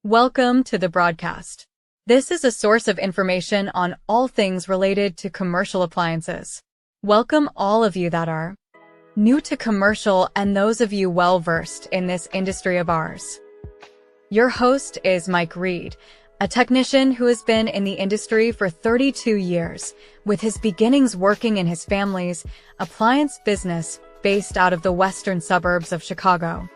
Welcome to the broadcast. This is a source of information on all things related to commercial appliances. Welcome all of you that are new to commercial and those of you well-versed in this industry of ours. Your host is Mike Reed, a technician who has been in the industry for 32 years, with his beginnings working in his family's appliance business based out of the western suburbs of Chicago.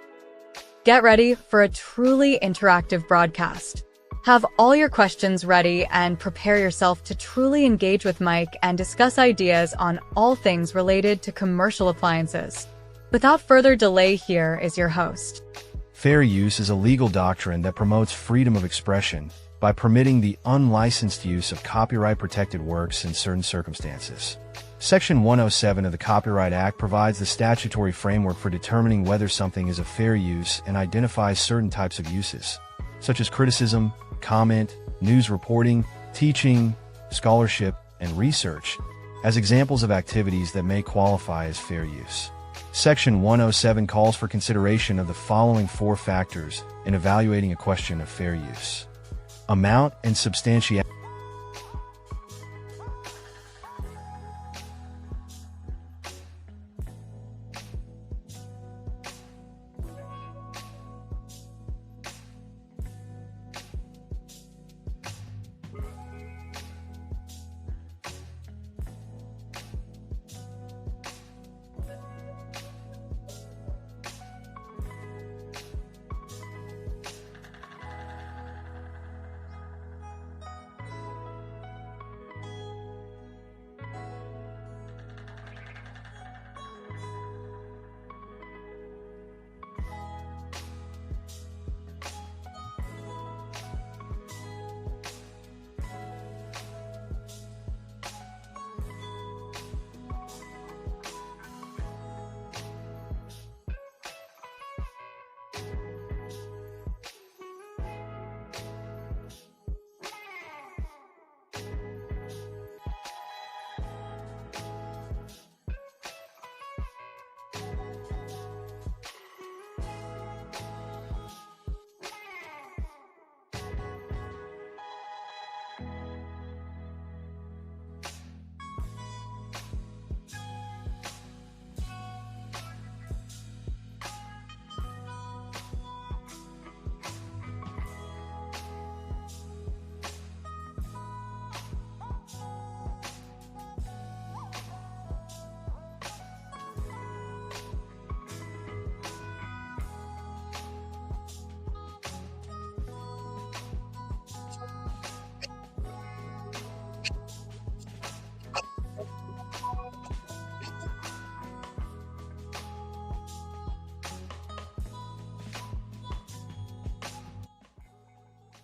Get ready for a truly interactive broadcast. Have all your questions ready and prepare yourself to truly engage with Mike and discuss ideas on all things related to commercial appliances. Without further delay, here is your host. Fair use is a legal doctrine that promotes freedom of expression by permitting the unlicensed use of copyright-protected works in certain circumstances. Section 107 of the Copyright Act provides the statutory framework for determining whether something is a fair use and identifies certain types of uses, such as criticism, comment, news reporting, teaching, scholarship, and research, as examples of activities that may qualify as fair use. Section 107 calls for consideration of the following four factors in evaluating a question of fair use: amount and substantiality.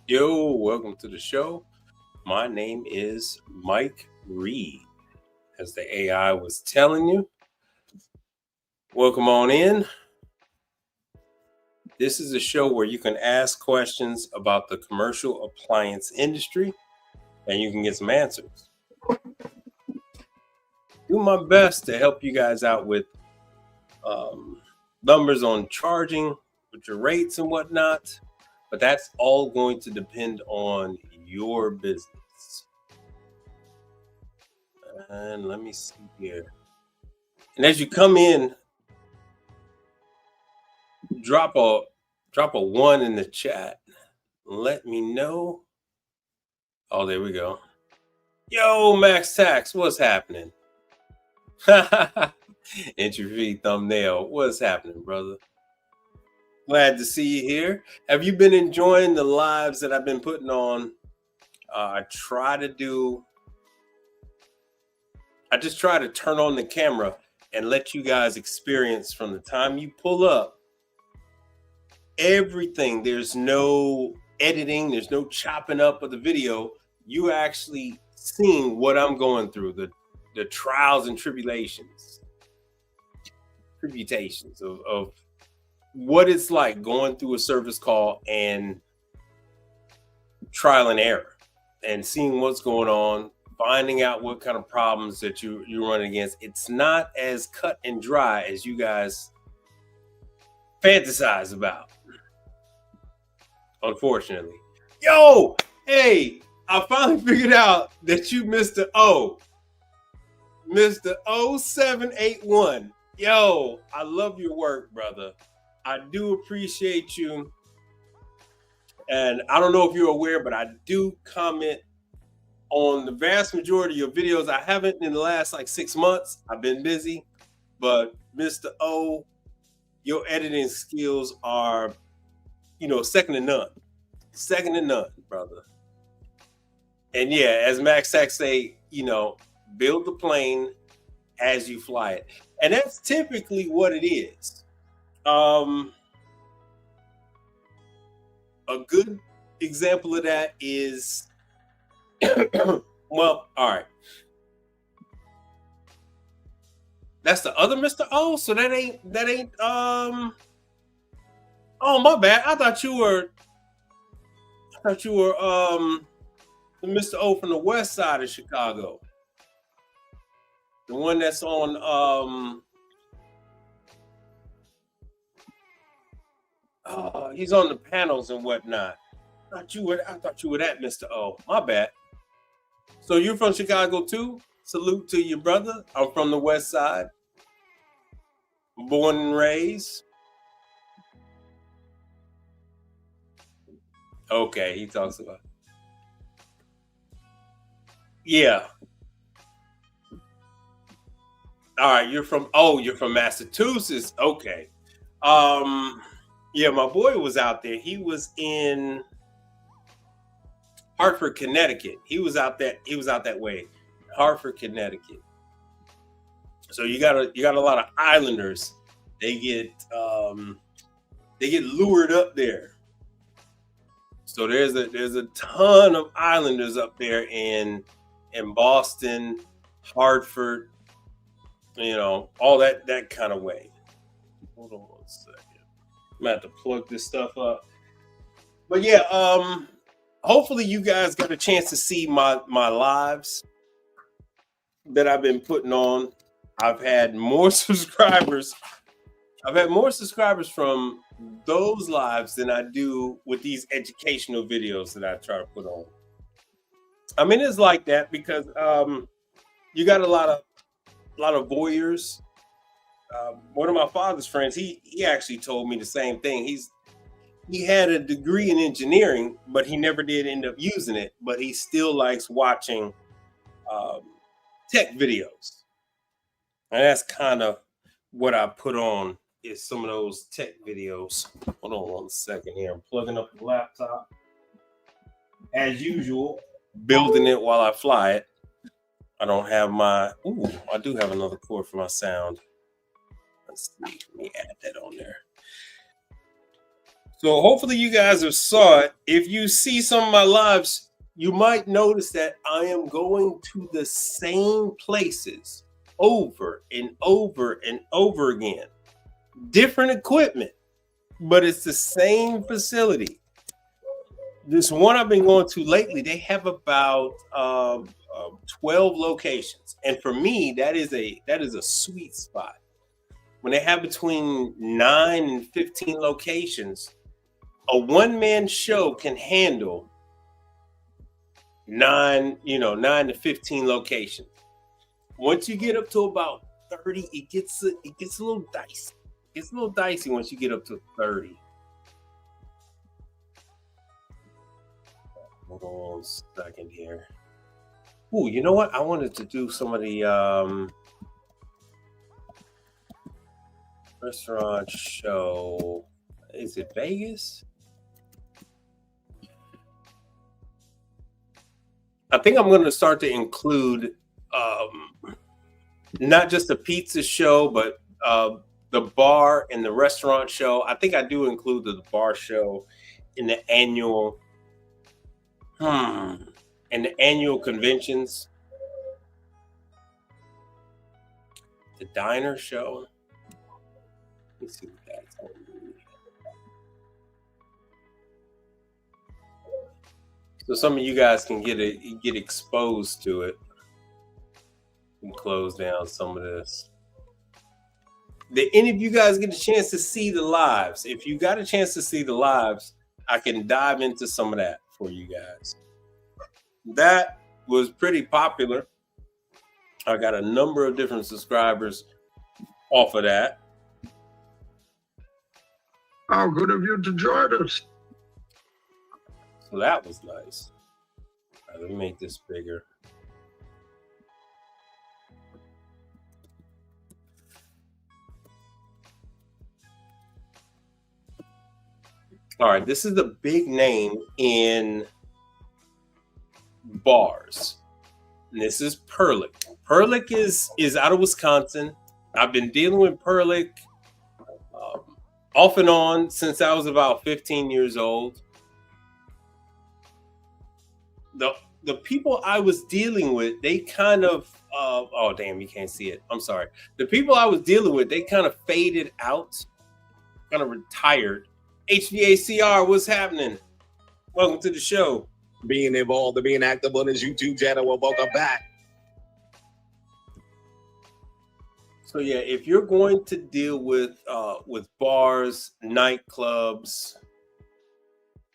Yo, welcome to the show. My name is Mike Reed, as the AI was telling you. Welcome on in. This is a show where you can ask questions about the commercial appliance industry and you can get some answers. Do my best to help you guys out with numbers on charging, with your rates and whatnot. But that's all going to depend on your business. And let me see here. And as you come in, drop a 1 in the chat. Let me know. Oh, there we go. Yo, Max Tax, what's happening? Entry fee thumbnail. What's happening, brother? Glad to see you here. Have you been enjoying the lives that I've been putting on? I just try to turn on the camera and let you guys experience from the time you pull up everything. There's no editing. There's no chopping up of the video. You actually seeing what I'm going through, the trials and tribulations of what it's like going through a service call and trial and error and seeing what's going on, finding out what kind of problems that you're running against. It's not as cut and dry as you guys fantasize about. unfortunately. Yo, hey, I finally figured out that you Mr. O. Mr. 0781. Yo, I love your work, brother. I do appreciate you. And I don't know if you're aware, but I do comment on the vast majority of your videos. I haven't in the last like 6 months. I've been busy. But Mr. O, your editing skills are, second to none. Second to none, brother. And yeah, as Max Sax say, build the plane as you fly it. And that's typically what it is. A good example of that is, well, all right. That's the other Mr. O. So that ain't. Oh, my bad. I thought you were the Mr. O from the west side of Chicago. The one that's on he's on the panels and whatnot. I thought you were that Mr. O. My bad. So you're from Chicago too? Salute to your brother. I'm from the west side. Born and raised. Okay, he talks about. Yeah. All right, you're from Massachusetts. Okay. Yeah, my boy was out there. He was in Hartford, Connecticut. He was out that way. Hartford, Connecticut. So you got a lot of islanders. They get lured up there. So there's a ton of islanders up there in Boston, Hartford, all that kind of way. Hold on 1 second. I'm gonna have to plug this stuff up. But yeah, hopefully you guys got a chance to see my lives that I've been putting on. I've had more subscribers. I've had more subscribers from those lives than I do with these educational videos that I try to put on. I mean, it's like that because you got a lot of voyeurs. One of my father's friends, he actually told me the same thing. He had a degree in engineering, but he never did end up using it. But he still likes watching tech videos, and that's kind of what I put on. Is some of those tech videos. Hold on 1 second here. I'm plugging up the laptop. As usual, building it while I fly it. I don't have I do have another cord for my sound. Let's see. Let me add that on there. So hopefully you guys have saw it. If you see some of my lives, you might notice that I am going to the same places over and over and over again. Different equipment, but it's the same facility. This one I've been going to lately, they have about 12 locations, and for me, that is a sweet spot. When they have between 9 and 15 locations, a one-man show can handle 9 to 15 locations. Once you get up to about 30, it gets a little dicey. It's a little dicey once you get up to 30. Hold on 1 second here. Ooh, you know what? I wanted to do some of the restaurant show. Is it Vegas? I think I'm going to start to include not just the pizza show, but the bar and the restaurant show. I think I do include the bar show in the annual conventions. The diner show. Let's see what that's going to be. So some of you guys can get exposed to it and close down some of this. Did any of you guys get a chance to see the lives? If you got a chance to see the lives, I can dive into some of that for you guys. That was pretty popular. I got a number of different subscribers off of that. How good of you to join us. So that was nice. All right, let me make this bigger. All right, this is the big name in bars. And this is Perlick. Perlick is out of Wisconsin. I've been dealing with Perlick off and on since I was about 15 years old. The people I was dealing with, they kind of oh damn, you can't see it. I'm sorry. The people I was dealing with, they kind of faded out, kind of retired. HVACR, what's happening? Welcome to the show. Being involved and being active on his YouTube channel. Well, welcome back. So yeah, if you're going to deal with bars, nightclubs,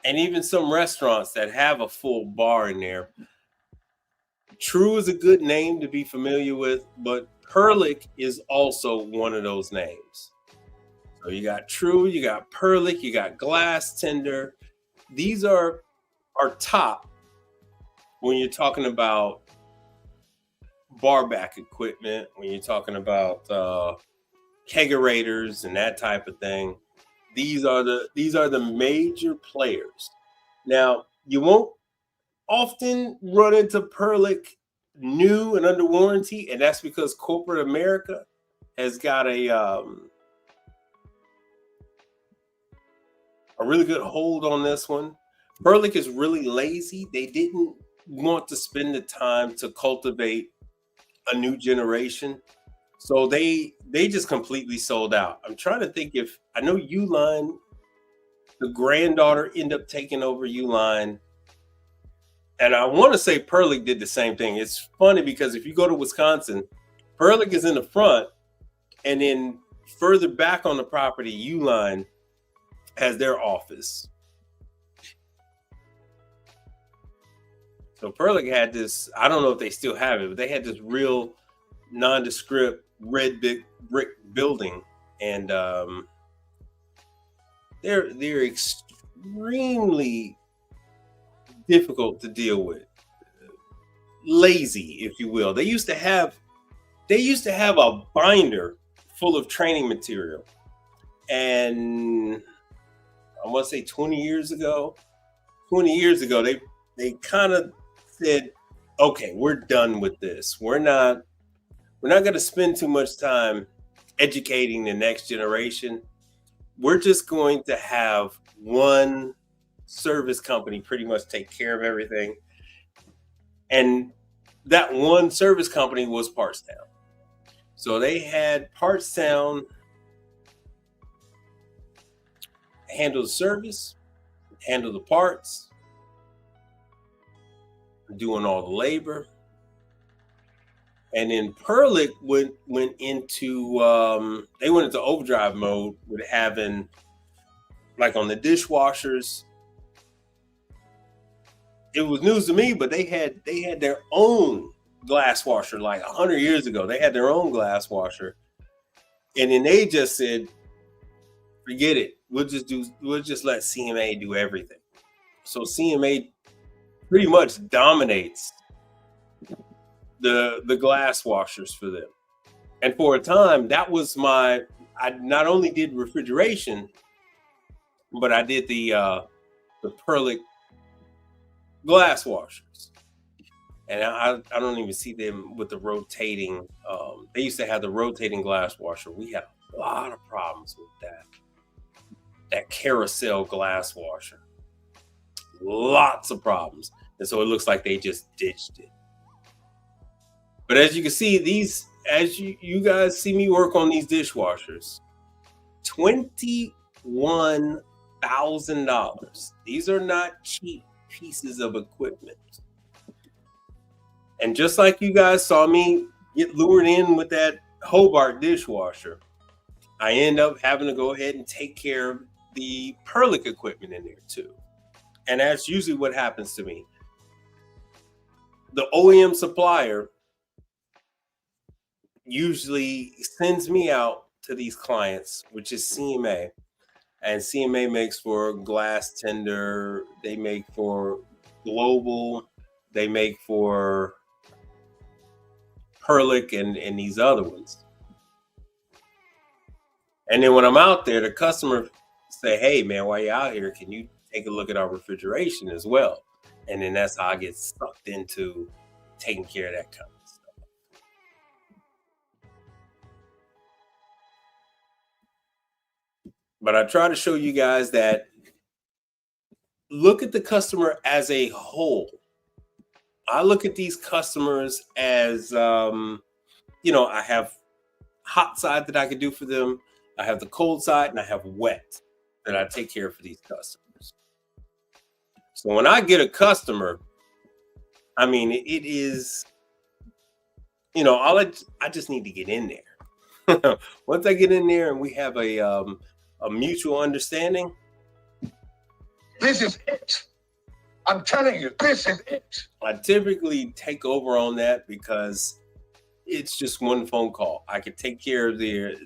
and even some restaurants that have a full bar in there, True is a good name to be familiar with, but Perlick is also one of those names. So you got True, you got Perlick, you got Glass Tender. These are top when you're talking about bar back equipment, when you're talking about kegerators and that type of thing. These are the major players. Now, you won't often run into Perlick new and under warranty, and that's because corporate America has got a really good hold on this one. Perlick is really lazy. They didn't want to spend the time to cultivate a new generation. So they just completely sold out. I'm trying to think if I know Uline, the granddaughter ended up taking over Uline. And I want to say Perlick did the same thing. It's funny because if you go to Wisconsin, Perlick is in the front, and then further back on the property, Uline has their office. So Perlick had this, I don't know if they still have it, but they had this real nondescript red brick building, and they're extremely difficult to deal with. Lazy, if you will. They used to have a binder full of training material. And I want to say 20 years ago, they kind of said, okay, we're done with this. We're not going to spend too much time educating the next generation. We're just going to have one service company pretty much take care of everything. And that one service company was Partstown. So they had Partstown handle the service, handle the parts, doing all the labor. And then Perlick went into overdrive mode with having, like on the dishwashers. It was news to me, but they had their own glass washer like 100 years ago. They had their own glass washer, and then they just said, "Forget it. We'll just let CMA do everything." So CMA pretty much dominates the glass washers for them. And for a time, that was I not only did refrigeration, but I did the Perlick glass washers. And I don't even see them with the rotating. They used to have the rotating glass washer. We had a lot of problems with that carousel glass washer. Lots of problems. And so it looks like they just ditched it. But as you can see, as you guys see me work on these dishwashers, $21,000. These are not cheap pieces of equipment. And just like you guys saw me get lured in with that Hobart dishwasher, I end up having to go ahead and take care of the Perlick equipment in there too. And that's usually what happens to me. The OEM supplier usually sends me out to these clients, which is CMA. And CMA makes for glass tender, they make for global, they make for Perlick and these other ones. And then when I'm out there, the customer say, hey man, while you're out here, can you take a look at our refrigeration as well? And then that's how I get sucked into taking care of that kind of stuff. But I try to show you guys that look at the customer as a whole. I look at these customers as, I have hot side that I can do for them. I have the cold side and I have wet that I take care of for these customers. So when I get a customer, I mean, it is, I just need to get in there. Once I get in there and we have a mutual understanding. This is it. I'm telling you, this is it. I typically take over on that because it's just one phone call. I can take care of the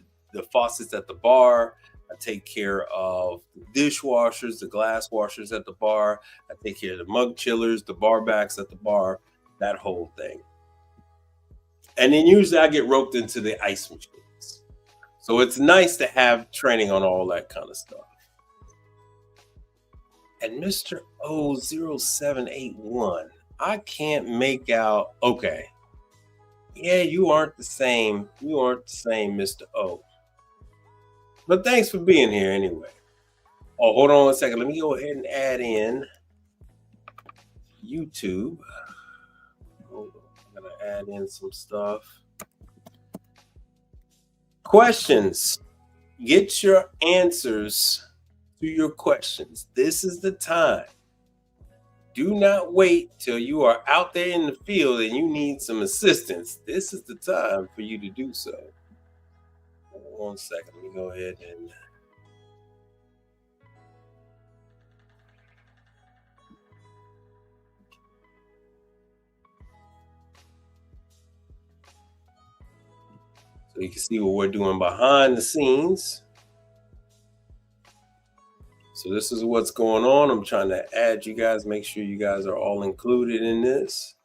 faucets at the bar. I take care of the dishwashers, the glass washers at the bar. I take care of the mug chillers, the bar backs at the bar, that whole thing. And then usually I get roped into the ice machines. So it's nice to have training on all that kind of stuff. And Mr. O0781, I can't make out, okay. Yeah, you aren't the same. You aren't the same, Mr. O. But thanks for being here anyway. Oh, hold on one second. Let me go ahead and add in YouTube. Hold on. I'm going to add in some stuff. Questions. Get your answers to your questions. This is the time. Do not wait till you are out there in the field and you need some assistance. This is the time for you to do so. One second. Let me go ahead and so you can see what we're doing behind the scenes. So this is what's going on. I'm trying to add you guys, make sure you guys are all included in this.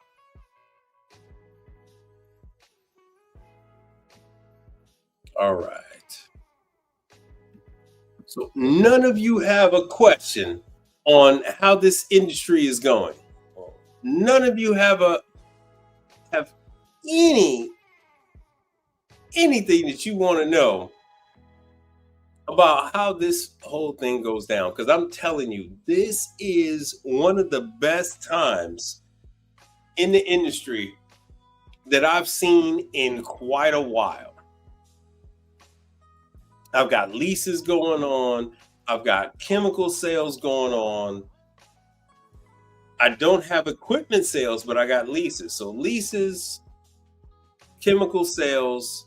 All right. So none of you have a question on how this industry is going. None of you have anything that you want to know about how this whole thing goes down, because I'm telling you, this is one of the best times in the industry that I've seen in quite a while. I've got leases going on. I've got chemical sales going on. I don't have equipment sales, but I got leases. So leases, chemical sales,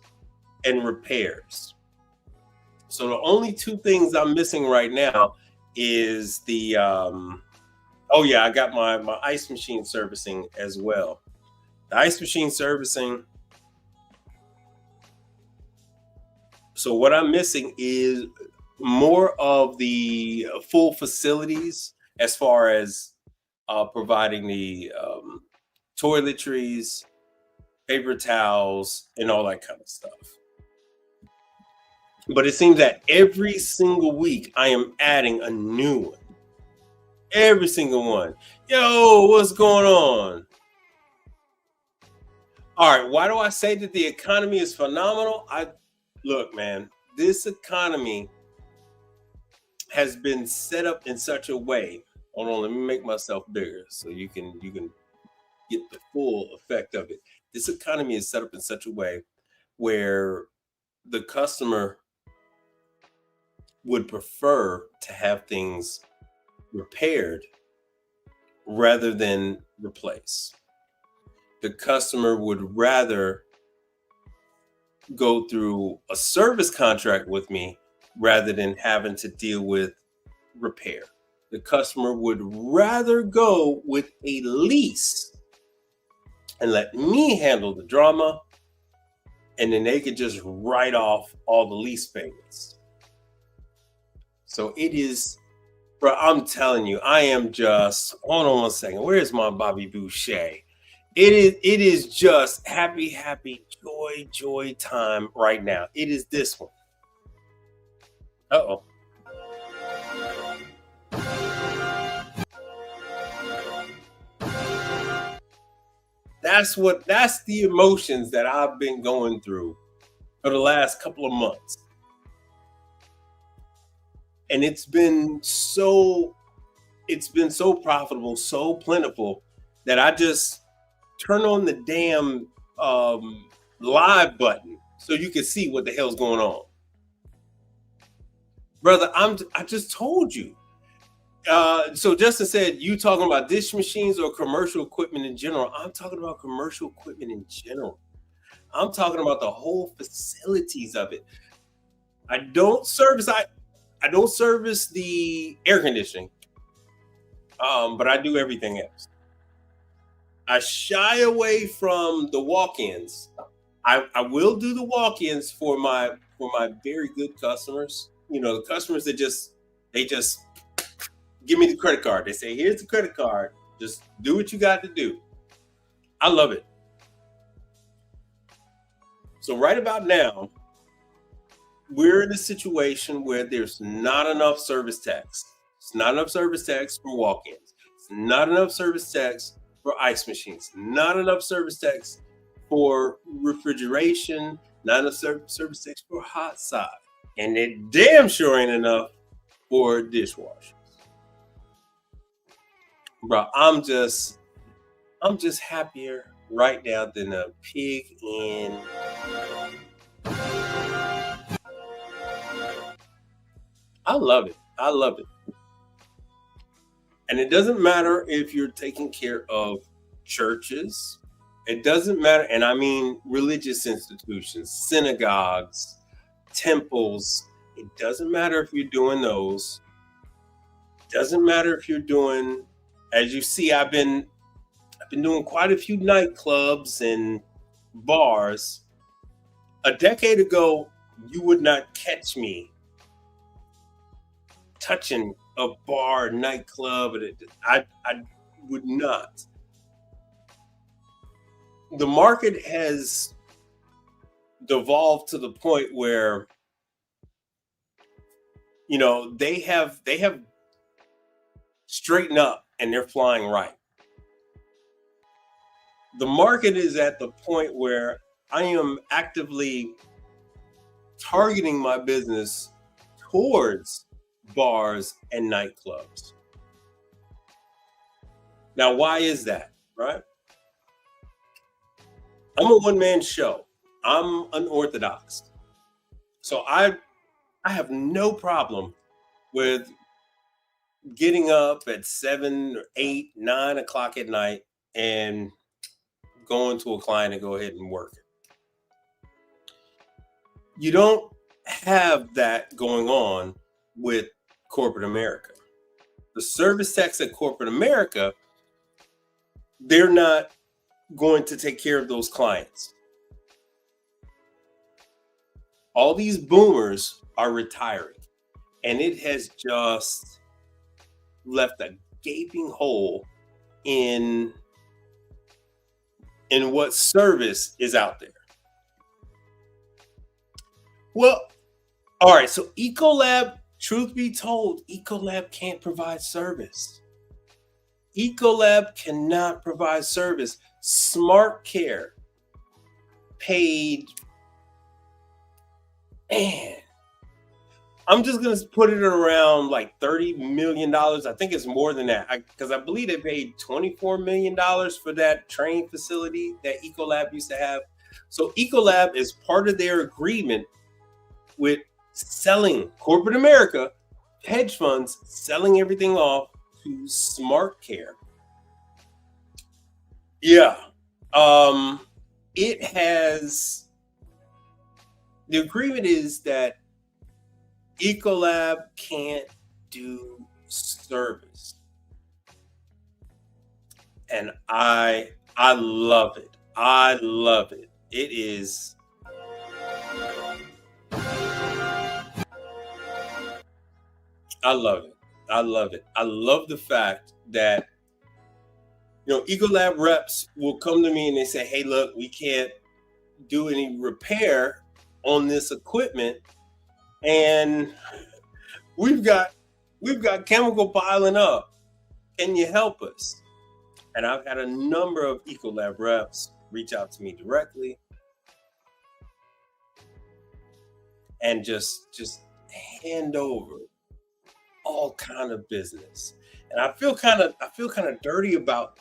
and repairs. So the only two things I'm missing right now is the, I got my ice machine servicing as well. The ice machine servicing. So what I'm missing is more of the full facilities as far as providing the toiletries, paper towels, and all that kind of stuff. But it seems that every single week I am adding a new one. Every single one. Yo, what's going on? All right, why do I say that the economy is phenomenal? Look, man, this economy has been set up in such a way. Hold on, let me make myself bigger so you can get the full effect of it. This economy is set up in such a way where the customer would prefer to have things repaired rather than replace. The customer would rather go through a service contract with me rather than having to deal with repair. the customer would rather go with a lease and let me handle the drama, and then they could just write off all the lease payments. So it is, bro, I'm telling you, I am just, hold on one second. Where's my Bobby Boucher? It is just happy, joy time right now. It is this one. Uh-oh. That's the emotions that I've been going through for the last couple of months. And it's been so profitable, so plentiful that I just turn on the damn live button so you can see what the hell's going on. Brother, I just told you. So Justin said, you talking about dish machines or commercial equipment in general? I'm talking about commercial equipment in general. I'm talking about the whole facilities of it. I don't service the air conditioning, but I do everything else. I shy away from the walk-ins. I will do the walk-ins for my very good customers. You know, the customers that they just give me the credit card. They say, here's the credit card. Just do what you got to do. I love it. So right about now, we're in a situation where there's not enough service techs. It's not enough service techs for walk-ins. It's not enough service techs for ice machines. Not enough service techs for refrigeration. Not enough service techs for hot side. And it damn sure ain't enough for dishwashers. Bro, I'm just happier right now than a pig in. I love it. I love it. And it doesn't matter if you're taking care of churches. It doesn't matter. And I mean religious institutions, synagogues, temples. It doesn't matter if you're doing those. It doesn't matter if you're doing, as you see, I've been doing quite a few nightclubs and bars. A decade ago, you would not catch me touching a bar, nightclub. I would not. The market has devolved to the point where, you know, they have straightened up and they're flying right. The market is at the point where I am actively targeting my business towards bars and nightclubs. Now, why is that, right? I'm a one-man show. I'm unorthodox. So I have no problem with getting up at 7 or 8, 9 o'clock at night and going to a client and go ahead and work it. You don't have that going on with corporate America. The service techs at corporate America, they're not going to take care of those clients. All these boomers are retiring, and it has just left a gaping hole in what service is out there. Well, all right, so Ecolab, truth be told, Ecolab can't provide service. Ecolab cannot provide service. Smart Care paid, man, I'm just going to put it around like $30 million. I think it's more than that, because I believe they paid $24 million for that training facility that Ecolab used to have. So Ecolab is part of their agreement with selling corporate America, hedge funds, selling everything off to Smart Care. Yeah. It has, the agreement is that Ecolab can't do service. And I love it. I love it. It is I love it. I love it. I love the fact that Ecolab reps will come to me and they say, "Hey, look, we can't do any repair on this equipment, and we've got chemical piling up. Can you help us?" And I've had a number of Ecolab reps reach out to me directly and just hand over all kind of business. And I feel kind of dirty about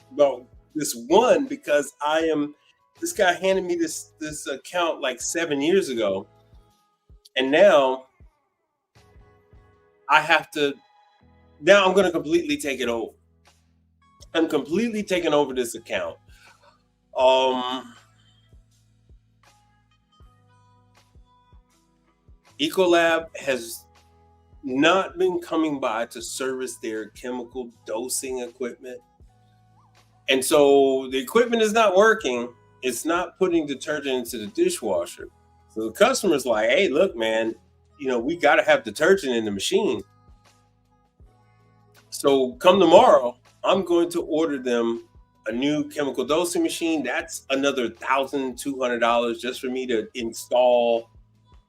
this one, because this guy handed me this account like 7 years ago, and now I'm going to completely take it over. I'm completely taking over this account. Ecolab has not been coming by to service their chemical dosing equipment. And so the equipment is not working. It's not putting detergent into the dishwasher. So the customer's like, "Hey, look, man, we got to have detergent in the machine. So come tomorrow, I'm going to order them a new chemical dosing machine. That's another $1,200 just for me to install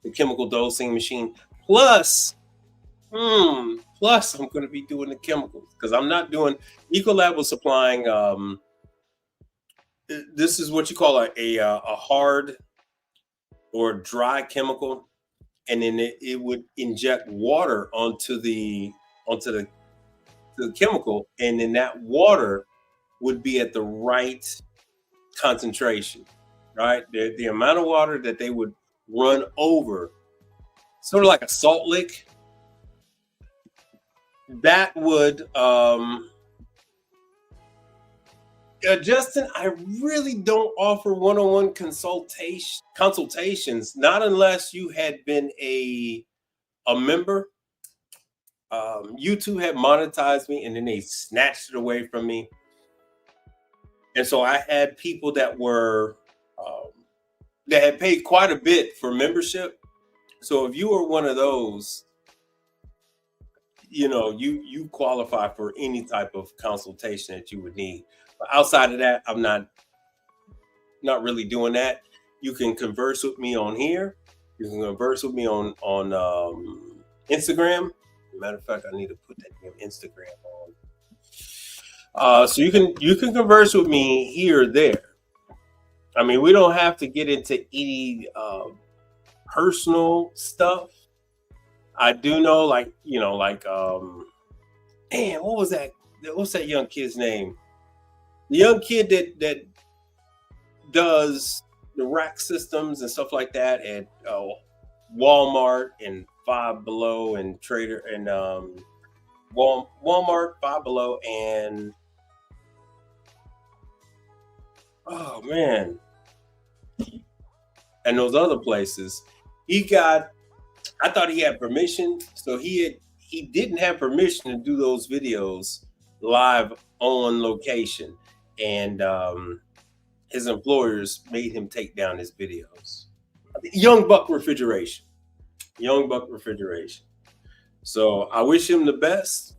the chemical dosing machine. Plus I'm going to be doing the chemicals, because I'm not doing. Ecolab was supplying. This is what you call a hard or dry chemical, and then it would inject water onto the chemical, and then that water would be at the right concentration, right? The amount of water that they would run over, sort of like a salt lick. That would, Justin, I really don't offer one-on-one consultations, not unless you had been a member. YouTube had monetized me, and then they snatched it away from me. And so I had people that were, that had paid quite a bit for membership. So if you were one of those, you qualify for any type of consultation that you would need. But outside of that, I'm not really doing that. You can converse with me on here. You can converse with me on Instagram. Matter of fact, I need to put that damn Instagram on. So you can converse with me here or there. I mean, we don't have to get into any personal stuff. I do know, man, what was that? What's that young kid's name? The young kid that does the rack systems and stuff like that at Walmart and Five Below and Trader and Walmart, Five Below, and oh man, and those other places. I thought he had permission, so he didn't have permission to do those videos live on location, and his employers made him take down his videos. Young Buck Refrigeration. So I wish him the best.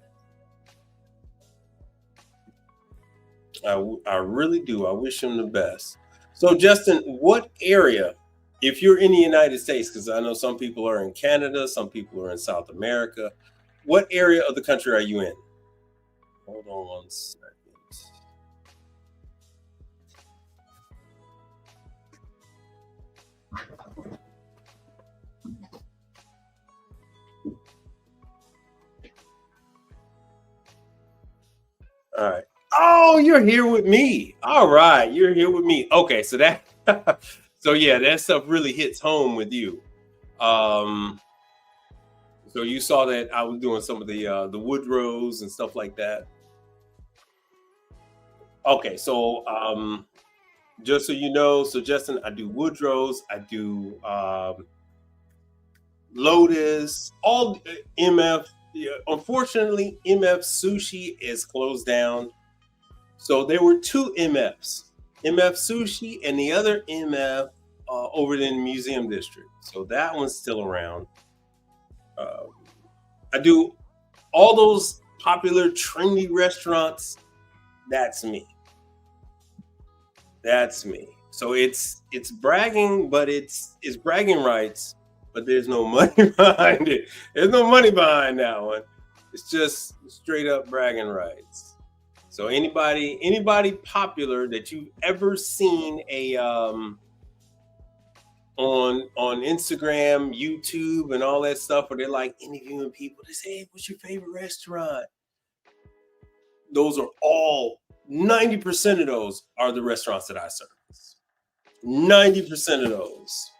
I really do. I wish him the best. So Justin, what area, if you're in the United States, because I know some people are in Canada, some people are in South America, what area of the country are you in? Hold on one second. All right. Oh, you're here with me. All right. You're here with me. Okay. So so yeah, that stuff really hits home with you. So you saw that I was doing some of the Woodrows and stuff like that. Okay. So, just so you know, so Justin, I do Woodrows, I do Lotus, all MF, Yeah, unfortunately, MF Sushi is closed down. So there were two MFs, MF Sushi and the other MF over in the Museum District. So that one's still around. Uh, I do all those popular trendy restaurants. That's me. That's me. So it's bragging, but it's bragging rights, but there's no money behind it. There's no money behind that one. It's just straight up bragging rights. So anybody popular that you've ever seen a on Instagram, YouTube, and all that stuff, where they're like interviewing people, they say, hey, what's your favorite restaurant? Those are all 90% of those are the restaurants that I service. 90% of those.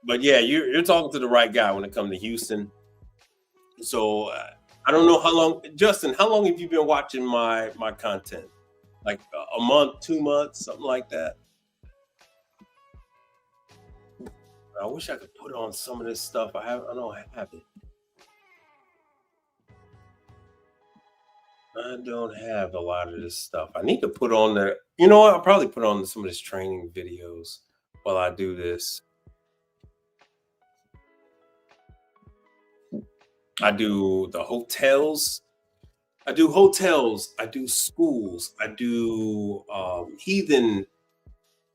But yeah, you're talking to the right guy when it comes to Houston. So I don't know how long, Justin. How long have you been watching my content? Like a month, 2 months, something like that. I wish I could put on some of this stuff. I don't have it. I don't have a lot of this stuff. I need to put on the, you know what? I'll probably put on some of this training videos while I do this. I do the hotels. I do hotels. I do schools. I do heathen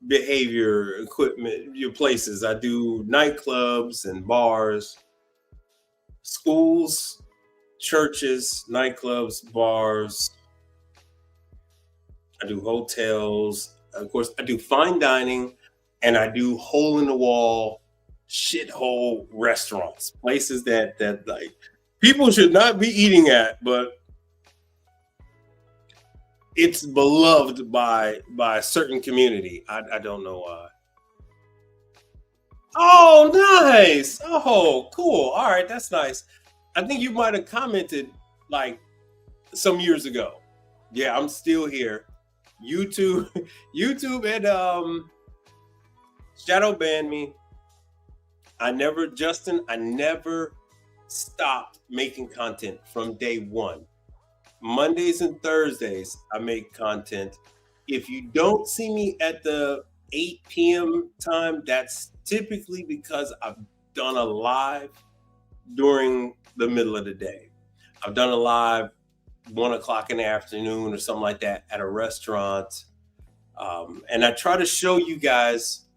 behavior equipment, your places. I do nightclubs and bars, schools, churches, nightclubs, bars. I do hotels. Of course, I do fine dining, and I do hole in the wall shithole restaurants, places that like people should not be eating at, but it's beloved by a certain community. I don't know why. Oh, nice. Oh, cool. All right, that's nice. I think you might have commented like some years ago. Yeah, I'm still here. YouTube, YouTube had shadow banned me. I never stopped making content from day one. Mondays and Thursdays, I make content. If you don't see me at the 8 p.m. time, that's typically because I've done a live during the middle of the day. I've done a live 1 o'clock in the afternoon or something like that at a restaurant. And I try to show you guys,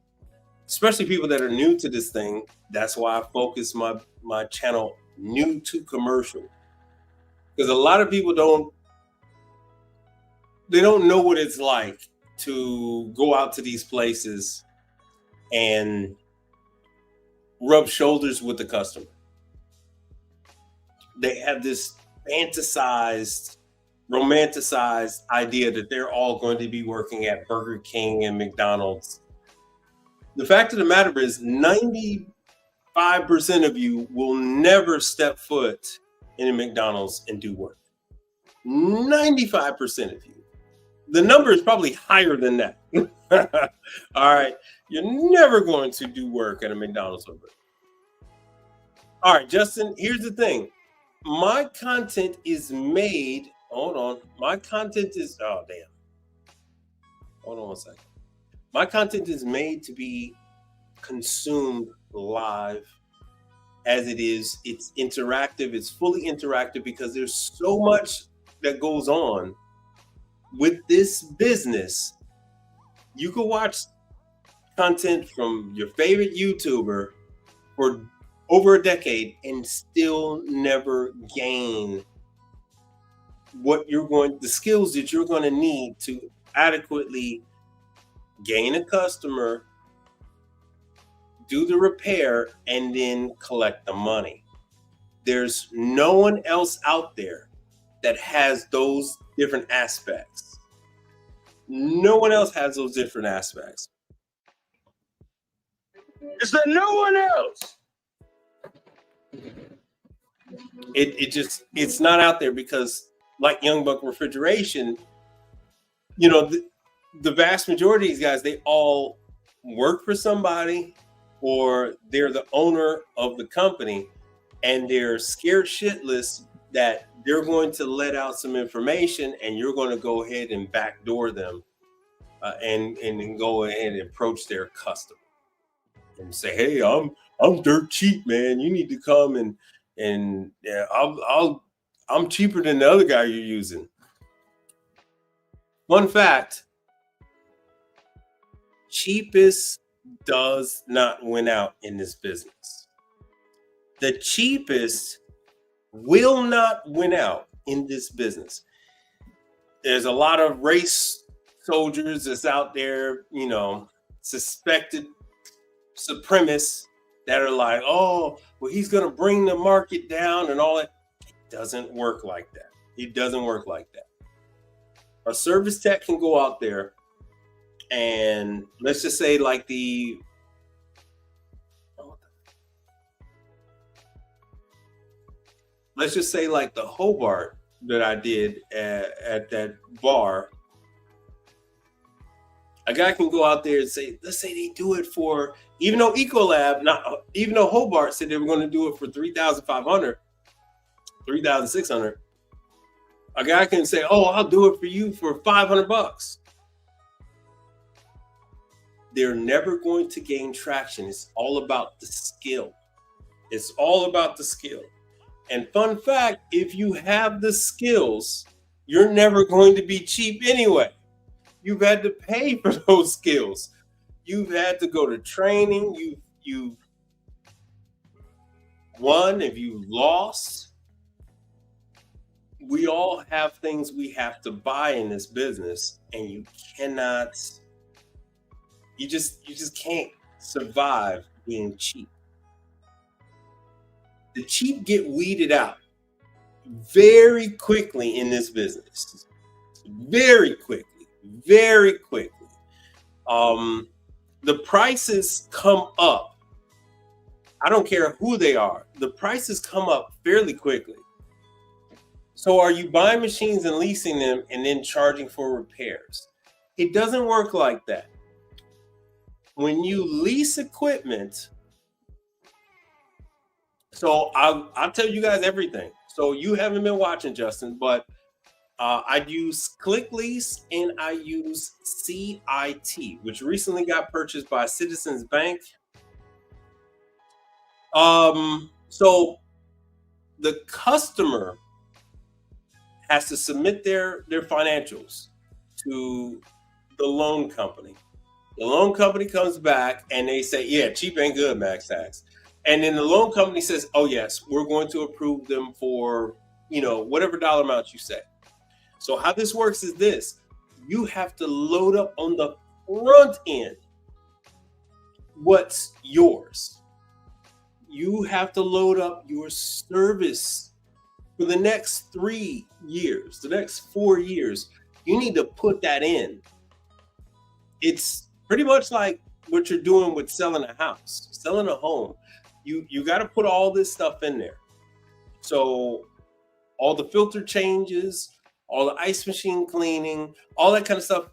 especially people that are new to this thing. That's why I focus my channel new to commercial. Because a lot of people don't know what it's like to go out to these places and rub shoulders with the customer. They have this romanticized idea that they're all going to be working at Burger King and McDonald's. The fact of the matter is 95% of you will never step foot in a McDonald's and do work. 95% of you. The number is probably higher than that. All right. You're never going to do work at a McDonald's over. All right, Justin, here's the thing. My content is made. Hold on. My content is. Oh, damn. Hold on 1 second. My content is made to be consumed live. As it is, it's interactive. It's fully interactive because there's so much that goes on with this business. You can watch content from your favorite YouTuber for over a decade and still never gain the skills that you're going to need to adequately gain a customer, do the repair, and then collect the money. There's no one else out there that has those different aspects. No one else has those different aspects. Is there no one else? It's not out there because, like Young Buck Refrigeration, you know, the vast majority of these guys, they all work for somebody or they're the owner of the company, and they're scared shitless that they're going to let out some information, and you're going to go ahead and backdoor them, and then go ahead and approach their customer and say, "Hey, I'm dirt cheap, man. You need to come and yeah, I'm cheaper than the other guy you're using." Fun fact: cheapest does not win out in this business. The cheapest will not win out in this business. There's a lot of race soldiers that's out there, suspected supremacists that are like, "Oh, well, he's going to bring the market down and all that." It doesn't work like that. It doesn't work like that. A service tech can go out there and let's just say like the Hobart that I did at that bar. A guy can go out there and say, let's say they do it for, even though even though Hobart said they were going to do it for $3,500, $3,600, a guy can say, "Oh, I'll do it for you for $500." They're never going to gain traction. It's all about the skill. It's all about the skill. And fun fact, if you have the skills, you're never going to be cheap anyway. You've had to pay for those skills. You've had to go to training. You won. If you lost, we all have things we have to buy in this business, and you just can't survive being cheap. The cheap get weeded out very quickly in this business. Very quickly. Very quickly. The prices come up. I don't care who they are. The prices come up fairly quickly. So are you buying machines and leasing them and then charging for repairs? It doesn't work like that. When you lease equipment, so I'll tell you guys everything. So you haven't been watching, Justin, but I use ClickLease and I use CIT, which recently got purchased by Citizens Bank. So the customer has to submit their financials to the loan company. The loan company comes back and they say, "Yeah, cheap ain't good, max tax." And then the loan company says, "Oh yes, we're going to approve them for, whatever dollar amount you say." So how this works is this: you have to load up on the front end what's yours. You have to load up your service for the next 3 years, the next 4 years. You need to put that in. It's pretty much like what you're doing with selling a house, selling a home. You got to put all this stuff in there. So all the filter changes, all the ice machine cleaning, all that kind of stuff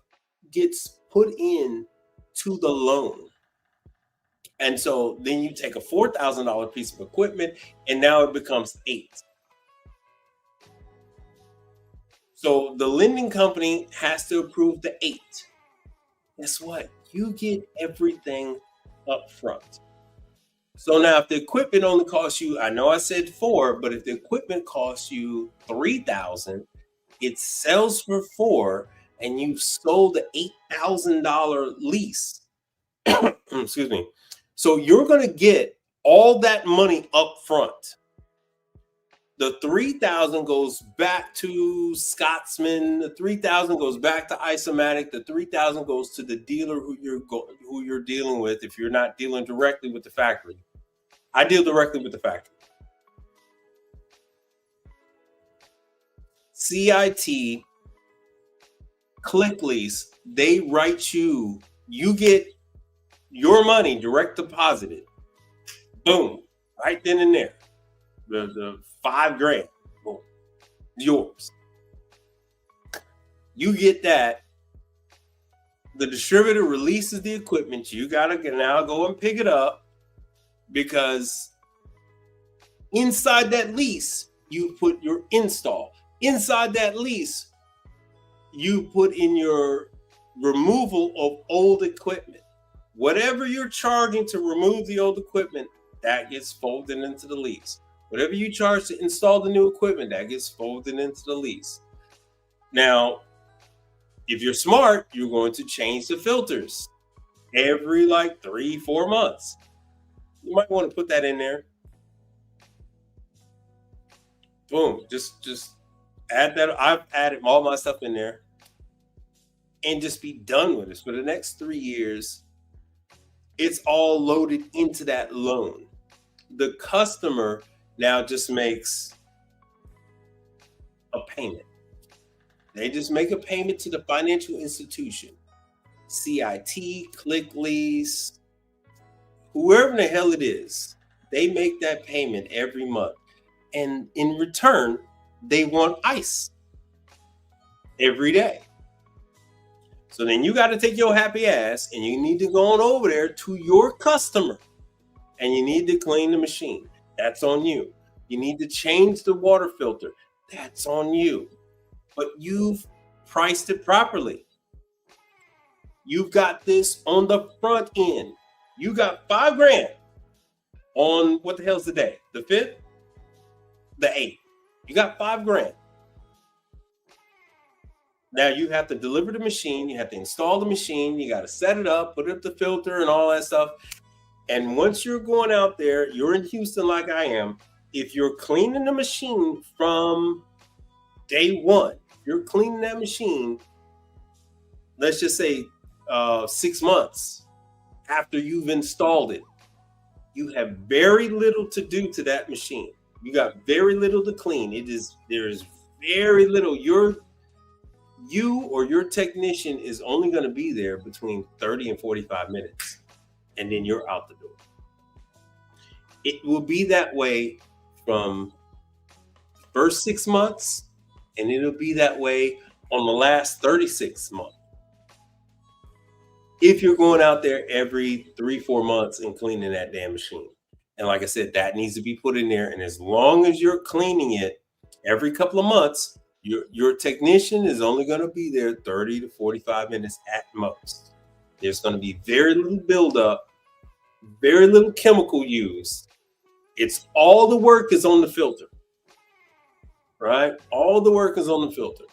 gets put in to the loan. And so then you take a $4,000 piece of equipment and now it becomes $8,000. So the lending company has to approve the $8,000. Guess what? You get everything up front. So now if the equipment only costs you, I know I said $4,000, but if the equipment costs you $3,000, it sells for $4,000 and you've sold the $8,000 lease. Excuse me. So you're going to get all that money up front. The $3,000 goes back to Scotsman. The $3,000 goes back to Isomatic. The $3,000 goes to the dealer who you're dealing with. If you're not dealing directly with the factory, I deal directly with the factory. CIT, ClickLease, they write you. You get your money direct deposited. Boom, right then and there. The $5,000, boom, yours. You get that. The distributor releases the equipment. You gotta now go and pick it up because Inside that lease, you put your install. Inside that lease, you put in your removal of old equipment. Whatever you're charging to remove the old equipment, that gets folded into the lease. Whatever you charge to install the new equipment, that gets folded into the lease. Now, if you're smart, you're going to change the filters every like 3-4 months. You might want to put that in there. Boom, just add that. I've added all my stuff in there and just be done with it. For the next 3 years, it's all loaded into that loan. The customer now just makes a payment. They just make a payment to the financial institution, CIT, ClickLease, whoever the hell it is. They make that payment every month. And in return, they want ice every day. So then you got to take your happy ass and you need to go on over there to your customer and you need to clean the machine. That's on you. You need to change the water filter. That's on you. But you've priced it properly. You've got this on the front end. You got $5,000 on what the hell's the day? The 5th? The 8th. You got $5,000. Now you have to deliver the machine. You have to install the machine. You got to set it up, put up the filter and all that stuff. And once you're going out there, you're in Houston like I am. If you're cleaning the machine from day one, you're cleaning that machine, let's just say 6 months after you've installed it, you have very little to do to that machine. You got very little to clean. There is very little. You or your technician is only going to be there between 30 and 45 minutes, and then you're out the door. It will be that way from the first 6 months, and it'll be that way on the last 36 months. If you're going out there every 3-4 months and cleaning that damn machine. And like I said, that needs to be put in there. And as long as you're cleaning it every couple of months, your technician is only going to be there 30 to 45 minutes at most. There's going to be very little buildup, very little chemical used. It's all the work is on the filter, right? All the work is on the filter.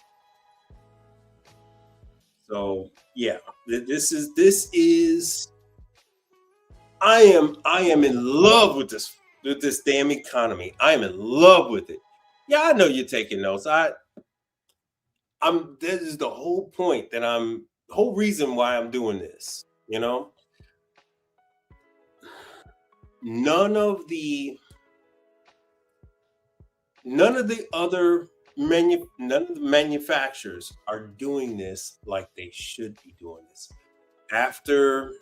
So yeah, this is. I am in love with this damn economy. I am in love with it. Yeah, I know you're taking notes. This is the whole point the whole reason why I'm doing this, you know. None of the manufacturers are doing this like they should be doing this. After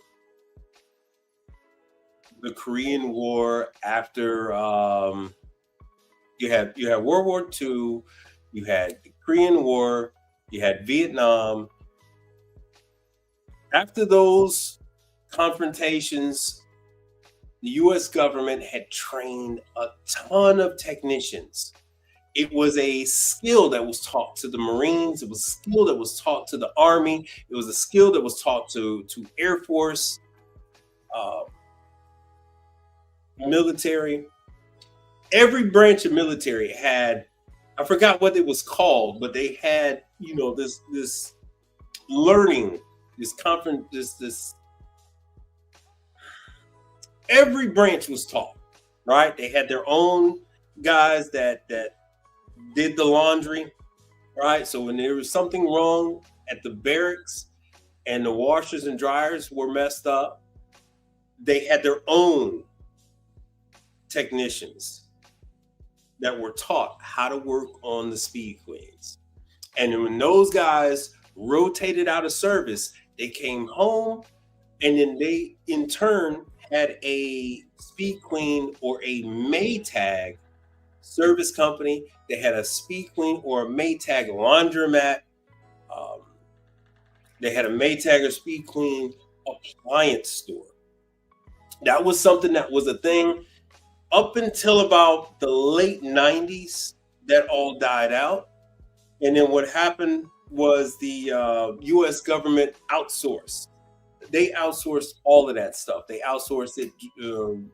the Korean War, after you had World War II, you had the Korean War, you had Vietnam. After those confrontations, the US government had trained a ton of technicians. It was a skill that was taught to the Marines. It was a skill that was taught to the Army. It was a skill that was taught to Air Force, military. Every branch of military had, I forgot what it was called, but they had, this learning, this conference, this every branch was taught, right? They had their own guys that did the laundry, right? So when there was something wrong at the barracks and the washers and dryers were messed up, they had their own technicians that were taught how to work on the speed queens. And when those guys rotated out of service, they came home and then they in turn had a speed queen or a Maytag service company. They had a speed queen or a Maytag laundromat. They had a Maytag or speed queen appliance store. That was something that was a thing. Up until about the late 90s, that all died out. And then what happened was the US government outsourced. They outsourced all of that stuff. They outsourced it to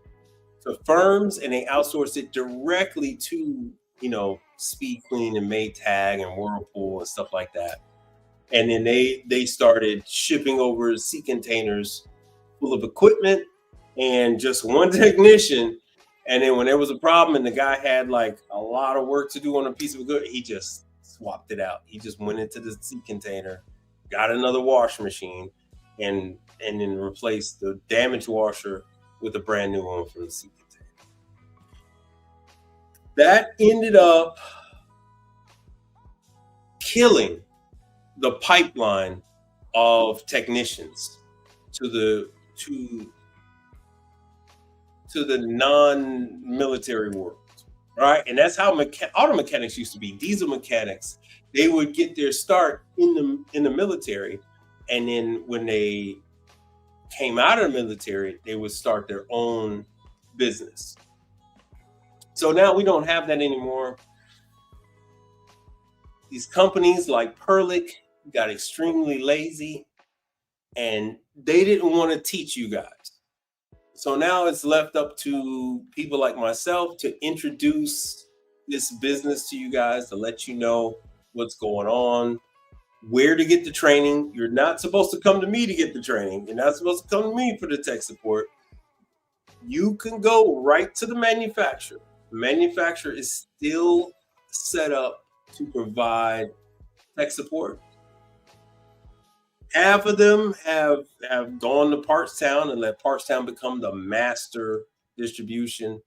firms, and they outsourced it directly to, Speed Queen and Maytag and Whirlpool and stuff like that. And then they started shipping over sea containers full of equipment and just one technician. And then when there was a problem and the guy had like a lot of work to do on a piece of equipment, he just swapped it out. He just went into the sea container, got another wash machine, and then replaced the damaged washer with a brand new one from the sea container. That ended up killing the pipeline of technicians to the non-military world, right? And that's how auto mechanics used to be. Diesel mechanics, they would get their start in the military, and then when they came out of the military, they would start their own business. So now we don't have that anymore. These companies like Perlick got extremely lazy, and they didn't want to teach you guys. So now it's left up to people like myself to introduce this business to you guys, to let you know what's going on, where to get the training. You're not supposed to come to me to get the training. You're not supposed to come to me for the tech support. You can go right to the manufacturer. The manufacturer is still set up to provide tech support. Half of them have gone to Partstown and let Partstown become the master distribution.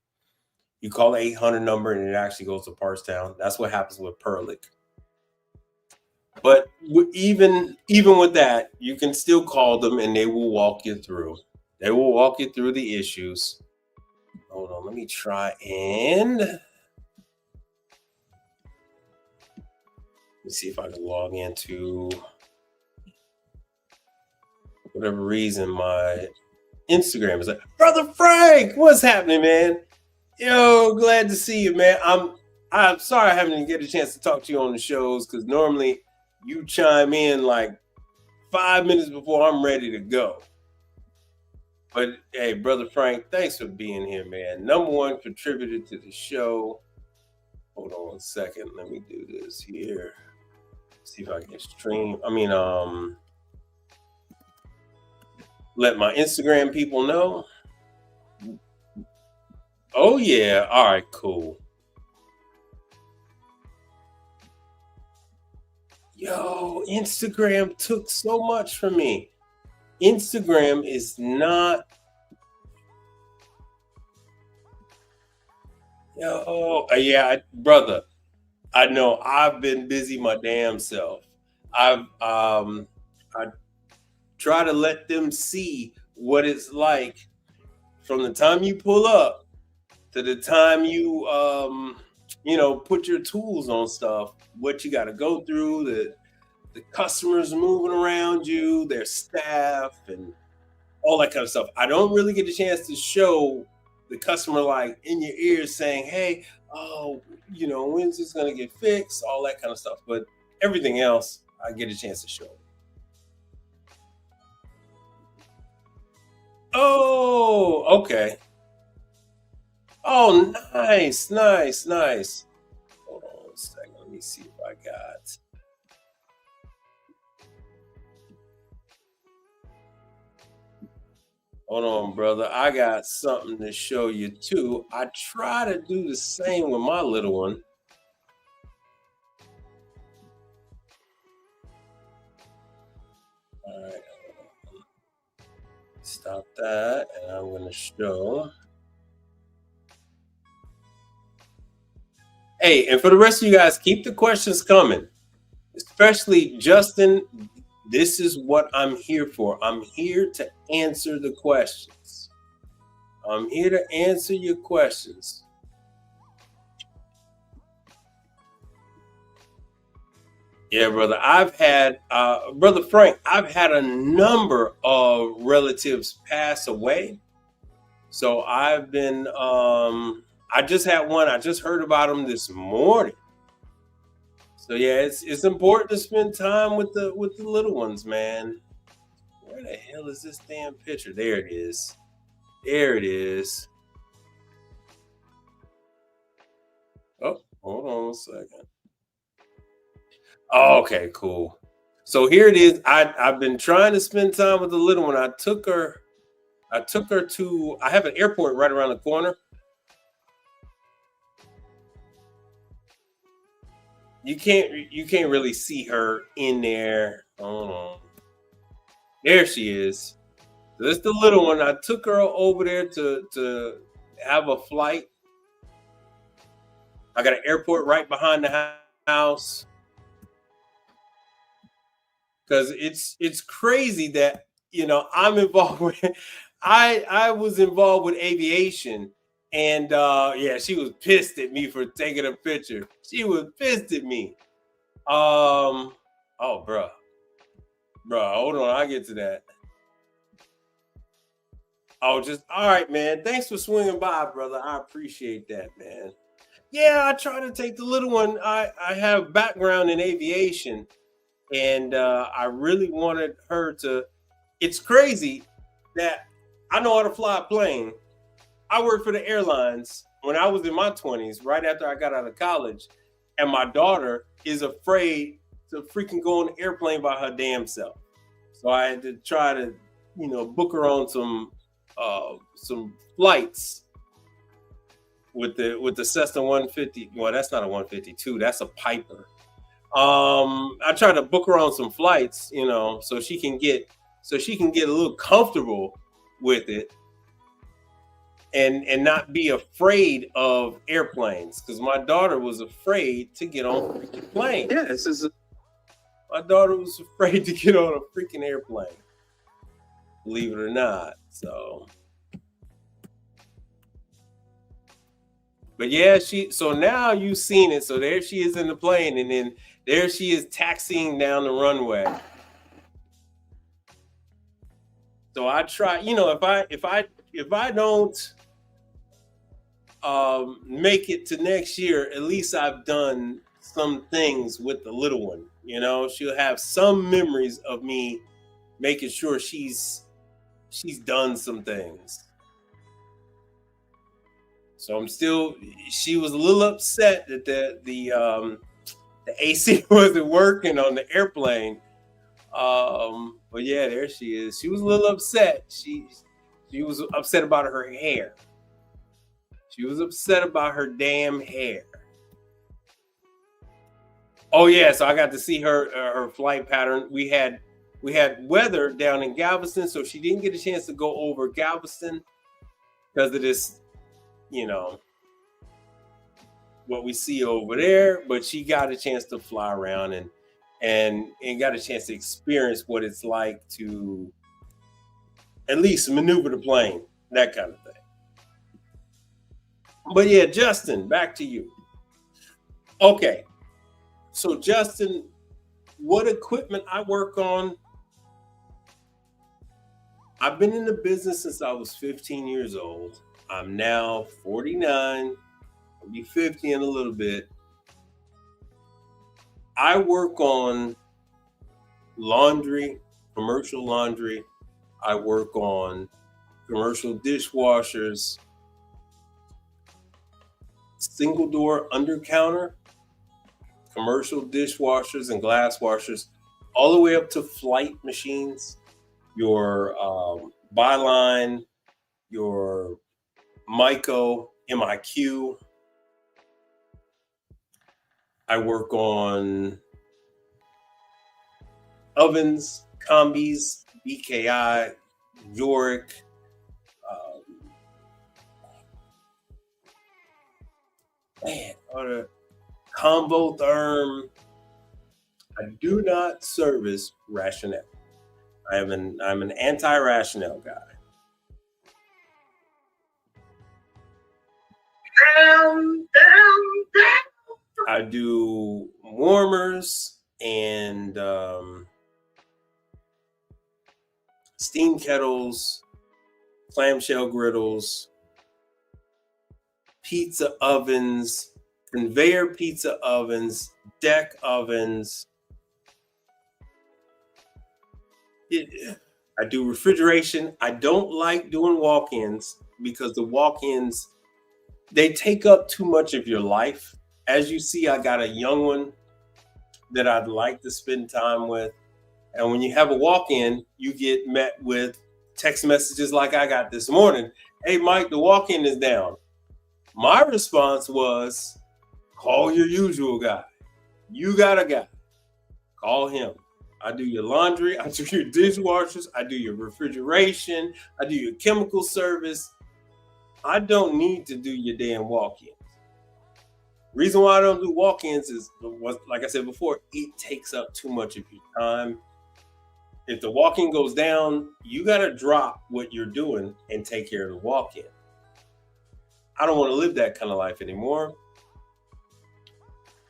You call the 800 number and it actually goes to Partstown. That's what happens with Perlick. But even with that, you can still call them and they will walk you through. They will walk you through the issues. Hold on, let me try and let me see if I can log into. Whatever reason, my Instagram is like, Brother Frank, what's happening, man? Yo, glad to see you, man. I'm sorry I haven't get a chance to talk to you on the shows, because normally you chime in like 5 minutes before I'm ready to go. But hey, Brother Frank, thanks for being here, man. Number one contributor to the show. Hold on 1 second. Let me do this here. See if I can stream. Let my Instagram people know. Oh, yeah. All right, cool. Yo, Instagram took so much from me. Instagram is not. Yeah, brother. I know I've been busy my damn self. I try to let them see what it's like from the time you pull up to the time you put your tools on stuff, what you got to go through, the customers moving around you, their staff, and all that kind of stuff. I don't really get a chance to show the customer like in your ear saying, hey, when's this going to get fixed, all that kind of stuff. But everything else, I get a chance to show. Oh, okay. Oh, nice. Hold on 1 second. Let me see if I got. Hold on, brother. I got something to show you too. I try to do the same with my little one. All right. Stop that, and I'm going to show. Hey, and for the rest of you guys, keep the questions coming, especially Justin. This is what I'm here for. I'm here to answer the questions. I'm here to answer your questions. Yeah, brother. Brother Frank, I've had a number of relatives pass away. So I've been I just had one. I just heard about them this morning. So yeah, it's important to spend time with the little ones, man. Where the hell is this damn picture? There it is. There it is. Oh, hold on a second. Oh, okay, cool. So here it is. I've been trying to spend time with the little one. I took her to I have an airport right around the corner. You can't really see her in there. Hold on. There she is. So this the little one. I took her over there to have a flight. I got an airport right behind the house. Because it's crazy that I'm involved with I was involved with aviation, and yeah, she was pissed at me for taking a picture. She was pissed at me. Oh, bruh, hold on, I get to that. Oh, just all right, man. Thanks for swinging by, brother. I appreciate that, man. Yeah, I try to take the little one. I have background in aviation, and I really wanted her to. It's crazy that I know how to fly a plane. I worked for the airlines when I was in my 20s, right after I got out of college, and my daughter is afraid to freaking go on an airplane by her damn self. So I had to try to, book her on some flights with the Cessna 150. Well, that's not a 152. That's a Piper. I tried to book her on some flights, so she can get a little comfortable with it and not be afraid of airplanes, because my daughter was afraid to get on a freaking plane. Yeah, this is My daughter was afraid to get on a freaking airplane, believe it or not. But yeah, so now you've seen it. So there she is in the plane, and then there she is taxiing down the runway. So I try, if I don't make it to next year, at least I've done some things with the little one. She'll have some memories of me making sure she's done some things. So she was a little upset that the AC wasn't working on the airplane. But yeah, there she is. She was a little upset. She was upset about her hair. She was upset about her damn hair. Oh yeah, so I got to see her flight pattern. We had weather down in Galveston, so she didn't get a chance to go over Galveston because of this, what we see over there. But she got a chance to fly around and got a chance to experience what it's like to at least maneuver the plane, that kind of thing. But yeah, Justin, back to you. Okay. So Justin, what equipment I work on? I've been in the business since I was 15 years old. I'm now 49. I'll be 50 in a little bit. I work on laundry, commercial laundry. I work on commercial dishwashers, single door under counter, commercial dishwashers and glass washers, all the way up to flight machines, your Byline, your Myco, MIQ. I work on ovens, combis, BKI, Yorick, Combo Therm. I do not service Rationale. I'm an anti-Rationale guy. I do warmers and steam kettles, clamshell griddles, pizza ovens, conveyor pizza ovens, deck ovens. I do refrigeration. I don't like doing walk-ins because the walk-ins, they take up too much of your life. As you see, I got a young one that I'd like to spend time with. And when you have a walk-in, you get met with text messages like I got this morning. Hey, Mike, the walk-in is down. My response was, call your usual guy. You got a guy. Call him. I do your laundry. I do your dishwashers. I do your refrigeration. I do your chemical service. I don't need to do your damn walk-ins. Reason why I don't do walk-ins is, like I said before, it takes up too much of your time. If the walk-in goes down, you got to drop what you're doing and take care of the walk-in. I don't want to live that kind of life anymore.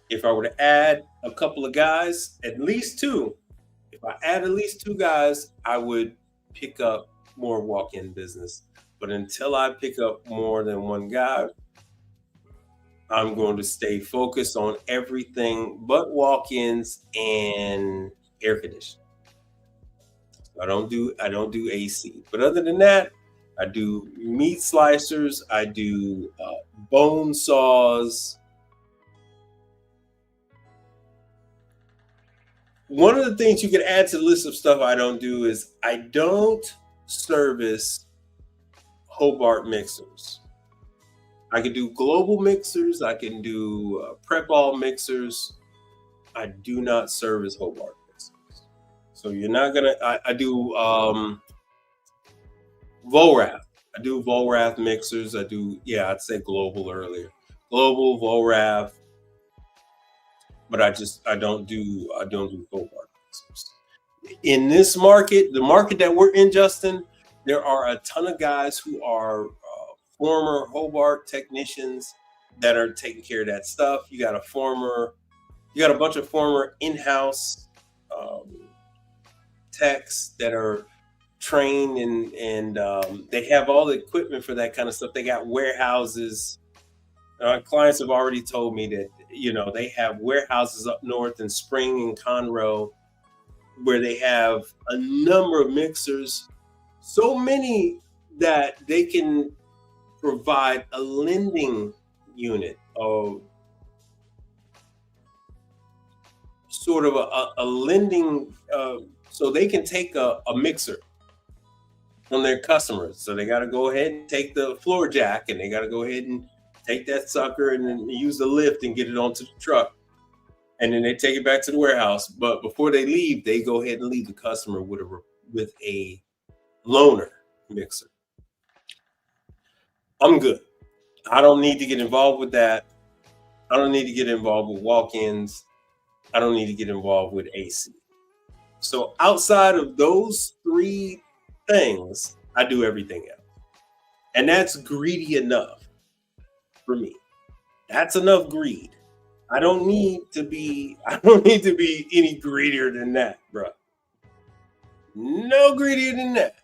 If I were to add a couple of guys, at least two, if I add at least two guys, I would pick up more walk-in business. But until I pick up more than one guy, I'm going to stay focused on everything but walk-ins and air conditioning. I don't do AC. But other than that, I do meat slicers. I do bone saws. One of the things you can add to the list of stuff I don't do is I don't service Hobart mixers. I can do global mixers. I can do prep all mixers. I do not service Hobart mixers. So you're not gonna. I do Volrath. I do Volrath mixers. I do, yeah, I'd say global earlier. Global, Volrath. But I don't do Hobart mixers. In this market, the market that we're in, Justin, there are a ton of guys who are former Hobart technicians that are taking care of that stuff. You got a bunch of former in-house techs that are trained and they have all the equipment for that kind of stuff. They got warehouses. Clients have already told me that, they have warehouses up north in Spring and Conroe where they have a number of mixers, so many that they can provide a lending unit of sort of a lending, so they can take a mixer from their customers. So they got to go ahead and take the floor jack and they got to go ahead and take that sucker and then use the lift and get it onto the truck. And then they take it back to the warehouse. But before they leave, they go ahead and leave the customer with a loaner mixer. I'm good. I don't need to get involved with that. I don't need to get involved with walk-ins. I don't need to get involved with AC. So outside of those three things, I do everything else. And that's greedy enough for me. That's enough greed. I don't need to be any greedier than that, bro. No greedier than that.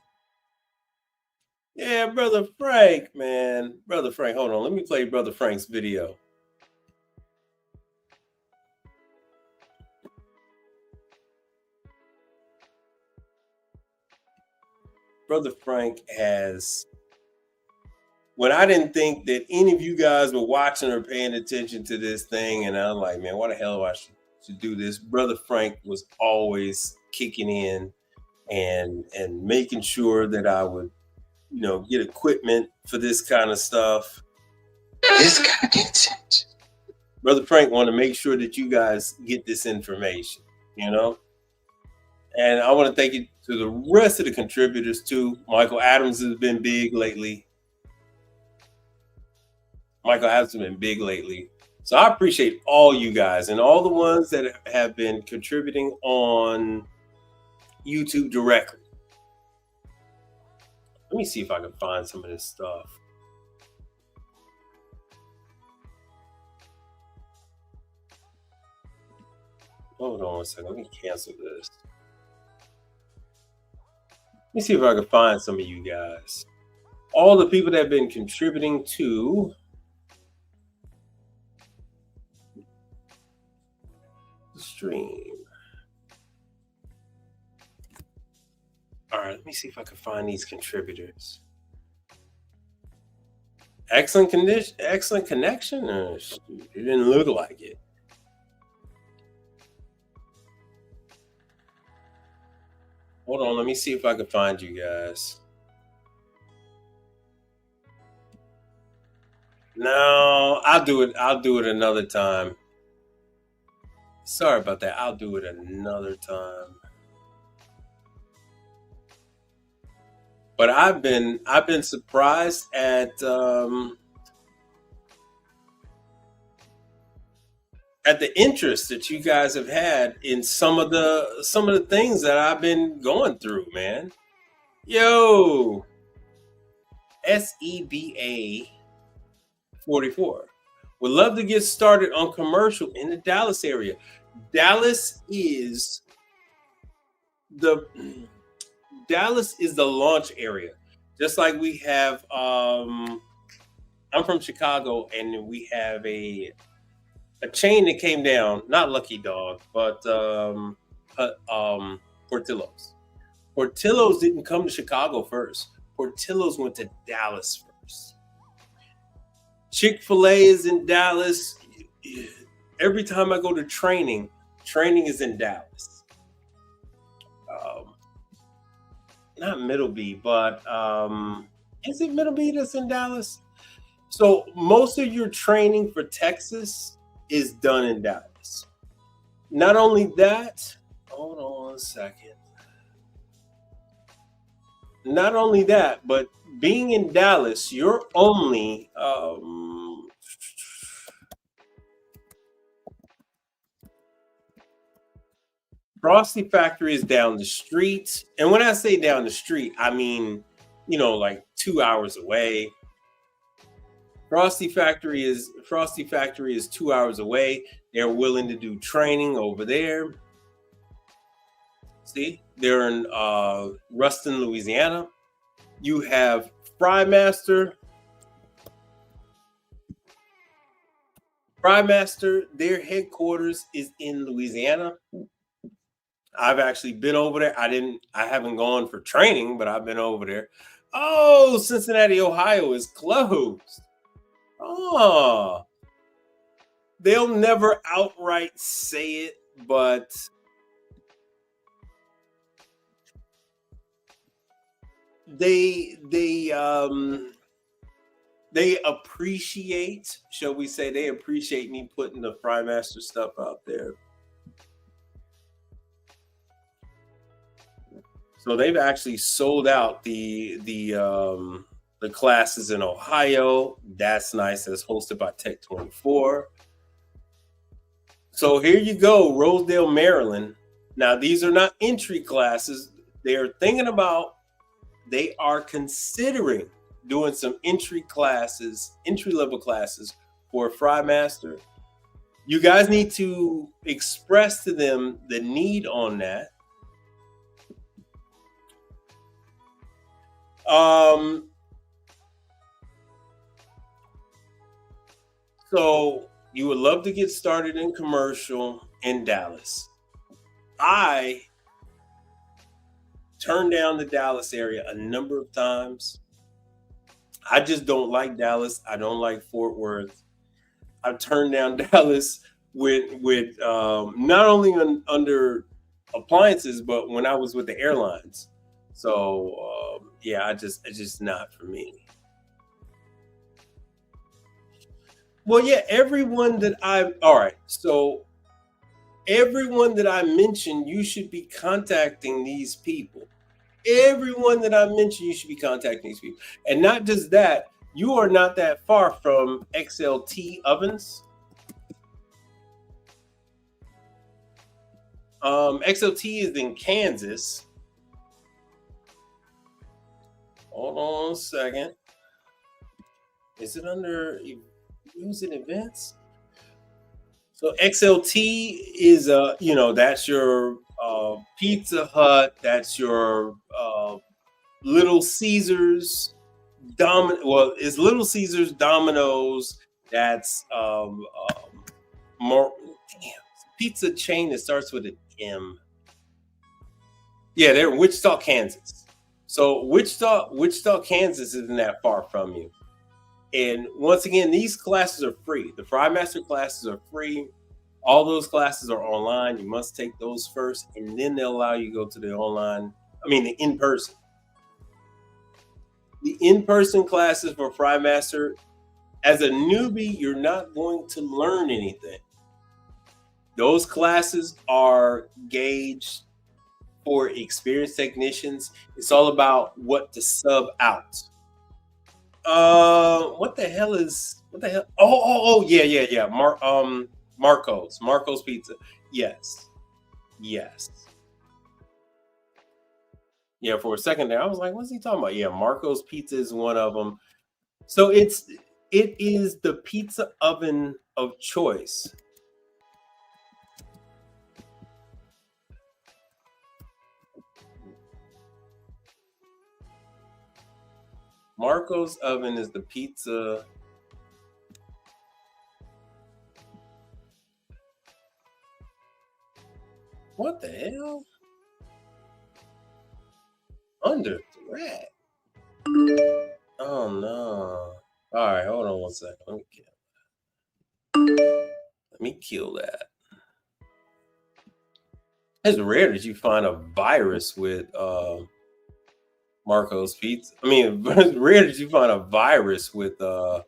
Yeah, Brother Frank, man. Brother Frank, hold on. Let me play Brother Frank's video. Brother Frank has, when I didn't think that any of you guys were watching or paying attention to this thing, and I'm like, man, why the hell do I should do this? Brother Frank was always kicking in and making sure that I would, get equipment for this kind of stuff. This guy gets it. Brother Frank wanted to make sure that you guys get this information, And I want to thank you to the rest of the contributors too. Michael Adams has been big lately. So I appreciate all you guys and all the ones that have been contributing on YouTube directly. Let me see if I can find some of this stuff. Hold on a second. Let me cancel this. Let me see if I can find some of you guys. all the people that have been contributing to the stream. All right, let me see if I can find these contributors. Excellent condition, excellent connection. It didn't look like it. Hold on, let me see if I can find you guys. No, I'll do it. I'll do it another time. Sorry about that. I'll do it another time. But I've been surprised at the interest that you guys have had in some of the things that I've been going through, man. Yo, SEBA 44 would love to get started on commercial in the Dallas area. Dallas is the launch area. Just like we have I'm from Chicago, and we have a chain that came down, not Lucky Dog, but Portillo's. Portillo's didn't come to Chicago first. Portillo's went to Dallas first. Chick-fil-A is in Dallas. Every time I go to training is in Dallas. Not Middleby, but is it Middleby that's in Dallas? So most of your training for Texas is done in Dallas. Not only that, hold on a second. Not only that, but being in Dallas, you're only Frosty Factory is down the street. And when I say down the street, I mean, like 2 hours away. Frosty Factory is 2 hours away. They're willing to do training over there. See, they're in Ruston, Louisiana. You have Frymaster. Their headquarters is in Louisiana. I've actually been over there. I haven't gone for training, but I've been over there. Oh, Cincinnati, Ohio is closed. Oh, they'll never outright say it, but they appreciate, shall we say, they appreciate me putting the Frymaster stuff out there. So they've actually sold out the classes in Ohio. That's nice. That's hosted by Tech 24. So here you go, Rosedale, Maryland. Now, these are not entry classes. They are considering doing some entry level classes for Frymaster. You guys need to express to them the need on that. So you would love to get started in commercial in Dallas. I turned down the Dallas area a number of times. I just don't like Dallas. I don't like Fort Worth. I've turned down Dallas with not only under appliances, but when I was with the airlines. So yeah, it's just not for me. Well, yeah, everyone that I mentioned, you should be contacting these people. Everyone that I mentioned, you should be contacting these people. And not just that, you are not that far from XLT ovens. XLT is in Kansas. Hold on a second. Is it under news and events? So XLT is that's your Pizza Hut, that's your Little Caesars, Well, it's Little Caesars, Domino's. That's more pizza chain that starts with an M. Yeah, they're in Wichita, Kansas. So Wichita, Kansas isn't that far from you. And once again, these classes are free. The Fry Master classes are free. All those classes are online. You must take those first, and then they'll allow you to go to the the in-person. The in-person classes for Fry Master, as a newbie, you're not going to learn anything. Those classes are gauged for experienced technicians. It's all about what to sub out. What the hell? Oh, yeah. Marco's Pizza. Yes. Yeah, for a second there, I was like, what's he talking about? Yeah, Marco's Pizza is one of them. So it is the pizza oven of choice. Marco's oven is the pizza. What the hell? Under threat. Oh no. All right, hold on one second. Let me kill that. It's rare that you find a virus with Marco's Pizza. I mean, it's rare that you find a virus with oh,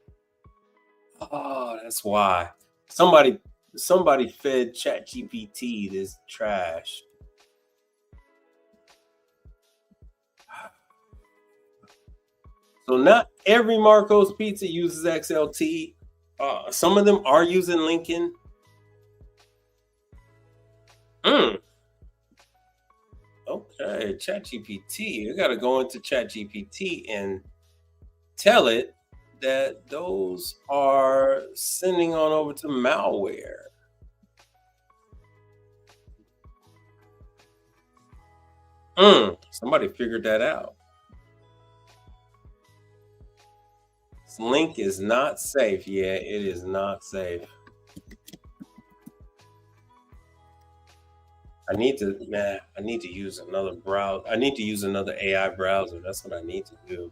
that's why. Somebody fed ChatGPT this trash. So not every Marco's Pizza uses XLT. Some of them are using Lincoln. Okay, ChatGPT. You got to go into ChatGPT and tell it that those are sending on over to malware. Somebody figured that out. This link is not safe. Yeah, it is not safe. I need to use another browser. I need to use another AI browser. That's what I need to do.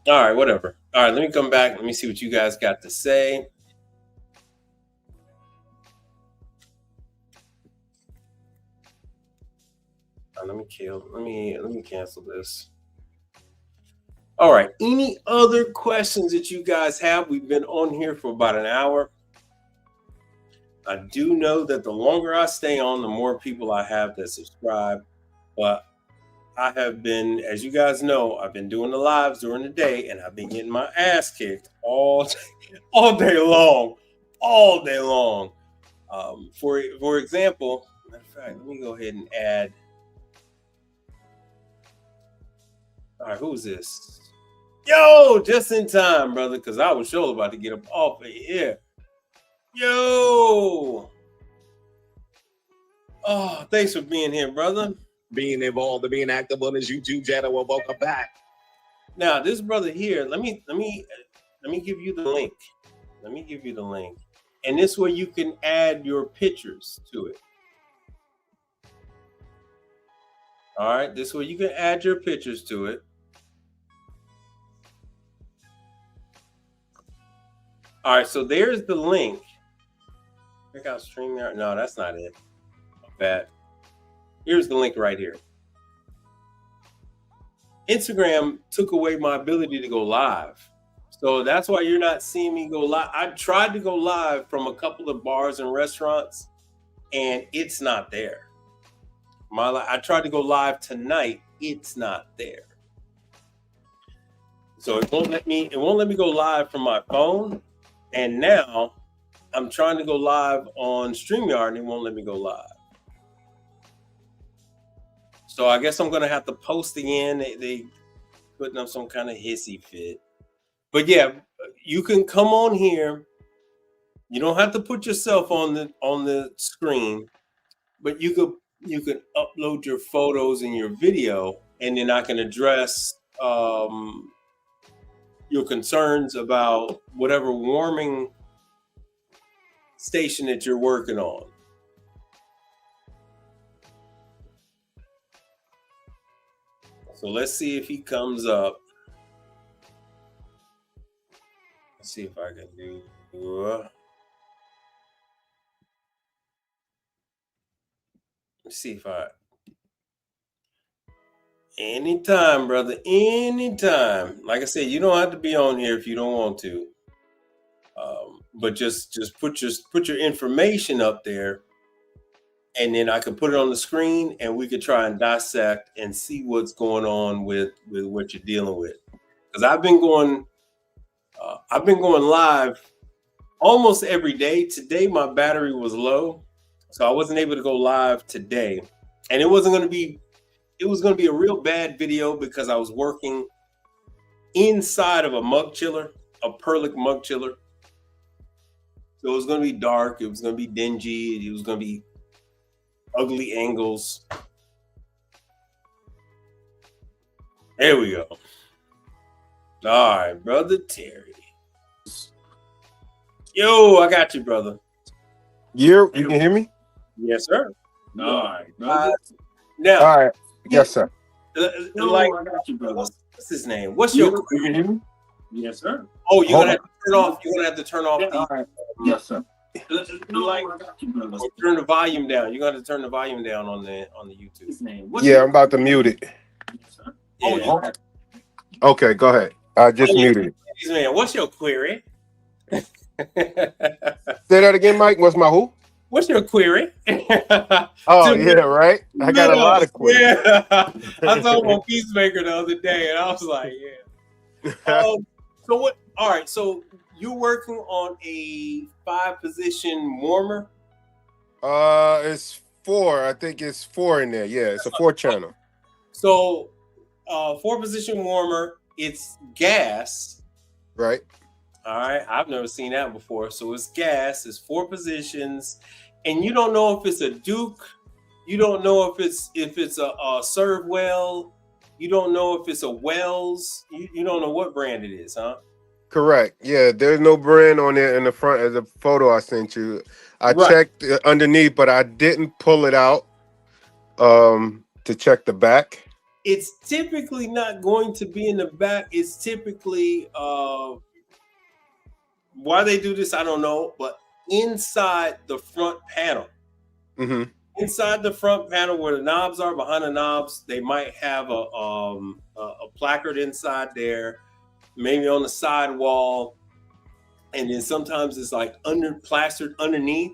All right, whatever. All right, let me come back. Let me see what you guys got to say. Let me cancel this. All right. Any other questions that you guys have? We've been on here for about an hour. I do know that the longer I stay on, the more people I have that subscribe. But I have been, as you guys know, I've been doing the lives during the day, and I've been getting my ass kicked all day long. For example, matter of fact, let me go ahead and add. All right, who's this? Yo, just in time, brother, because I was sure about to get up off of here. Yo. Oh, thanks for being here, brother. Being involved and being active on his YouTube channel. Well, welcome back. Now, this brother here, let me give you the link. And this way you can add your pictures to it. All right, this way you can add your pictures to it. All right, so there's the link. Check out StreamYard. No, that's not it. Bad. Here's the link right here. Instagram took away my ability to go live. So that's why you're not seeing me go live. I tried to go live from a couple of bars and restaurants, and it's not there. I tried to go live tonight. It's not there. So it won't let me go live from my phone. And now I'm trying to go live on StreamYard and it won't let me go live. So I guess I'm going to have to post again. They putting up some kind of hissy fit. But yeah, you can come on here. You don't have to put yourself on the screen, but you could upload your photos and your video, and then I can address your concerns about whatever warming station that you're working on. So let's see if he comes up. Let's see if I can do. Let's see if I. Anytime, brother. Anytime. Like I said, you don't have to be on here if you don't want to. But just put your information up there, and then I can put it on the screen, and we could try and dissect and see what's going on with what you're dealing with. Because I've been going live almost every day. Today my battery was low, so I wasn't able to go live today, and it was going to be a real bad video because I was working inside of a mug chiller, a Perlick mug chiller. So it was going to be dark. It was going to be dingy. It was going to be ugly angles. There we go. All right, brother Terry. Yo, I got you, brother. You can hear me? Yes, sir. All right, brother. Now, All right. Yes, sir. Like, I got you, brother. what's his name? What's your? You can hear me? Yes, sir. Oh, you're gonna have to turn off. You're gonna have to turn off All right. Yes, sir. like, I got you, brother. or turn the volume down. You're gonna have to turn the volume down on the YouTube. His name. Yeah, I'm about to mute it. Yes, sir. Oh, Yeah. yeah. Okay, go ahead. I just muted it. Man, what's your query? Say that again, Mike. What's my who? What's your query? Oh, yeah, right. I got a lot of questions. Yeah, I saw him on Peacemaker the other day, and I was like, yeah. So what? All right. So you're working on a 5-position warmer. It's 4. I think it's 4 in there. Yeah, it's a 4-channel. So 4-position warmer. It's gas. Right. All right. I've never seen that before. So it's gas. It's 4 positions, and you don't know if it's a Duke. You don't know if it's a Serve Well. You don't know if it's a Wells. You don't know what brand it is, huh? Correct. Yeah, there's no brand on there in the front of the photo I sent you. I Right. checked underneath, but I didn't pull it out to check the back. It's typically not going to be in the back. It's typically why they do this, I don't know, but inside the front panel. Mm-hmm. Inside the front panel where the knobs are, behind the knobs, they might have a placard inside there, maybe on the side wall, and then sometimes it's like plastered underneath,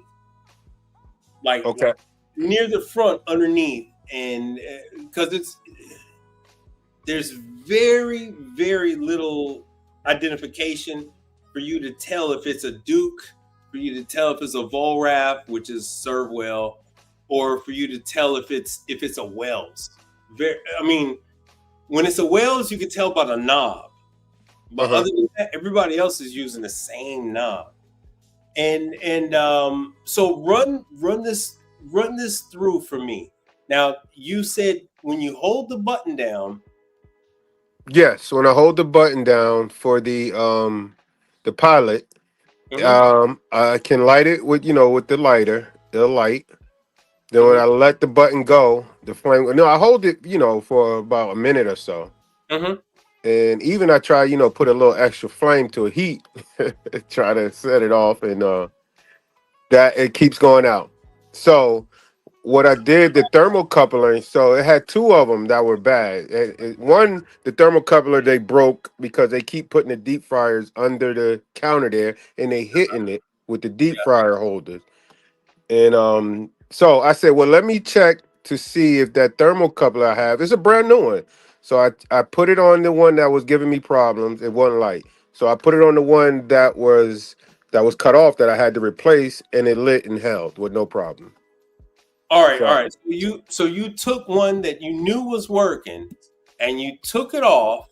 like Okay. near the front underneath, and because there's very, very little identification for you to tell if it's a Duke, for you to tell if it's a Volraf, which is Serve Well, or for you to tell if it's a Wells. I mean, when it's a Wells, you can tell by the knob. But other than that, everybody else is using the same knob. And so run this through for me. Now, you said when you hold the button down. Yes, when I hold the button down for the pilot, I can light it with the lighter. It'll light. Then when I let the button go, the flame. No, I hold it, for about a minute or so. And even I try, put a little extra flame to a heat, try to set it off, and that it keeps going out. So what I did, the thermocoupler, so it had 2 of them that were bad. One, the thermocoupler, they broke because they keep putting the deep fryers under the counter there, and they hitting it with the deep fryer holders. And so I said, well, let me check to see if that thermocoupler I have is a brand new one. So I put it on the one that was giving me problems. It wasn't light. So I put it on the one that was cut off that I had to replace, and it lit and held with no problem. All right. So you took one that you knew was working, and you took it off,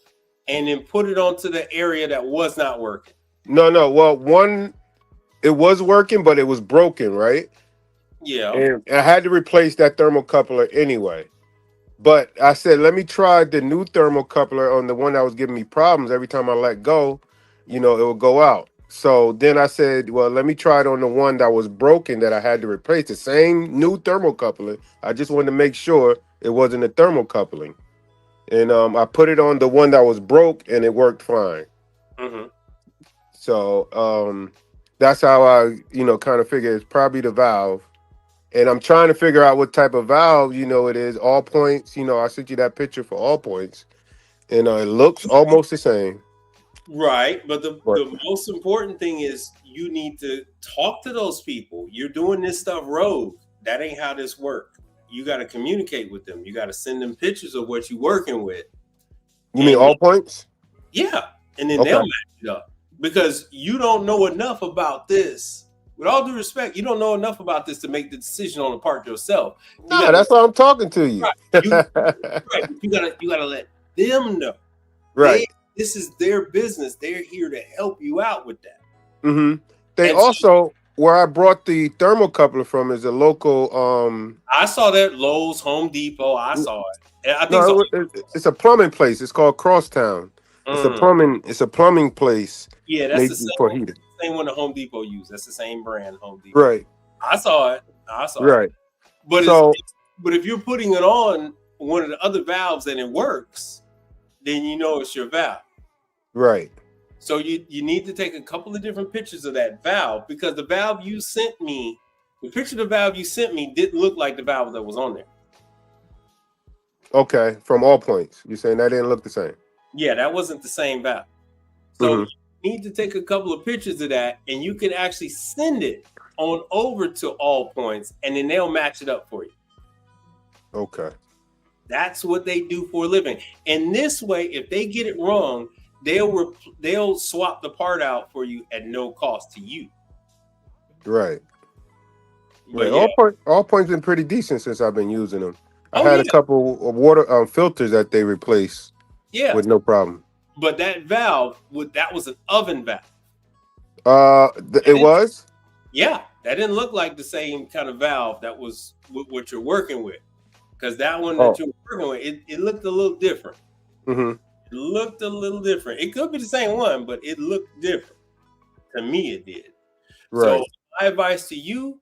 and then put it onto the area that was not working. No. Well, one, it was working, but it was broken, right? Yeah. and I had to replace that thermocoupler anyway. But I said, let me try the new thermocoupler on the one that was giving me problems. Every time I let go, it would go out. So then I said, well, let me try it on the one that was broken that I had to replace. The same new thermocoupler. I just wanted to make sure it wasn't a thermocoupling. And I put it on the one that was broke, and it worked fine. Mm-hmm. So that's how I, kind of figure it's probably the valve. And I'm trying to figure out what type of valve, it is. All points, I sent you that picture for all points. And it looks almost the same. Right. But But the most important thing is you need to talk to those people. You're doing this stuff rogue. That ain't how this works. You got to communicate with them. You got to send them pictures of what you're working with. you mean all points? Yeah. And then Okay. they'll match it up. Because you don't know enough about this. With all due respect, you don't know enough about this to make the decision on the part yourself. Nah, that's why I'm talking to you. Right. Right. You gotta let them know. Right. This is their business. They're here to help you out with that. Mm-hmm. They And also, where I brought the thermocoupler from is a local. I saw that Lowe's, Home Depot. I saw it. And I think No, so. it's a plumbing place. It's called Crosstown. It's a plumbing place. Yeah, that's the For heating. same one the Home Depot used. That's the same brand, Home Depot. Right. I saw it. Right. But So, but if you're putting it on one of the other valves and it works, then you know it's your valve. right. So you need to take a couple of different pictures of that valve, because the valve you sent me, the picture of the valve you sent me didn't look like the valve that was on there. Okay, from all points. You're saying that didn't look the same. Yeah, that wasn't the same valve. So you need to take a couple of pictures of that, and you can actually send it on over to All Points, and then they'll match it up for you. Okay. That's what they do for a living. And this way, if they get it wrong, they'll swap the part out for you at no cost to you. Right. But Right. yeah. All points been pretty decent since I've been using them. I Oh, had a yeah. couple of water filters that they replaced Yeah. with no problem. But that valve, that was an oven valve. It was? Yeah, that didn't look like the same kind of valve that was what you're working with. Because that one that you were working with, it looked a little different. Mm-hmm. It looked a little different. It could be the same one, but it looked different. To me, it did. Right. So my advice to you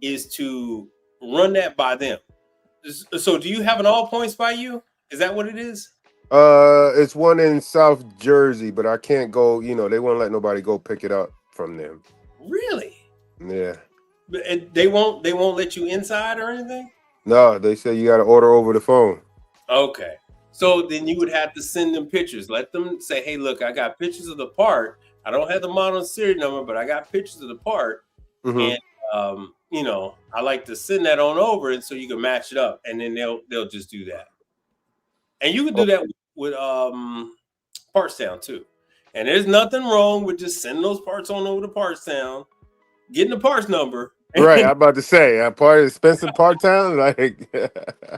is to run that by them. So do you have an All Points by you? Is that what it is? It's one in South Jersey, but I can't go, they won't let nobody go pick it up from them. Really? Yeah. And they won't let you inside or anything? No, they say you got to order over the phone. Okay. So then you would have to send them pictures. Let them say, hey, look, I got pictures of the part. I don't have the model and serial number, but I got pictures of the part. Mm-hmm. And, I like to send that on over, and so you can match it up, and then they'll just do that. And you can do that with Parts Town too. And there's nothing wrong with just sending those parts on over to Parts Town, getting the parts number. Right, I'm about to say, I'm part of expensive part town. Like,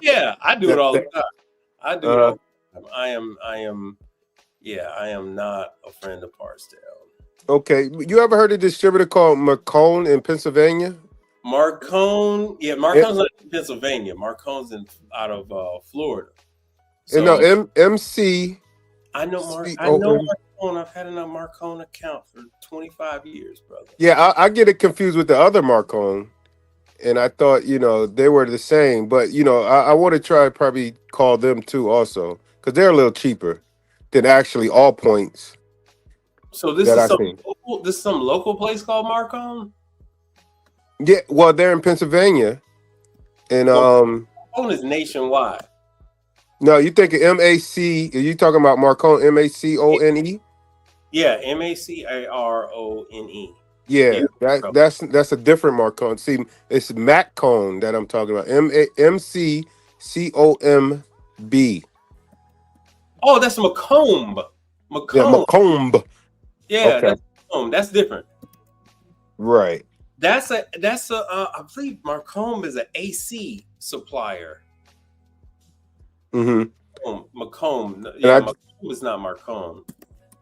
yeah, I do it all the time. I do it all the time. I am not a friend of Parts Town. Okay, you ever heard of a distributor called Marcone in Pennsylvania? Marcone, yeah, Marcone's not in Pennsylvania. Marcone's out of Florida. So, no, MC. I know Marcone. I've had a Marcone account for 25 years, brother. Yeah, I get it confused with the other Marcone, and I thought they were the same. But I want to try probably call them too also, because they're a little cheaper than actually All Points. So this is some local place called Marcone? Yeah, well, they're in Pennsylvania, and Marcone is nationwide. No, you think of MAC? Are you talking about Marcone? MACONE? Yeah, MACARONE. Yeah, that's a different Marcone. See, it's Macone that I'm talking about. MCCOMB. Oh, that's Macomb. Yeah, Macomb. Yeah, okay. That's Macomb. That's different. Right. That's a I believe Marcomb is an AC supplier. Mm-hmm. Macomb. Yeah, Macomb is not Marcone.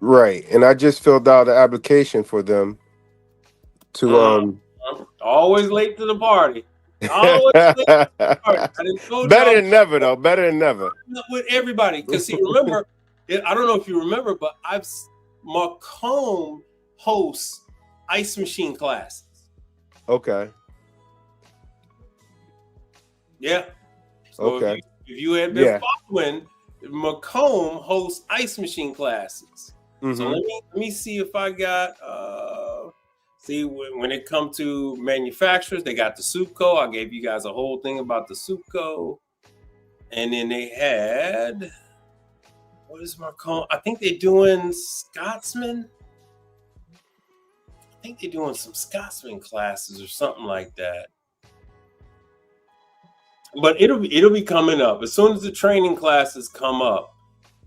Right. And I just filled out the application for them to always late to the party. Always I didn't told Better y'all than never, though. Better than never. with everybody. Because see, remember, I don't know if you remember, but Macomb hosts ice machine classes. Okay. Yeah. So Okay. if you had been Yeah. following, Macomb hosts ice machine classes. So Mhm. let me see if I got see when it comes to manufacturers, they got the Supco. I gave you guys a whole thing about the Supco. And then they had what is Macomb? I think they're doing Scotsman. I think they're doing some Scotsman classes or something like that. But it'll be coming up. As soon as the training classes come up,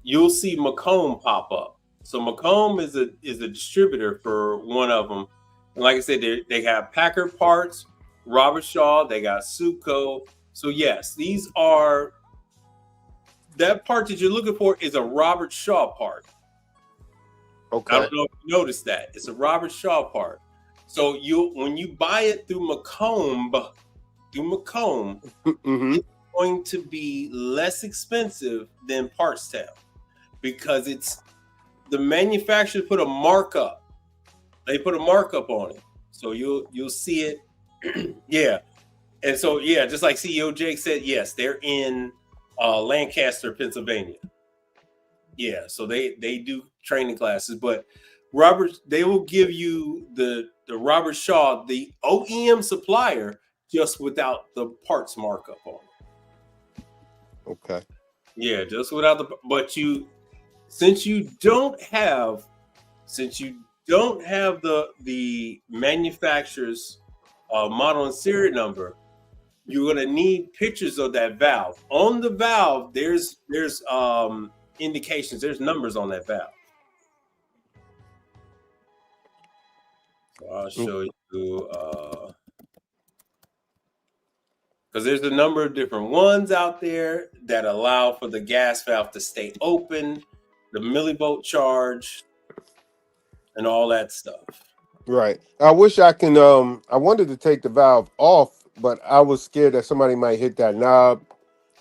you'll see Macomb pop up. So Macomb is a distributor for one of them. And like I said, they have Packard parts, Robert Shaw, they got Supco. So yes, these are that part that you're looking for is a Robert Shaw part. Okay. I don't know if you noticed that. It's a Robert Shaw part. So when you buy it through Macomb, Mm-hmm. it's going to be less expensive than Parts Town because it's the manufacturer put a markup. They put a markup on it, so you'll see it. Yeah, and so yeah, just like CEO Jake said, yes, they're in Lancaster, Pennsylvania. Yeah, so they do training classes, but they will give you the Robert Shaw, the OEM supplier, just without the parts markup on it. Okay. Yeah, just without but since you don't have the manufacturer's model and serial number, you're gonna need pictures of that valve. On the valve, there's indications, there's numbers on that valve. So I'll show you because there's a number of different ones out there that allow for the gas valve to stay open, the millivolt charge, and all that stuff. Right. I wish I can. I wanted to take the valve off, but I was scared that somebody might hit that knob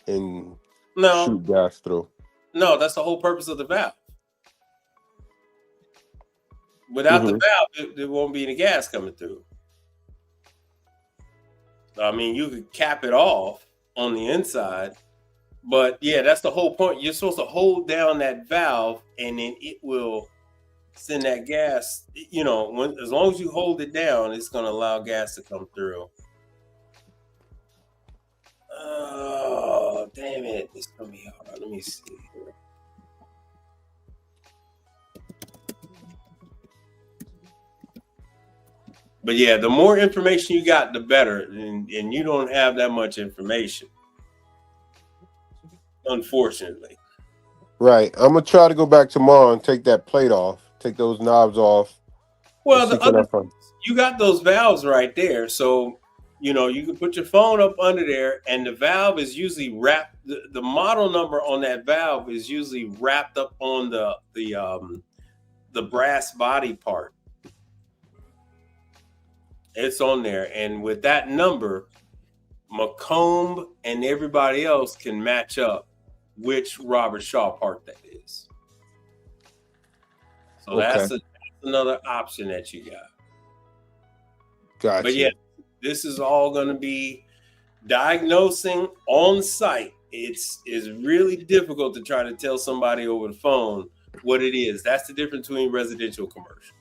and shoot gas through. No, that's the whole purpose of the valve. Without the valve, there won't be any gas coming through. I mean, you could cap it off on the inside, but yeah, that's the whole point. You're supposed to hold down that valve, and then it will send that gas. You know, as long as you hold it down, it's going to allow gas to come through. Oh, damn it! It's going to be hard. Let me see here. But yeah, the more information you got, the better. And you don't have that much information, unfortunately. Right. I'm gonna try to go back tomorrow and take that plate off, take those knobs off. Well, you got those valves right there, so you know you can put your phone up under there, and the valve is usually wrapped. The model number on that valve is usually wrapped up on the brass body part. It's on there, and with that number, Macomb and everybody else can match up which Robert Shaw part that is. So that's another option that you got. Gotcha. But yeah, this is all going to be diagnosing on site. It's really difficult to try to tell somebody over the phone what it is. That's the difference between residential and commercial.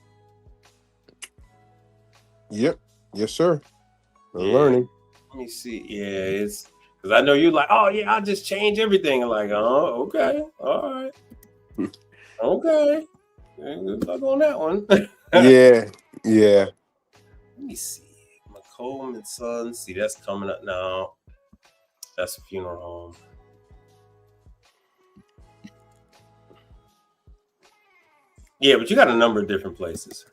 Yep. Yes, sir. I'm learning. Let me see. Yeah, it's because I know you're like, oh yeah, I'll just change everything. I'm like, oh, okay, all right, okay. Good luck on that one. Yeah. Let me see. Macomb and Sons. See, that's coming up now. That's a funeral home. Yeah, but you got a number of different places.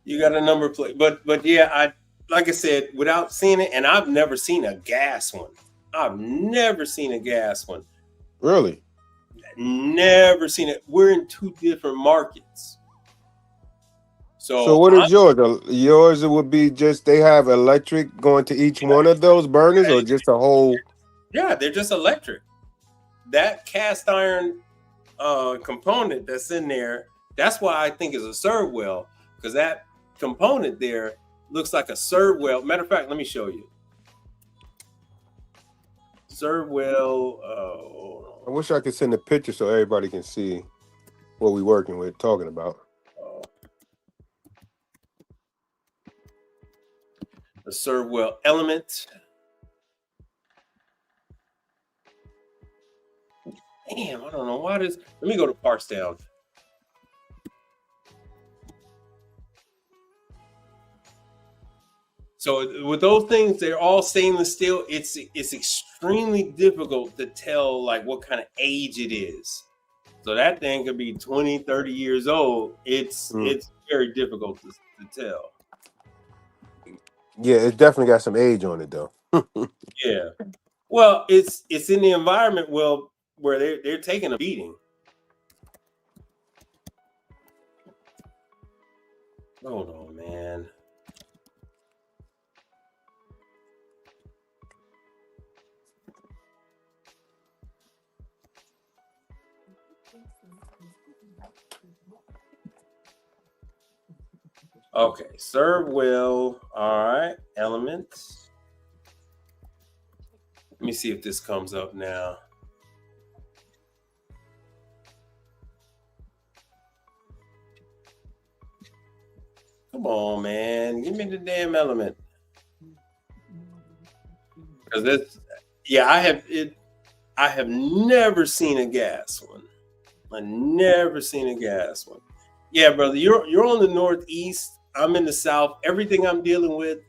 You got a number of places, but yeah, like I said, without seeing it, and I've never seen a gas one. I've never seen a gas one. Really? Never seen it. We're in two different markets. So So what is yours? Yours would be just they have electric going to each one of those burners, or just a whole? yeah, they're just electric. That cast iron component that's in there, that's why I think is a serve well, because that component there looks like a serve well. Matter of fact, let me show you. Serve well. I wish I could send a picture so everybody can see what we working with, talking about. The serve well element. Damn, I don't know why this. Let me go to parse down. So with those things, they're all stainless steel. It's extremely difficult to tell like what kind of age it is. So that thing could be 20, 30 years old. It's very difficult to tell. Yeah, it definitely got some age on it though. Yeah. Well, it's in the environment where they're taking a beating. Hold on, man. Okay, serve well. All right, elements. Let me see if this comes up now. Come on, man. Give me the damn element. Because this, yeah, I have never seen a gas one. I never seen a gas one. Yeah, brother, you're on the northeast. I'm in the south. Everything I'm dealing with,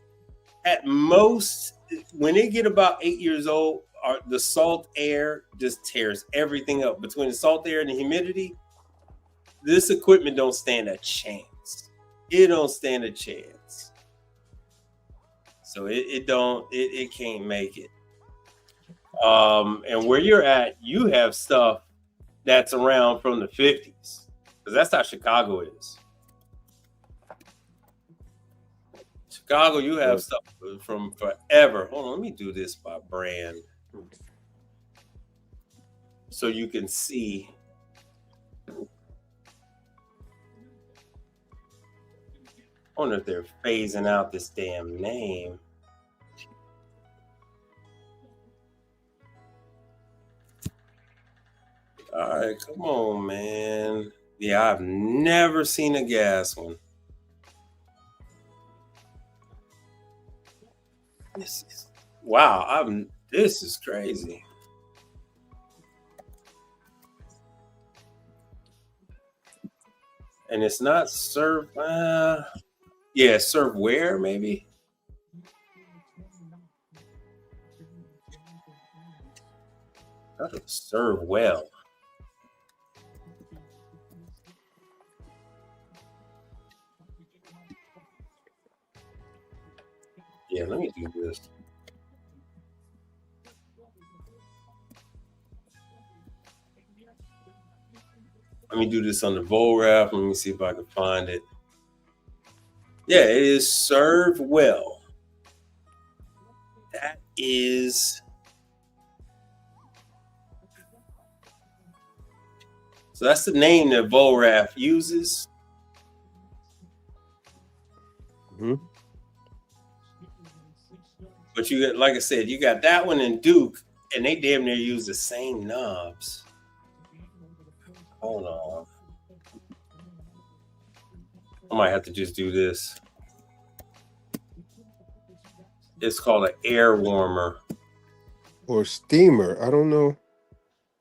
at most, when they get about 8 years old, the salt air just tears everything up. Between the salt air and the humidity, this equipment don't stand a chance. It don't stand a chance. So it can't make it. And where you're at, you have stuff that's around from the 50s, because that's how Chicago is. Chicago, you have stuff from forever. Hold on, let me do this by brand so you can see. I wonder if they're phasing out this damn name. All right, come on, man. Yeah, I've never seen a gas one. This is crazy. And it's not serve. Yeah, serve where maybe. Not serve well. Yeah, let me do this. Let me do this on the Volraf. Let me see if I can find it. Yeah, it is serve well. That is. So that's the name that Volraf uses. Mm-hmm. But you got, like I said, you got that one in Duke, and they damn near use the same knobs. Hold on. I might have to just do this. It's called an air warmer. Or steamer. I don't know.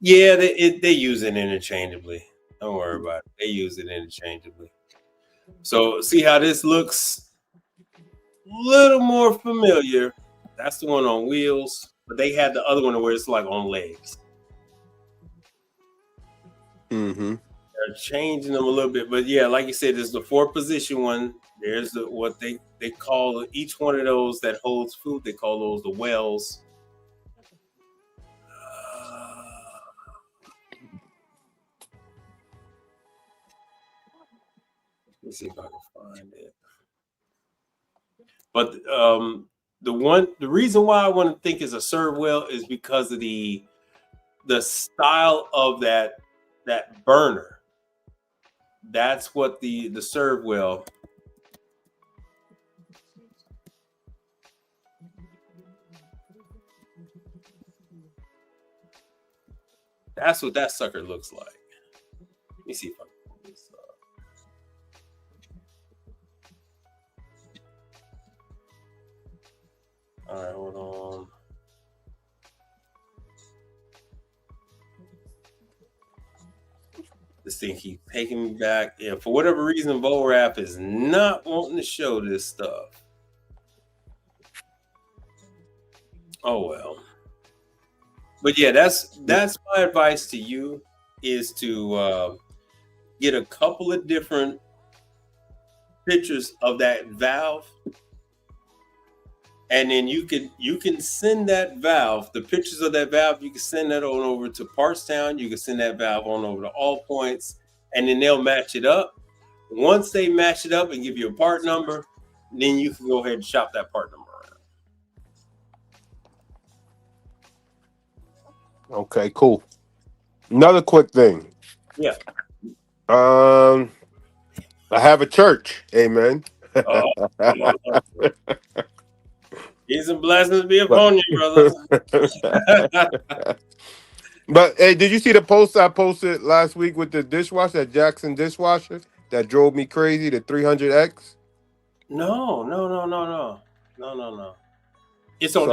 Yeah, they use it interchangeably. Don't worry about it. They use it interchangeably. So see how this looks a little more familiar. That's the one on wheels, but they had the other one where it's like on legs. Mm-hmm. They're changing them a little bit, but yeah, like you said, there's the 4-position one. There's what they call each one of those that holds food. They call those the wells. see if I can find it. But the reason why I want to think is a serve well is because of the style of that burner. That's what the serve well. That's what that sucker looks like. Let me see if I can pull this up. All right, hold on. This thing keeps taking me back. Yeah, for whatever reason, VoRap is not wanting to show this stuff. Oh well. But yeah, that's my advice to you is to get a couple of different pictures of that valve, and then you can send that valve, the pictures of that valve, you can send that on over to Partstown, you can send that valve on over to All Points, and then they'll match it up. Once they match it up and give you a part number, then you can go ahead and shop that part number around. Okay, cool. Another quick thing. Yeah. I have a church. Amen. Peace and blessings be upon you, brother. But hey, did you see the post I posted last week with the dishwasher, that Jackson dishwasher that drove me crazy, the 300X? No. It's on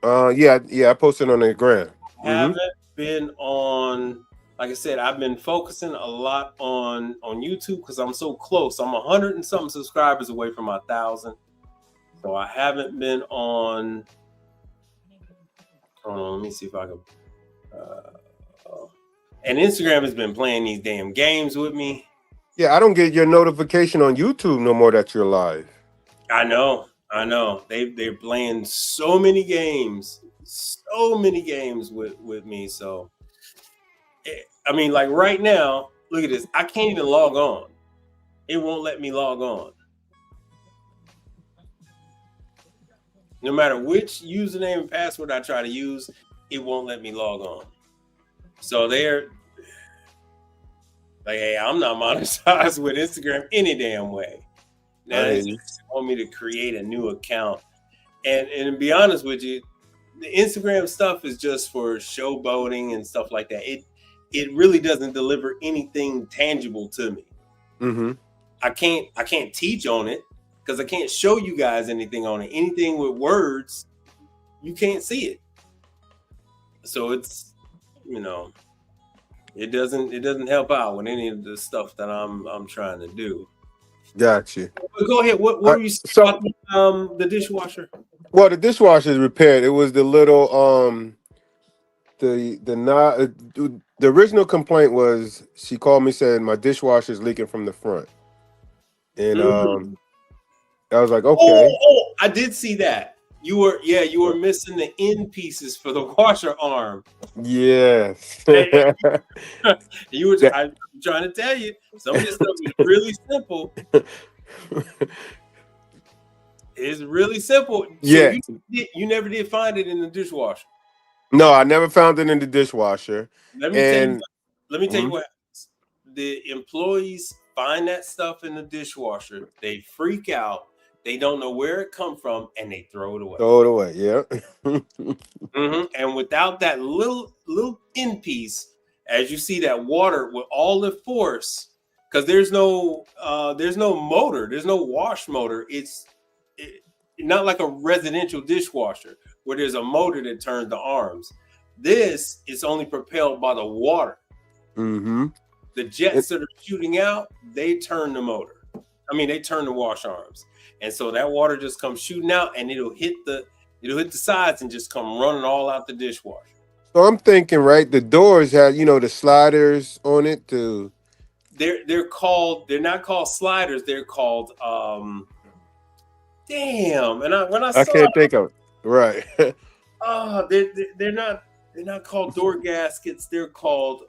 Instagram? Yeah, I posted on the gram. Haven't been on, like I said, I've been focusing a lot on YouTube because I'm so close. I'm 100 and something subscribers away from 1,000. So I haven't been on. Hold on, let me see if I can. And Instagram has been playing these damn games with me. Yeah, I don't get your notification on YouTube no more that you're live. I know. They're playing so many games with me. So, I mean, like right now, look at this. I can't even log on. It won't let me log on. No matter which username and password I try to use, it won't let me log on. So they're like, hey, I'm not monetized with Instagram any damn way. Now they want me to create a new account. And to be honest with you, the Instagram stuff is just for showboating and stuff like that. It really doesn't deliver anything tangible to me. Mm-hmm. I can't teach on it because I can't show you guys anything on it. Anything with words, you can't see it. So it's, it doesn't help out with any of the stuff that I'm trying to do. Gotcha. But go ahead. What were you saying about the dishwasher? Well, the dishwasher is repaired. It was the little the original complaint was she called me saying my dishwasher is leaking from the front, and I was like, okay. Oh, I did see that. You were missing the end pieces for the washer arm. Yes. You were. I'm trying to tell you, some of this stuff is really simple. It's really simple. So yeah. You never did find it in the dishwasher. No, I never found it in the dishwasher. Let me tell you what happens. The employees find that stuff in the dishwasher. They freak out. They don't know where it come from, and they throw it away. Yeah. And without that little end piece, as you see that water with all the force, because there's no motor, there's no wash motor. It's not like a residential dishwasher where there's a motor that turns the arms. This is only propelled by the water. Mm-hmm. The jets that are shooting out, they turn the motor. They turn the wash arms. And so that water just comes shooting out, and it'll hit the sides and just come running all out the dishwasher. So I'm thinking, right, the doors had, the sliders on it too. They're not called sliders, they're called damn. And I can't think of it. Right. They're not called door gaskets, they're called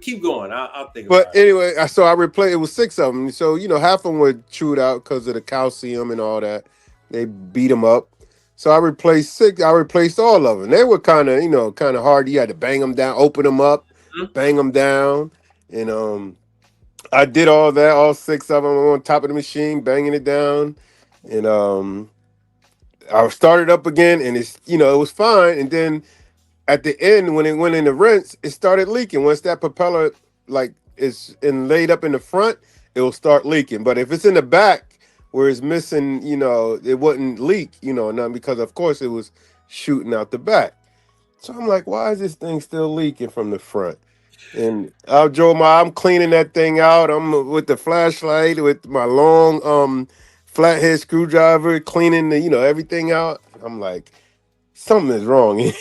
Keep going. I'll think But about it. anyway, so I replaced. It was 6 of them. So half of them were chewed out because of the calcium and all that. They beat them up. So I replaced 6. I replaced all of them. They were kind of hard. You had to bang them down, open them up, Mhm. bang them down, and I did all that. All 6 of them on top of the machine, banging it down, and I started up again, and it was fine. And then at the end, when it went in the rinse, it started leaking. Once that propeller is laid up in the front, it will start leaking. But if it's in the back where it's missing, it wouldn't leak, nothing, because of course it was shooting out the back. So I'm like, why is this thing still leaking from the front? And I'm cleaning that thing out. I'm with the flashlight, with my long flathead screwdriver, cleaning the everything out. I'm like, something is wrong.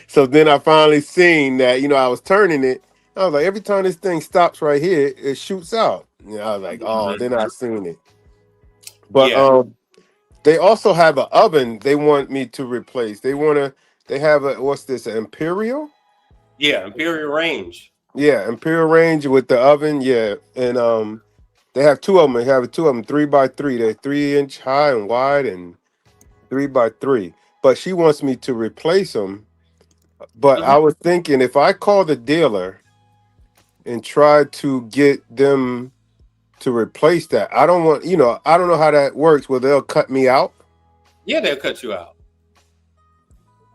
So then I finally seen that, I was turning it. I was like, every time this thing stops right here, it shoots out. I was like, oh, then I seen it. But Yeah, they also have an oven they want me to replace. They have what's this, an Imperial? yeah. Imperial Range. Yeah, Imperial range with the oven, yeah. And they have 2 of them. They have 2 of them, 3x3. They're 3-inch high and wide and 3x3. But she wants me to replace them. But Mhm. I was thinking, if I call the dealer and try to get them to replace that, I don't want, I don't know how that works, where they'll cut me out. Yeah, they'll cut you out.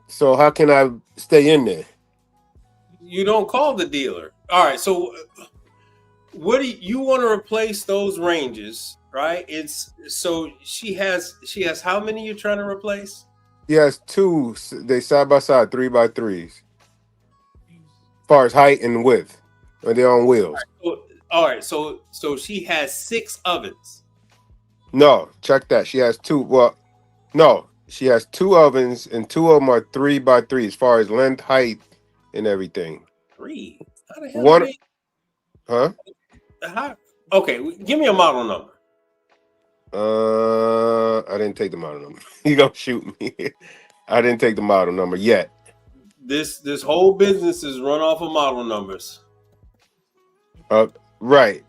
So how can I stay in there? You don't call the dealer. All right. So, what do you want to replace those ranges? Right. It's so she has how many you're trying to replace? He has 2, they side by side, 3x3s, as far as height and width. And they're on wheels. All right. So she has 6 ovens. No, check that. She has 2. Well, no, she has 2 ovens, and 2 of them are 3x3 as far as length, height, and everything. 3. How the hell are One, they? huh? How, okay. Give me a model number. I didn't take the model number. You gonna shoot me? I didn't take the model number yet. This whole business is run off of model numbers. Right.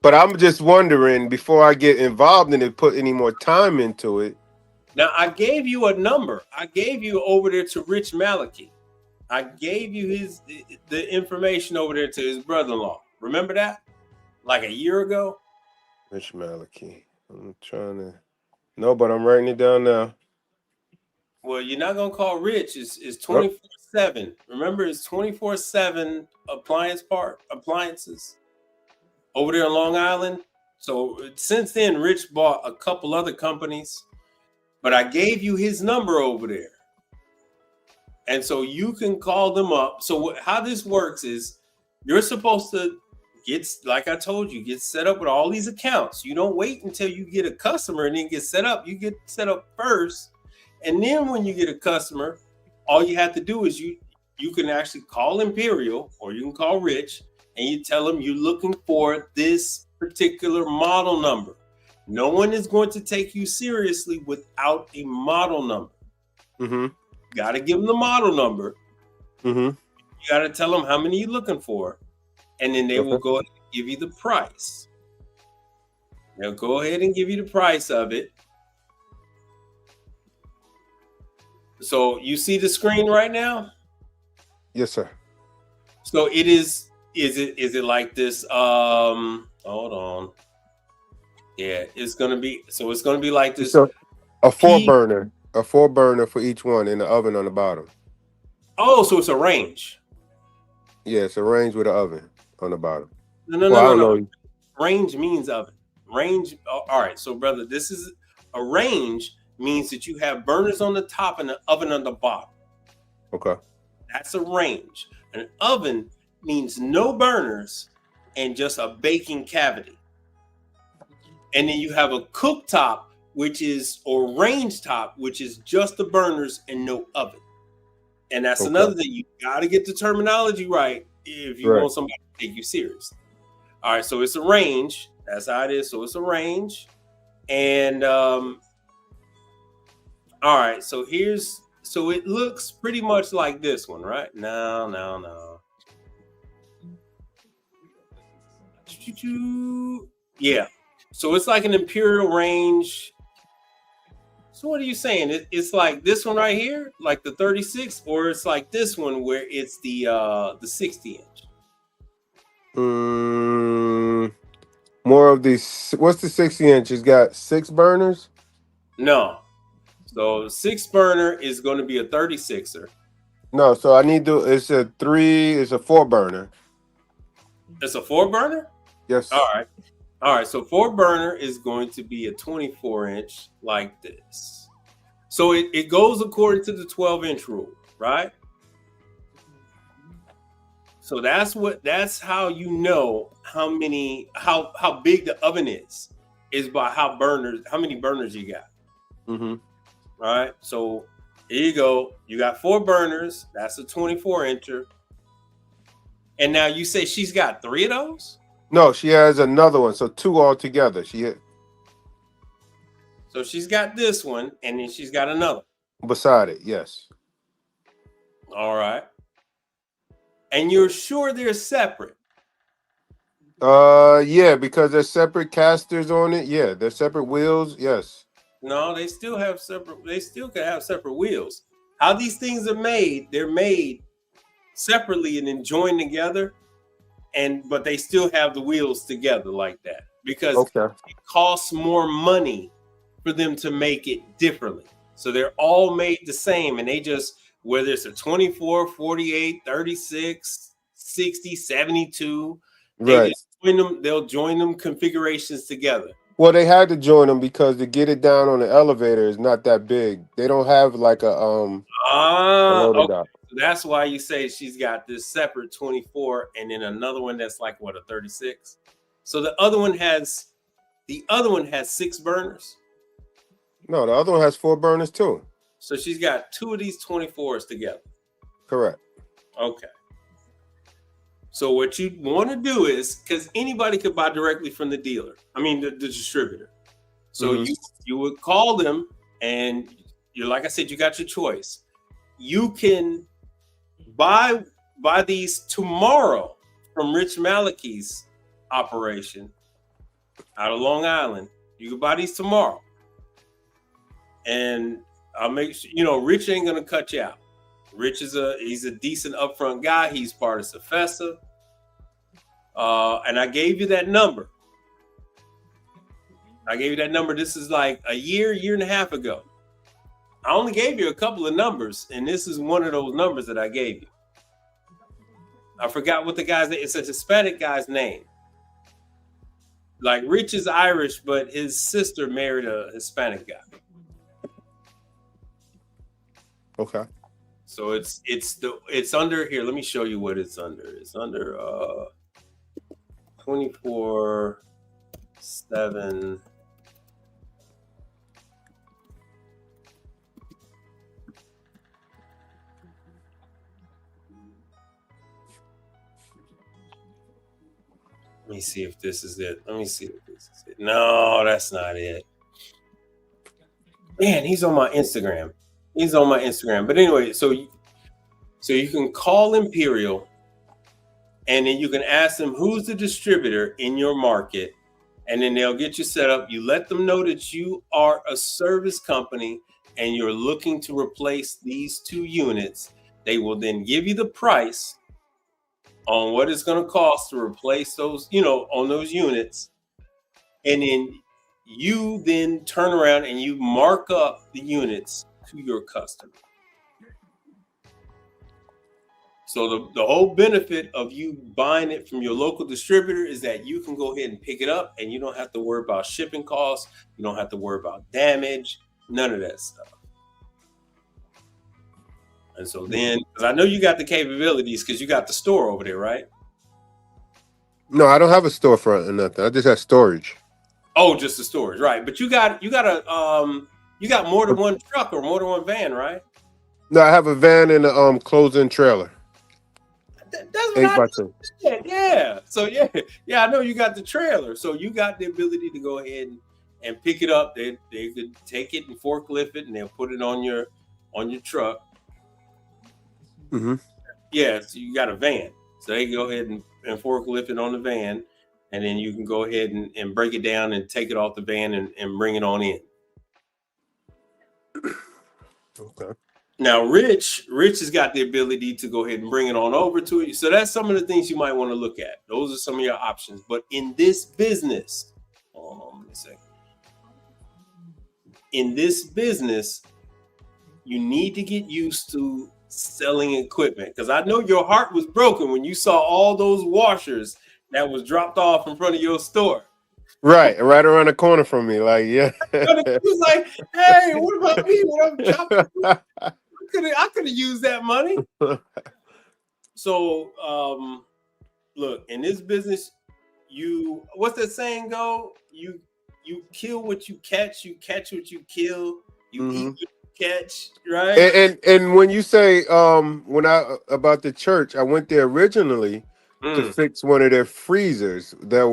But I'm just wondering, before I get involved in it, put any more time into it. Now I gave you a number. I gave you over there to Rich Malachi. I gave you the information over there to his brother-in-law. Remember that? Like a year ago? Rich Malachi. I'm trying to. No, but I'm writing it down now. Well, you're not gonna call Rich. It's Oh, 24/7. Remember, it's 24/7 appliances over there in Long Island. So since then, Rich bought a couple other companies, but I gave you his number over there. And so you can call them up. So how this works is you're supposed to like I told you, get set up with all these accounts. You don't wait until you get a customer and then get set up. You get set up first. And then when you get a customer, all you have to do is you can actually call Imperial or you can call Rich and you tell them you're looking for this particular model number. No one is going to take you seriously without a model number. mm-hmm. You got to give them the model number. Mm-hmm. You got to tell them how many you're looking for. And then they will go ahead and give you the price. They'll go ahead and give you the price of it. So you see the screen right now? Yes, sir. So it is it like this? Hold on. Yeah, it's gonna be like this. So a 4 P. burner. A 4 burner for each one in the oven on the bottom. Oh, so it's a range. Yeah, it's a range with an oven on the bottom. No. I don't know. Range means oven. Range. All right. So, brother, this is a range means that you have burners on the top and an oven on the bottom. Okay. That's a range. An oven means no burners and just a baking cavity. And then you have a cooktop, or range top, which is just the burners and no oven. And that's another thing. You got to get the terminology right if you want somebody to take you seriously. All right, so it's a range. That's how it is. So it's a range. And all right, so it looks pretty much like this one, right? No. Yeah. So it's like an imperial range. So what are you saying? It's like this one right here, like the 36, or it's like this one where it's the 60 inch. More of these. What's the 60-inch? It's got 6 burners. No. So 6 burner is going to be a 36er. No, so I need to. It's a 4 burner. It's a 4 burner? Yes. All right. All right. So 4 burner is going to be a 24 inch like this. So it goes according to the 12-inch rule, right? So that's how you know how big the oven is by how many burners you got. Mm-hmm. Right. So here you go. You got 4 burners. That's a 24-incher. And now you say she's got 3 of those? No, she has another one. So 2 altogether. So she's got this one, and then she's got another. Beside it, yes. All right. And you're sure they're separate? Yeah, because there's separate casters on it. Yeah, there's separate wheels. Yes. No, they still have separate. They still can have separate wheels. How these things are made? They're made separately and then joined together, but they still have the wheels together like that because it costs more money for them to make it differently. So they're all made the same, and they just, whether it's a 24, 48, 36, 60, 72, right. They'll join them configurations together. Well, they had to join them because to get it down on the elevator is not that big. They don't have like a loaded okay. dock. So that's why you say she's got this separate 24 and then another one that's like what, a 36. So the other one has 6 burners. No, the other one has 4 burners too. So she's got 2 of these 24s together. Correct. Okay. So what you want to do is, because anybody could buy directly from the dealer. I mean, the distributor. So you would call them, and you're, like I said, you got your choice. You can buy these tomorrow from Rich Malachi's operation out of Long Island. You can buy these tomorrow. And I'll make sure, Rich ain't gonna cut you out. Rich he's a decent upfront guy. He's part of Sefesa. And I gave you that number. This is like a year and a half ago. I only gave you a couple of numbers, and this is one of those numbers that I gave you. I forgot what the guy's name. It's a Hispanic guy's name. Like Rich is Irish, but his sister married a Hispanic guy. Okay. So it's under here. Let me show you what it's under. It's under 24/7. Let me see if this is it. No, that's not it. Man, he's on my Instagram. But anyway, so you can call Imperial, and then you can ask them who's the distributor in your market, and then they'll get you set up. You let them know that you are a service company and you're looking to replace these 2 units. They will then give you the price on what it's going to cost to replace those, on those units. And then you then turn around and you mark up the units to your customer. So the whole benefit of you buying it from your local distributor is that you can go ahead and pick it up, and you don't have to worry about shipping costs. You don't have to worry about damage, none of that stuff. And so then, because I know you got the capabilities because you got the store over there, right? No, I don't have a storefront or nothing. I just have storage. Oh, just the storage, right? But you got more than one truck or more than one van, right? No, I have a van and a closed-in trailer. That's what I said. Yeah. So yeah, I know you got the trailer, so you got the ability to go ahead and pick it up. They could take it and forklift it, and they'll put it on your truck. Mm-hmm. Yeah, so you got a van, so they can go ahead and forklift it on the van, and then you can go ahead and break it down and take it off the van and bring it on in. Okay. Now, Rich has got the ability to go ahead and bring it on over to it. So that's some of the things you might want to look at. Those are some of your options. But in this business, hold on a second. In this business, you need to get used to selling equipment, because I know your heart was broken when you saw all those washers that was dropped off in front of your store. Right around the corner from me. Like, yeah. He was like, "Hey, what about me when I'm chopping? I could have used that money." So, look, in this business, what's that saying go? You kill what you catch what you kill, you eat what you catch, right? And when you say when I about the church, I went there originally to fix one of their freezers that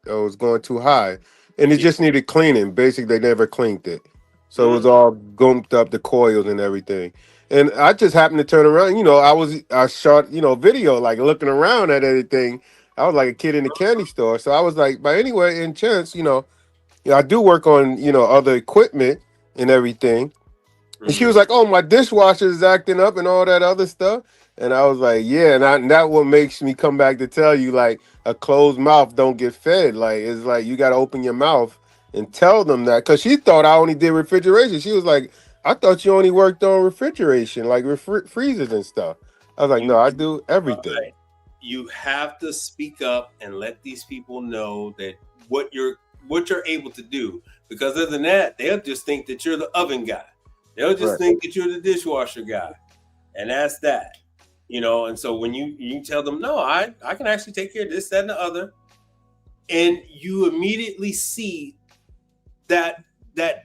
was going too high, and it just needed cleaning. Basically, they never cleaned it, so it was all gumped up, the coils and everything. And I just happened to turn around. I shot video, like looking around at everything. I was like a kid in the candy store, so I was like, but anyway, in chance, I do work on other equipment and everything. And she was like, "Oh, my dishwasher is acting up and all that other stuff." And I was like, "Yeah." And that what makes me come back to tell you, like, a closed mouth don't get fed. Like, it's like you got to open your mouth and tell them that. Because she thought I only did refrigeration. She was like, "I thought you only worked on refrigeration, like freezers and stuff." I was like, "No, I do everything." Right. You have to speak up and let these people know that what you're able to do. Because other than that, they'll just think that you're the oven guy. They'll just think that you're the dishwasher guy, and that's that, And so when you tell them, no, I can actually take care of this, that, and the other, and you immediately see that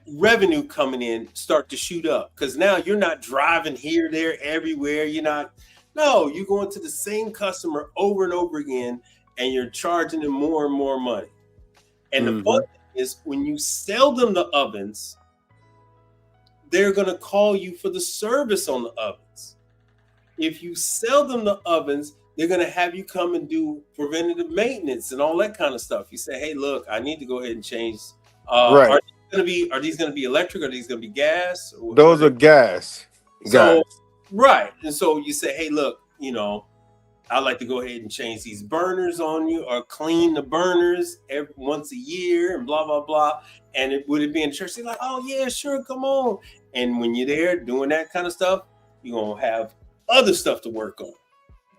revenue coming in start to shoot up, because now you're not driving here, there, everywhere. You're going to the same customer over and over again, and you're charging them more and more money. And the fun thing is, when you sell them the ovens, they're going to call you for the service on the ovens. If you sell them the ovens, they're going to have you come and do preventative maintenance and all that kind of stuff. You say, "Hey, look, I need to go ahead and change. Are these going to be electric? Are these going to be gas?" Those are gas. So, right. And so you say, "Hey, look, I'd like to go ahead and change these burners on you, or clean the burners once a year," and blah, blah, blah. And would it be in church? They're like, "Oh, yeah, sure, come on." And when you're there doing that kind of stuff, you're going to have other stuff to work on.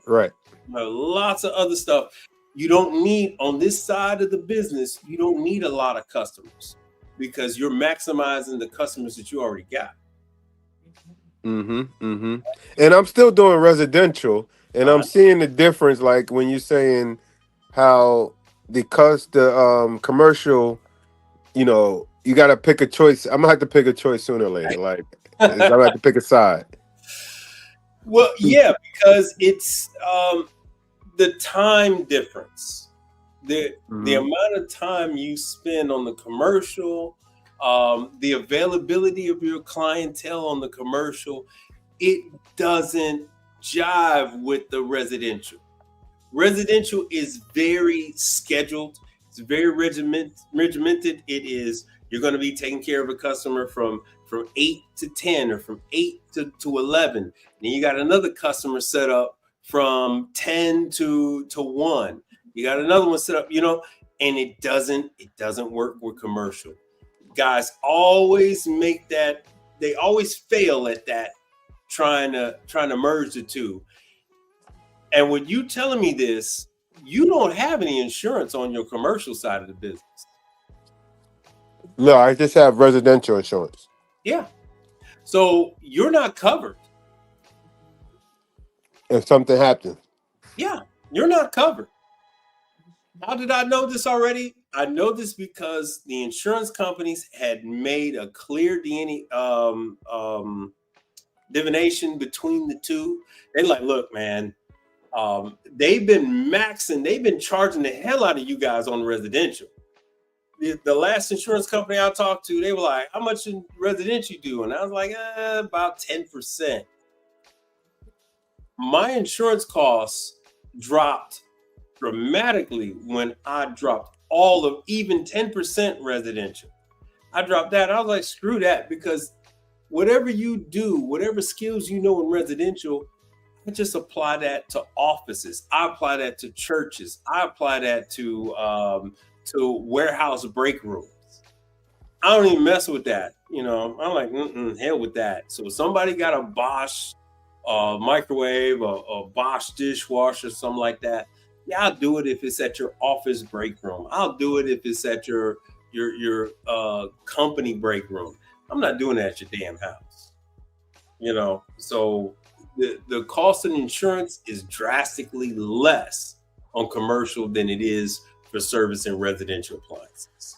Right. Lots of other stuff. You don't need, on this side of the business, you don't need a lot of customers, because you're maximizing the customers that you already got. And I'm still doing residential, and I'm seeing the difference. Like when you're saying how the commercial, you got to pick a choice. I'm gonna have to pick a choice sooner or later. Like I'm gonna have to pick a side. Well, yeah, because it's the time difference, the amount of time you spend on the commercial, the availability of your clientele on the commercial, it doesn't jive with the residential. Residential is very scheduled. It's very regimented. It is, you're going to be taking care of a customer from 8 to 10, or from 8 to 11. And you got another customer set up from 10 to 1. You got another one set up, and it doesn't work with commercial. Guys always make that, they always fail at that, trying to merge the two. And with you telling me this, you don't have any insurance on your commercial side of the business. No, I just have residential insurance. Yeah. So you're not covered. If something happens. Yeah, you're not covered. How did I know this already? I know this because the insurance companies had made a clear divination between the two. They're like, "Look, man, they've been charging the hell out of you guys on residential." The last insurance company I talked to, they were like, "How much in residential you do?" And I was like, about 10%. My insurance costs dropped dramatically when I dropped all of even 10% residential. I dropped that. I was like, screw that, because whatever you do, whatever skills you know in residential, I just apply that to offices. I apply that to churches. I apply that to warehouse break rooms. I don't even mess with that. I'm like, hell with that. So if somebody got a Bosch microwave, a Bosch dishwasher, something like that, yeah, I'll do it if it's at your office break room. I'll do it if it's at your company break room. I'm not doing that at your damn house. So the cost of insurance is drastically less on commercial than it is for service and residential appliances.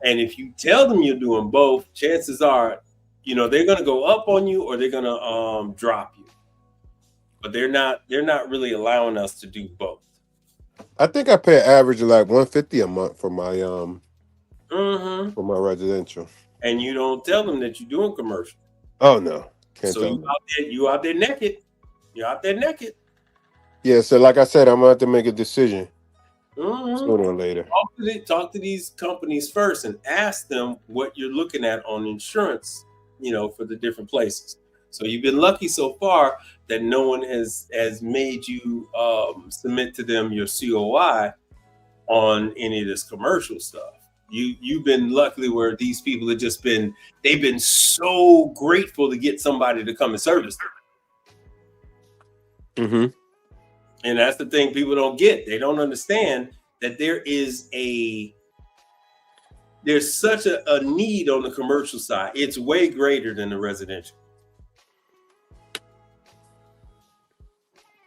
And if you tell them you're doing both, chances are, they're going to go up on you or they're going to drop you. But they're not really allowing us to do both. I think I pay an average of like $150 a month for my Mm-hmm. for my residential. And you don't tell them that you're doing commercial. Oh no, can't So tell them. you out there naked. You're out there naked. Yeah, so like I said, I'm gonna have to make a decision Mm-hmm. sooner or later. Talk to these companies first and ask them what you're looking at on insurance, for the different places. So you've been lucky so far that no one has made you submit to them your COI on any of this commercial stuff. You've been luckily where these people have just they've been so grateful to get somebody to come and service them. Mm-hmm. And that's the thing people don't get. They don't understand that there's such a need on the commercial side. It's way greater than the residential.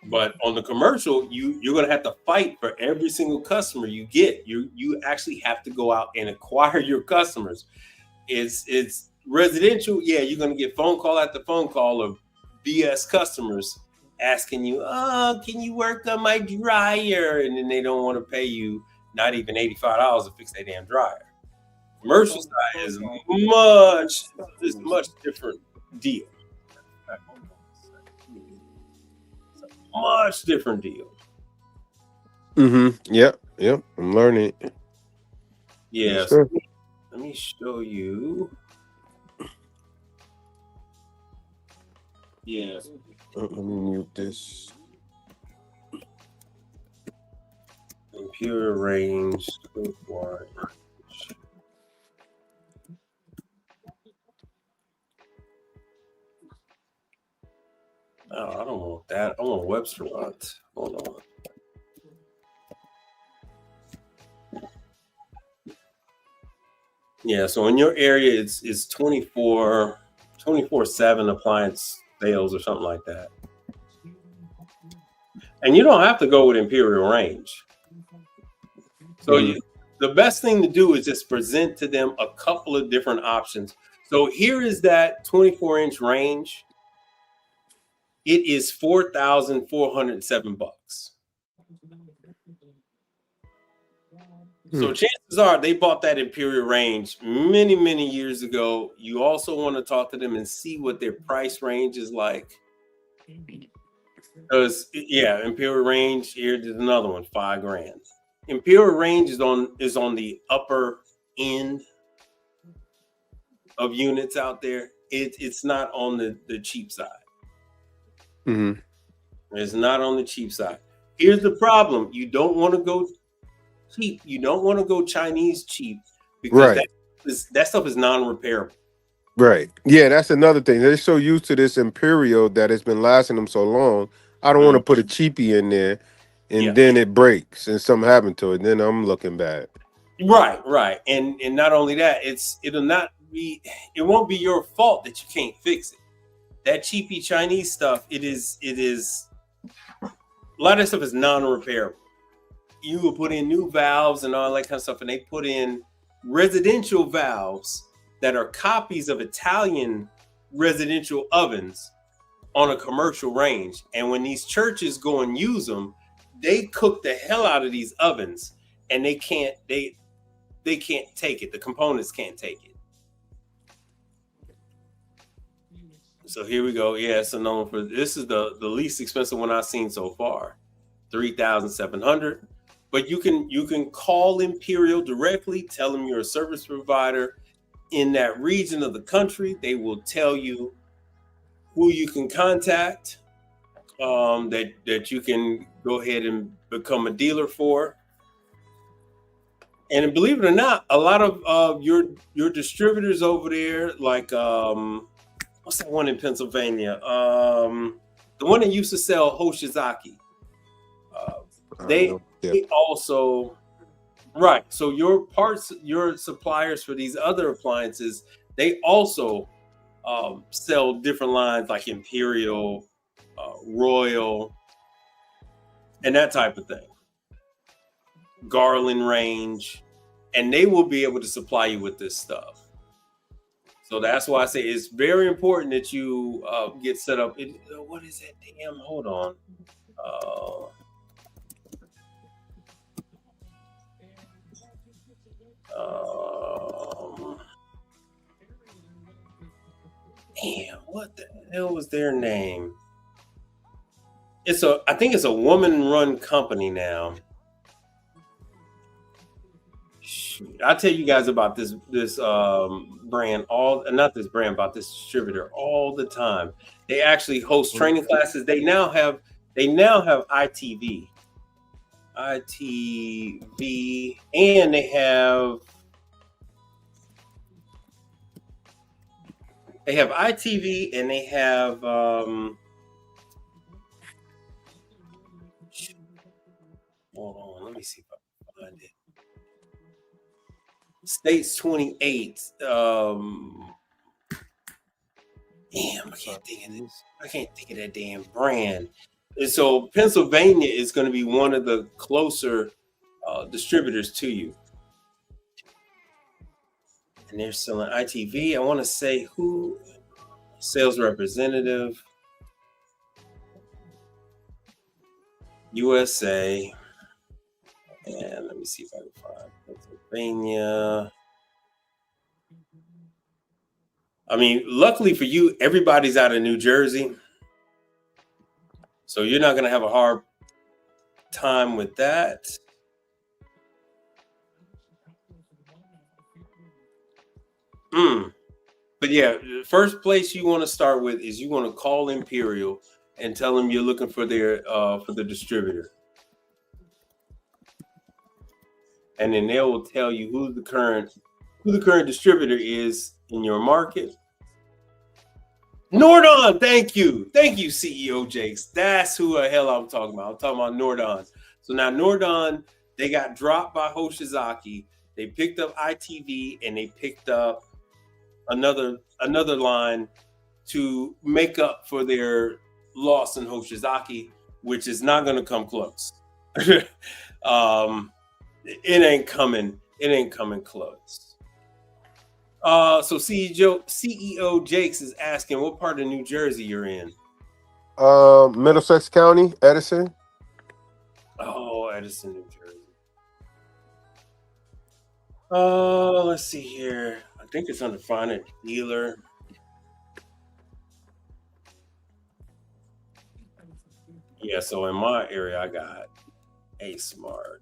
But on the commercial, you're going to have to fight for every single customer you get. You actually have to go out and acquire your customers. It's residential. Yeah, you're going to get phone call after phone call of BS customers asking you, oh, can you work on my dryer? And then they don't want to pay you not even $85 to fix their damn dryer. Commercial side is much different deal. Much different deal. Mm-hmm. Yep. I'm learning. Yes. Sure. Let me show you. Yes. Let me mute this. Computer range. Oh, I don't want that. I want Webster font. Hold on. Yeah, so in your area, it's 24/7 appliance sales or something like that. And you don't have to go with Imperial range. So the best thing to do is just present to them a couple of different options. So here is that 24-inch range. It is $4,407. So chances are they bought that Imperial range many, many years ago. You also want to talk to them and see what their price range is like. Because Imperial range, here's another one, $5,000. Imperial range is on the upper end of units out there. It's not on the cheap side. Mm-hmm. It's not on the cheap side. Here's the problem. You don't want to go cheap. You don't want to go Chinese cheap because that stuff is non-repairable. Right. Yeah, that's another thing. They're so used to this Imperial that it's been lasting them so long. I don't want to put a cheapie in there and then it breaks and something happened to it. Then I'm looking bad. Right. And not only that, it won't be your fault that you can't fix it. That cheapy Chinese stuff, it is a lot of stuff is non-repairable. You will put in new valves and all that kind of stuff, and they put in residential valves that are copies of Italian residential ovens on a commercial range. And when these churches go and use them, they cook the hell out of these ovens, and they can't take it. The components can't take it. So here we go. Yeah, it's a known for this is the least expensive one I've seen so far. $3,700. But you can call Imperial directly, tell them you're a service provider in that region of the country. They will tell you who you can contact, that you can go ahead and become a dealer for. And believe it or not, a lot of your distributors over there, like what's that one in Pennsylvania? The one that used to sell Hoshizaki. They also, right. So your parts, your suppliers for these other appliances, they also sell different lines like Imperial, Royal, and that type of thing. Garland range, and they will be able to supply you with this stuff. So that's why I say it's very important that you get set up. What is that damn? Hold on. Damn, what the hell was their name? I think it's a woman-run company now. I'll tell you guys about this brand, not this brand, about this distributor all the time. They actually host training classes. They now have ITV, and they have ITV, and they have hold on, let me see if I can find it. States 28. Damn, I can't think of this. I can't think of that damn brand. And so Pennsylvania is going to be one of the closer distributors to you. And they're selling ITV. I want to say who? Sales representative. USA. And let me see if I can find Pennsylvania. I mean, luckily for you, everybody's out of New Jersey. So you're not going to have a hard time with that. But yeah, the first place you want to start with is you want to call Imperial and tell them you're looking for the distributor. And then they will tell you who the current distributor is in your market. Nordon, thank you, CEO Jakes. That's who the hell I'm talking about. I'm talking about Nordon. So now Nordon, they got dropped by Hoshizaki. They picked up ITV, and they picked up another line to make up for their loss in Hoshizaki, which is not going to come close. It ain't coming close. So CEO Jakes is asking what part of New Jersey you're in. Middlesex County, Edison. Oh, Edison, New Jersey. Let's see here. I think it's under Find a Dealer. Yeah, so in my area, I got A Smart.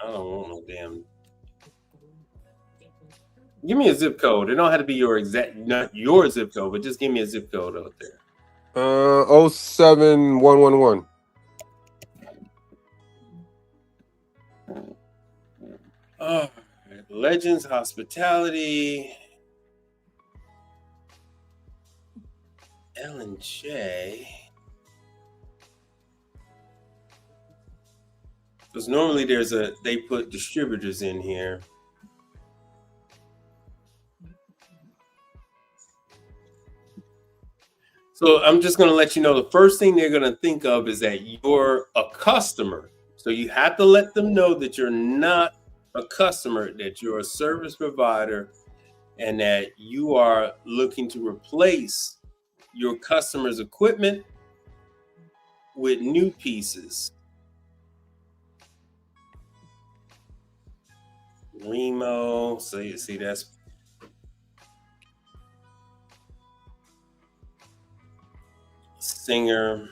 I don't want no damn. Give me a zip code. It don't have to be not your zip code, but just give me a zip code out there. 07111. Legends Hospitality. L&J. Because normally they put distributors in here. So I'm just going to let you know the first thing they're going to think of is that you're a customer. So you have to let them know that you're not a customer, that you're a service provider, and that you are looking to replace your customer's equipment with new pieces. Remo, so you see that's Singer.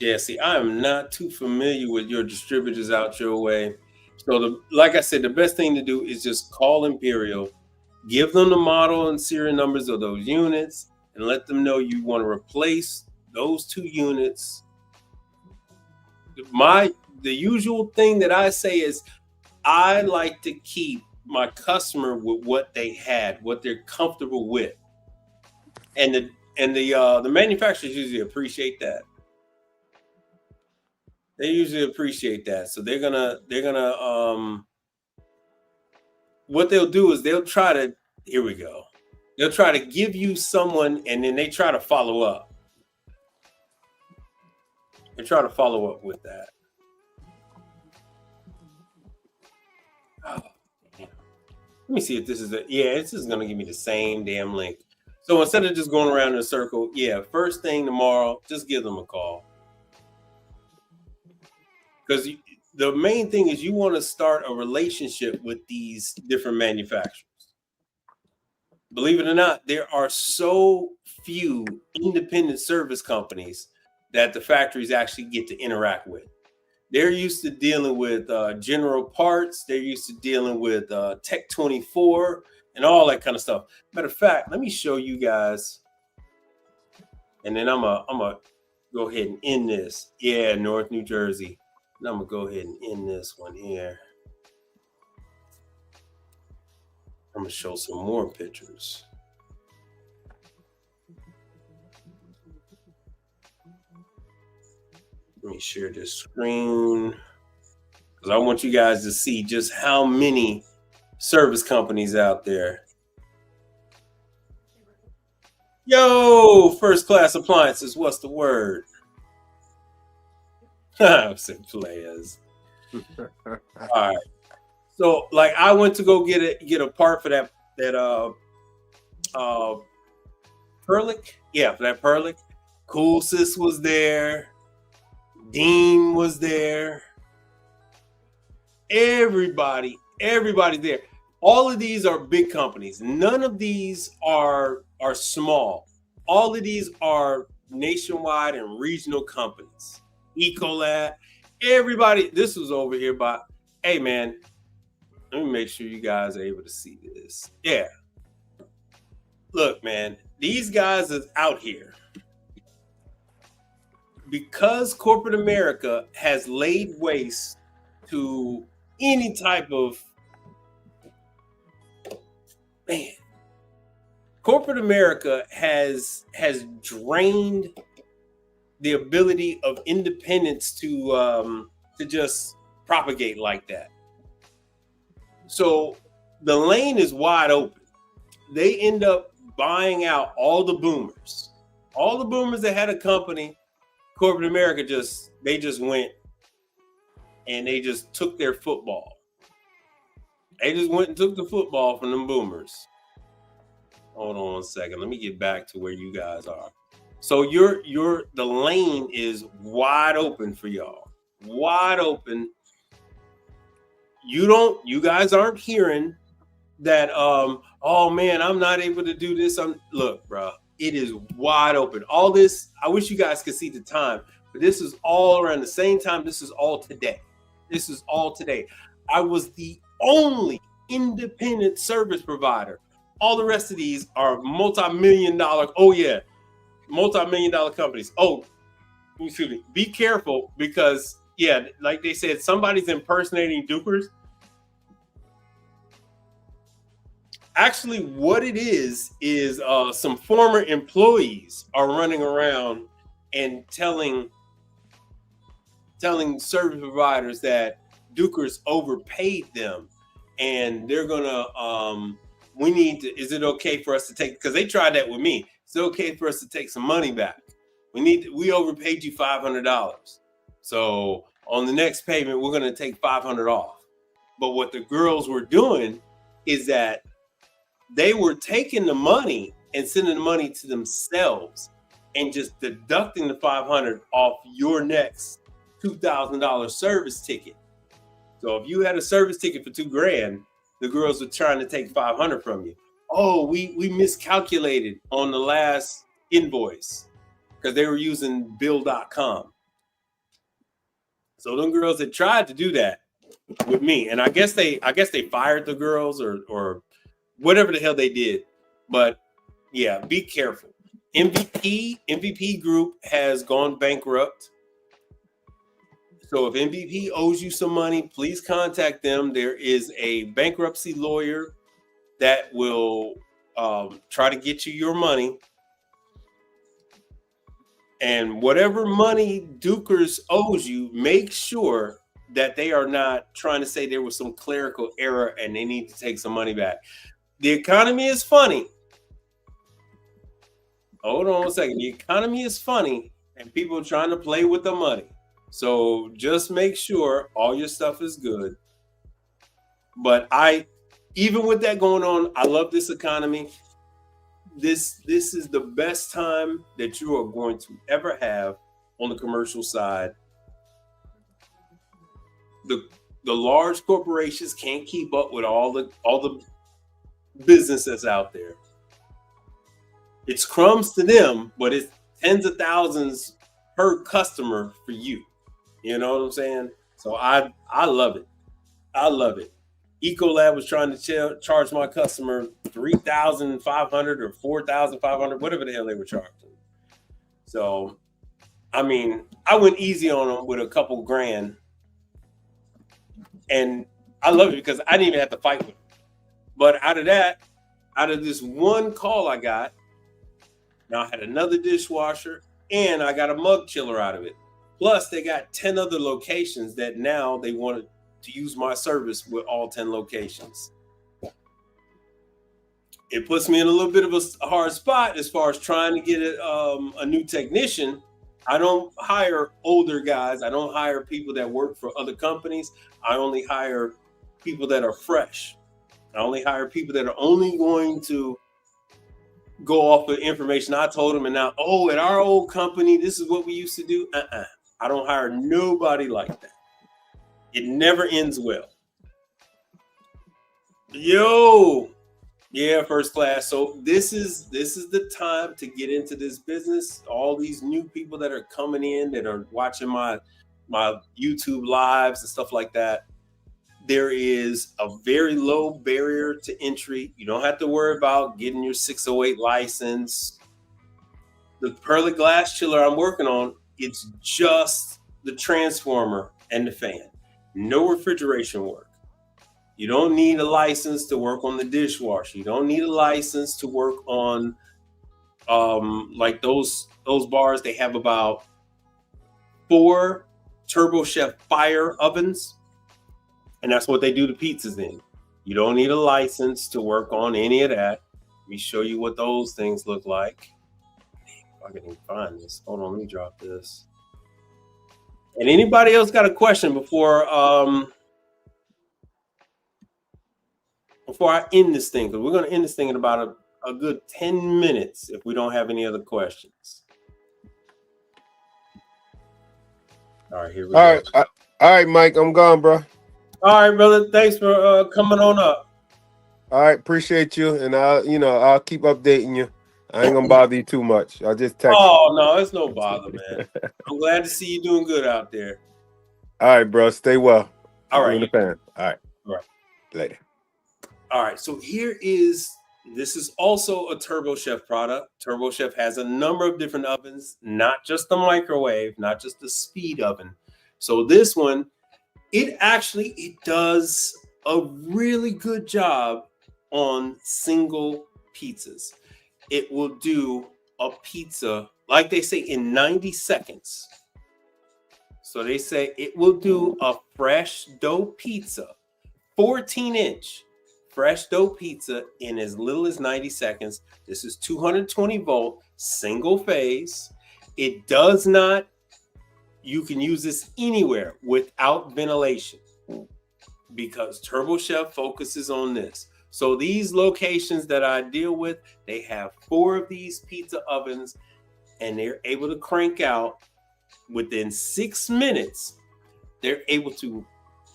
Yeah, see, I am not too familiar with your distributors out your way. So, like I said, the best thing to do is just call Imperial, give them the model and serial numbers of those units, and let them know you want to replace those 2 units. The usual thing that I say is I like to keep my customer with what they had, what they're comfortable with, and the manufacturers usually appreciate that. They usually appreciate that, so they're gonna what they'll do is they'll try to here we go. They'll try to give you someone, and then they try to follow up. They try to follow up with that. Oh, let me see if this is this is gonna give me the same damn link. So instead of just going around in a circle, first thing tomorrow, just give them a call. Because the main thing is you want to start a relationship with these different manufacturers. Believe it or not, there are so few independent service companies that the factories actually get to interact with. They're used to dealing with General Parts. They're used to dealing with Tech 24 and all that kind of stuff. Matter of fact, let me show you guys. And then I'm gonna go ahead and end this. Yeah, North New Jersey. And I'm gonna go ahead and end this one here. I'm gonna show some more pictures. Let me share this screen because I want you guys to see just how many service companies out there. Yo, First Class Appliances, what's the word? I said players. All right. So like I went to go get a part for that Perlick. Yeah, for that Perlick. Cool Sis was there. Dean was there. Everybody there. All of these are big companies. None of these are small. All of these are nationwide and regional companies. Ecolab, everybody. This was over here by, hey man, let me make sure you guys are able to see this. Yeah. Look, man, these guys is out here. Because corporate America has laid waste to any type of corporate America has drained the ability of independence to just propagate like that. So the lane is wide open. They end up buying out all the boomers. All the boomers that had a company, corporate America just went and they just took their football. They just went and took the football from them boomers. Hold on one second. Let me get back to where you guys are. So the lane is wide open for y'all. Wide open. You guys aren't hearing that oh man, I'm not able to do this. Look, bro, it is wide open. All this, I wish you guys could see the time, but this is all around the same time. This is all today. This is all today. I was the only independent service provider. All the rest of these are multi-million-dollar. Oh yeah, multi-million-dollar companies. Oh, excuse me. Be careful because yeah, like they said, somebody's impersonating Dukers. Actually, what it is some former employees are running around and telling service providers that Dukers overpaid them, and they're gonna is it okay for us to take, because they tried that with me. Is it okay for us to take some money back? We overpaid you $500. So on the next payment, we're gonna take $500 off. But what the girls were doing is that they were taking the money and sending the money to themselves and just deducting the $500 off your next $2,000 service ticket. So if you had a service ticket for $2,000, the girls were trying to take $500 from you. oh, we miscalculated on the last invoice because they were using bill.com. So them girls had tried to do that with me, and I guess they fired the girls or whatever the hell they did. But yeah, be careful. MVP Group has gone bankrupt. So if MVP owes you some money, please contact them. There is a bankruptcy lawyer that will try to get you your money. And whatever money Dukers owes you, make sure that they are not trying to say there was some clerical error and they need to take some money back. The economy is funny. Hold on a second. The economy is funny and people are trying to play with the money. So just make sure all your stuff is good. But even with that going on, I love this economy. This is the best time that you are going to ever have on the commercial side. The large corporations can't keep up with all the business that's out there. It's crumbs to them, but it's tens of thousands per customer for you. You know what I'm saying? So I love it. I love it. Ecolab was trying to charge my customer $3,500 or $4,500, whatever the hell they were charging. So, I mean, I went easy on them with a couple grand, and I love it because I didn't even have to fight with them. But out of this one call I got, now I had another dishwasher and I got a mug chiller out of it. Plus, they got 10 other locations that now they wanted to use my service with all 10 locations. It puts me in a little bit of a hard spot as far as trying to get a new technician. I don't hire older guys. I don't hire people that work for other companies. I only hire people that are fresh. I only hire people that are only going to go off of information I told them and now, at our old company, this is what we used to do. I don't hire nobody like that. It never ends well. Yeah, first class. So this is the time to get into this business. All these new people that are coming in that are watching my YouTube lives and stuff like that. There is a very low barrier to entry. You don't have to worry about getting your 608 license. The Pearly glass chiller I'm working on, it's just the transformer and the fan. No refrigeration work. You don't need a license to work on the dishwasher. You don't need a license to work on like those bars. They have about 4 Turbo Chef fire ovens, and that's what they do the pizzas in. You don't need a license to work on any of that. Let me show you what those things look like. If I can even find this. Hold on, let me drop this. And anybody else got a question before I end this thing? Because we're going to end this thing in about a good 10 minutes if we don't have any other questions. All right, here we go. All right, Mike, I'm gone, bro. All right, brother. Thanks for coming on up. All right, appreciate you, and I'll keep updating you. I ain't gonna bother you too much. I'll just text you. Oh no, it's no bother, man. I'm glad to see you doing good out there. All right, bro. Stay well. All right. In the fan. All right. All right. Later. All right. So this is also a Turbo Chef product. Turbo Chef has a number of different ovens, not just the microwave, not just the speed oven. So this one, it does a really good job on single pizzas. It will do a pizza, like they say, in 90 seconds. So they say it will do a fresh dough pizza, 14-inch fresh dough pizza in as little as 90 seconds. This is 220 volt, single phase. It does not, you can use this anywhere without ventilation because Turbo Chef focuses on this. So these locations that I deal with, they have 4 of these pizza ovens and they're able to crank out within 6 minutes. They're able to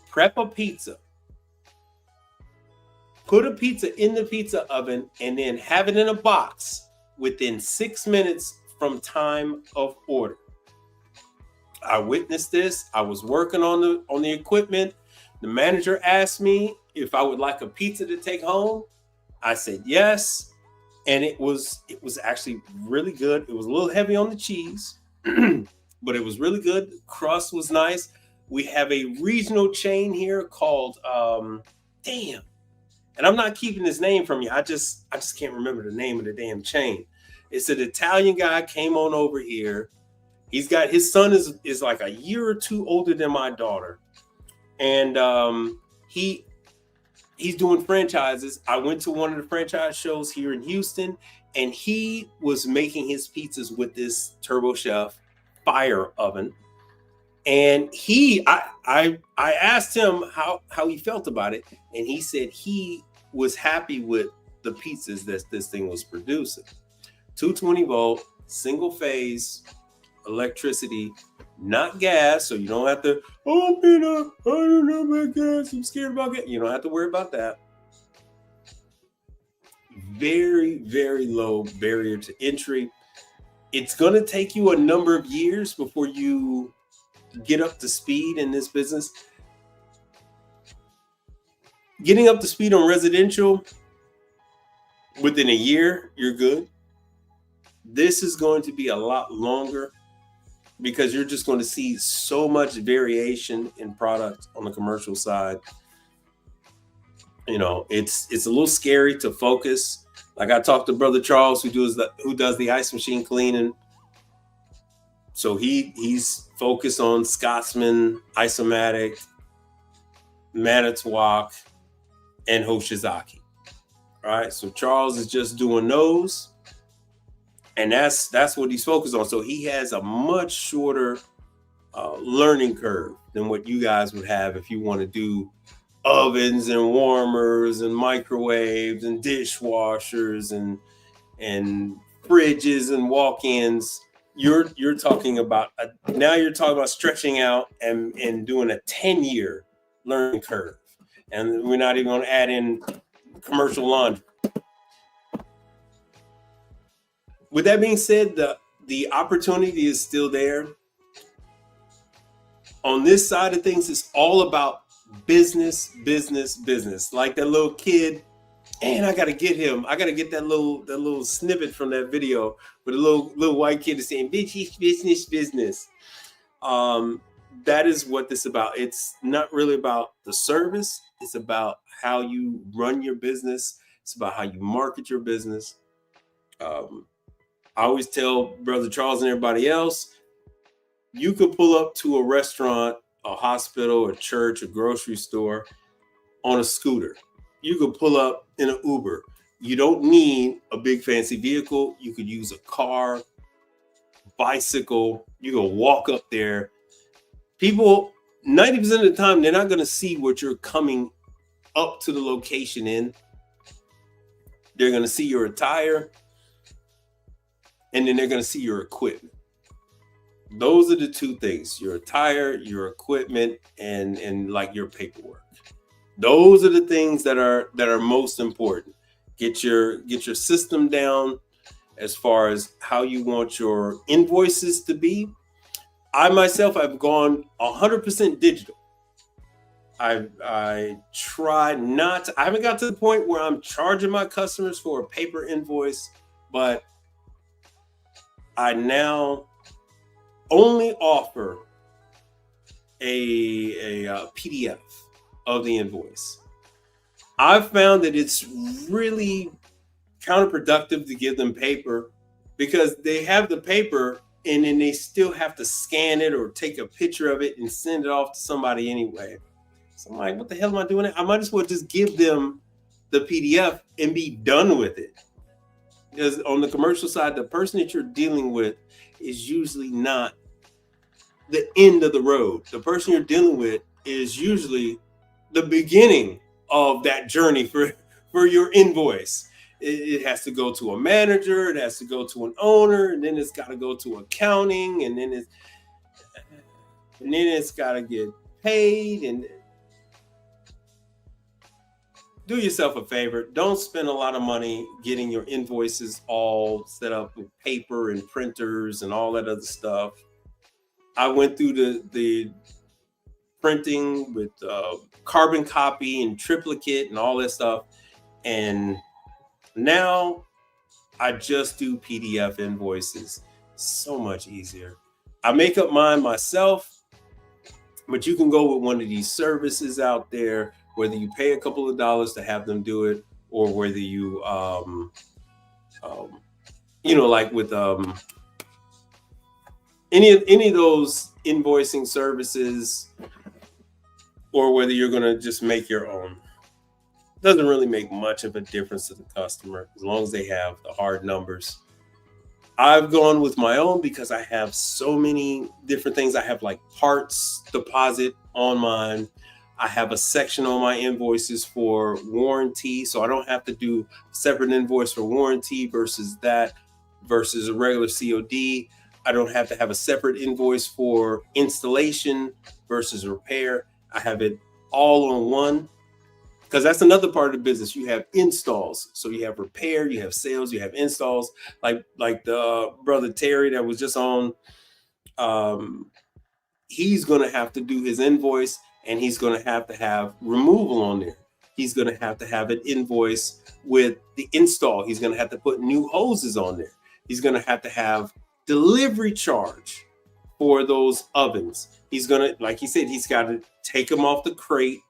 prep a pizza put a pizza in the pizza oven, and then have it in a box within 6 minutes from time of order. I witnessed this. I was working on the equipment. The manager asked me if I would like a pizza to take home. I said yes, and it was actually really good. It was a little heavy on the cheese, but it was really good. The crust was nice. We have a regional chain here called and I'm not keeping this name from you. I just can't remember the name of the damn chain. It's an Italian guy came on over here. He's got his son is like a year or two older than my daughter, and he's doing franchises. I went to one of the franchise shows here in Houston, and he was making his pizzas with this Turbo Chef fire oven. And I asked him how he felt about it, and he said he was happy with the pizzas that this thing was producing. 220 volt, single phase electricity, not gas, so you don't have to, oh man, I don't know about gas, I'm scared about gas. You don't have to worry about that. Very, very low barrier to entry. It's going to take you a number of years before you get up to speed in this business. Getting up to speed on residential, within a year, you're good. This is going to be a lot longer because you're just going to see so much variation in product on the commercial side. You know, it's a little scary to focus. Like I talked to Brother Charles, who does the ice machine cleaning. So he's focused on Scotsman, Isomatic, Manitowoc, and Hoshizaki. All right, so Charles is just doing those, and that's what he's focused on. So he has a much shorter learning curve than what you guys would have if you want to do ovens and warmers and microwaves and dishwashers and fridges and walk-ins. You're talking about now you're talking about stretching out and doing a 10-year learning curve, and we're not even going to add in commercial laundry. With that being said, the opportunity is still there. On this side of things, it's all about business. Like that little kid, and I gotta get him. I gotta get that little snippet from that video where the little white kid is saying business. That is what this is about. It's not really about the service. It's about how you run your business. It's about how you market your business. I always tell Brother Charles and everybody else, you could pull up to a restaurant, a hospital, a church, a grocery store on a scooter. You could pull up in an Uber. You don't need a big fancy vehicle. You could use a car, bicycle. You can walk up there. People, 90% of the time, they're not going to see what you're coming up to the location in. They're going to see your attire, and then they're going to see your equipment. Those are the two things: your attire, your equipment, and like your paperwork. Those are the things that are most important. Get your system down as far as how you want your invoices to be. I myself have gone 100% digital. I try not to, I haven't got to the point where I'm charging my customers for a paper invoice, but I now only offer a PDF of the invoice. I've found that it's really counterproductive to give them paper because they have the paper and then they still have to scan it or take a picture of it and send it off to somebody anyway. So I'm like, what the hell am I doing? I might as well just give them the PDF and be done with it. Because on the commercial side, the person that you're dealing with is usually not the end of the road. The person you're dealing with is usually the beginning of that journey for your invoice. It has to go to a manager, it has to go to an owner, and then it's got to go to accounting, and then it's got to get paid. And do yourself a favor. Don't spend a lot of money getting your invoices all set up with paper and printers and all that other stuff. I went through the printing with carbon copy and triplicate and all that stuff. And now I just do PDF invoices. So much easier. I make up mine myself, but you can go with one of these services out there, whether you pay a couple of dollars to have them do it, or whether you, like with any of those invoicing services, or whether you're going to just make your own. Doesn't really make much of a difference to the customer as long as they have the hard numbers. I've gone with my own because I have so many different things. I have like parts deposit on mine. I have a section on my invoices for warranty, so I don't have to do a separate invoice for warranty versus a regular COD. I don't have to have a separate invoice for installation versus repair. I have it all on one, because that's another part of the business. You have installs, so you have repair, you have sales, you have installs. Like the brother Terry that was just on, he's going to have to do his invoice, and he's going to have removal on there. He's going to have an invoice with the install. He's going to have to put new hoses on there. He's going to have delivery charge for those ovens. He's going to, like he said, he's got to take them off the crate.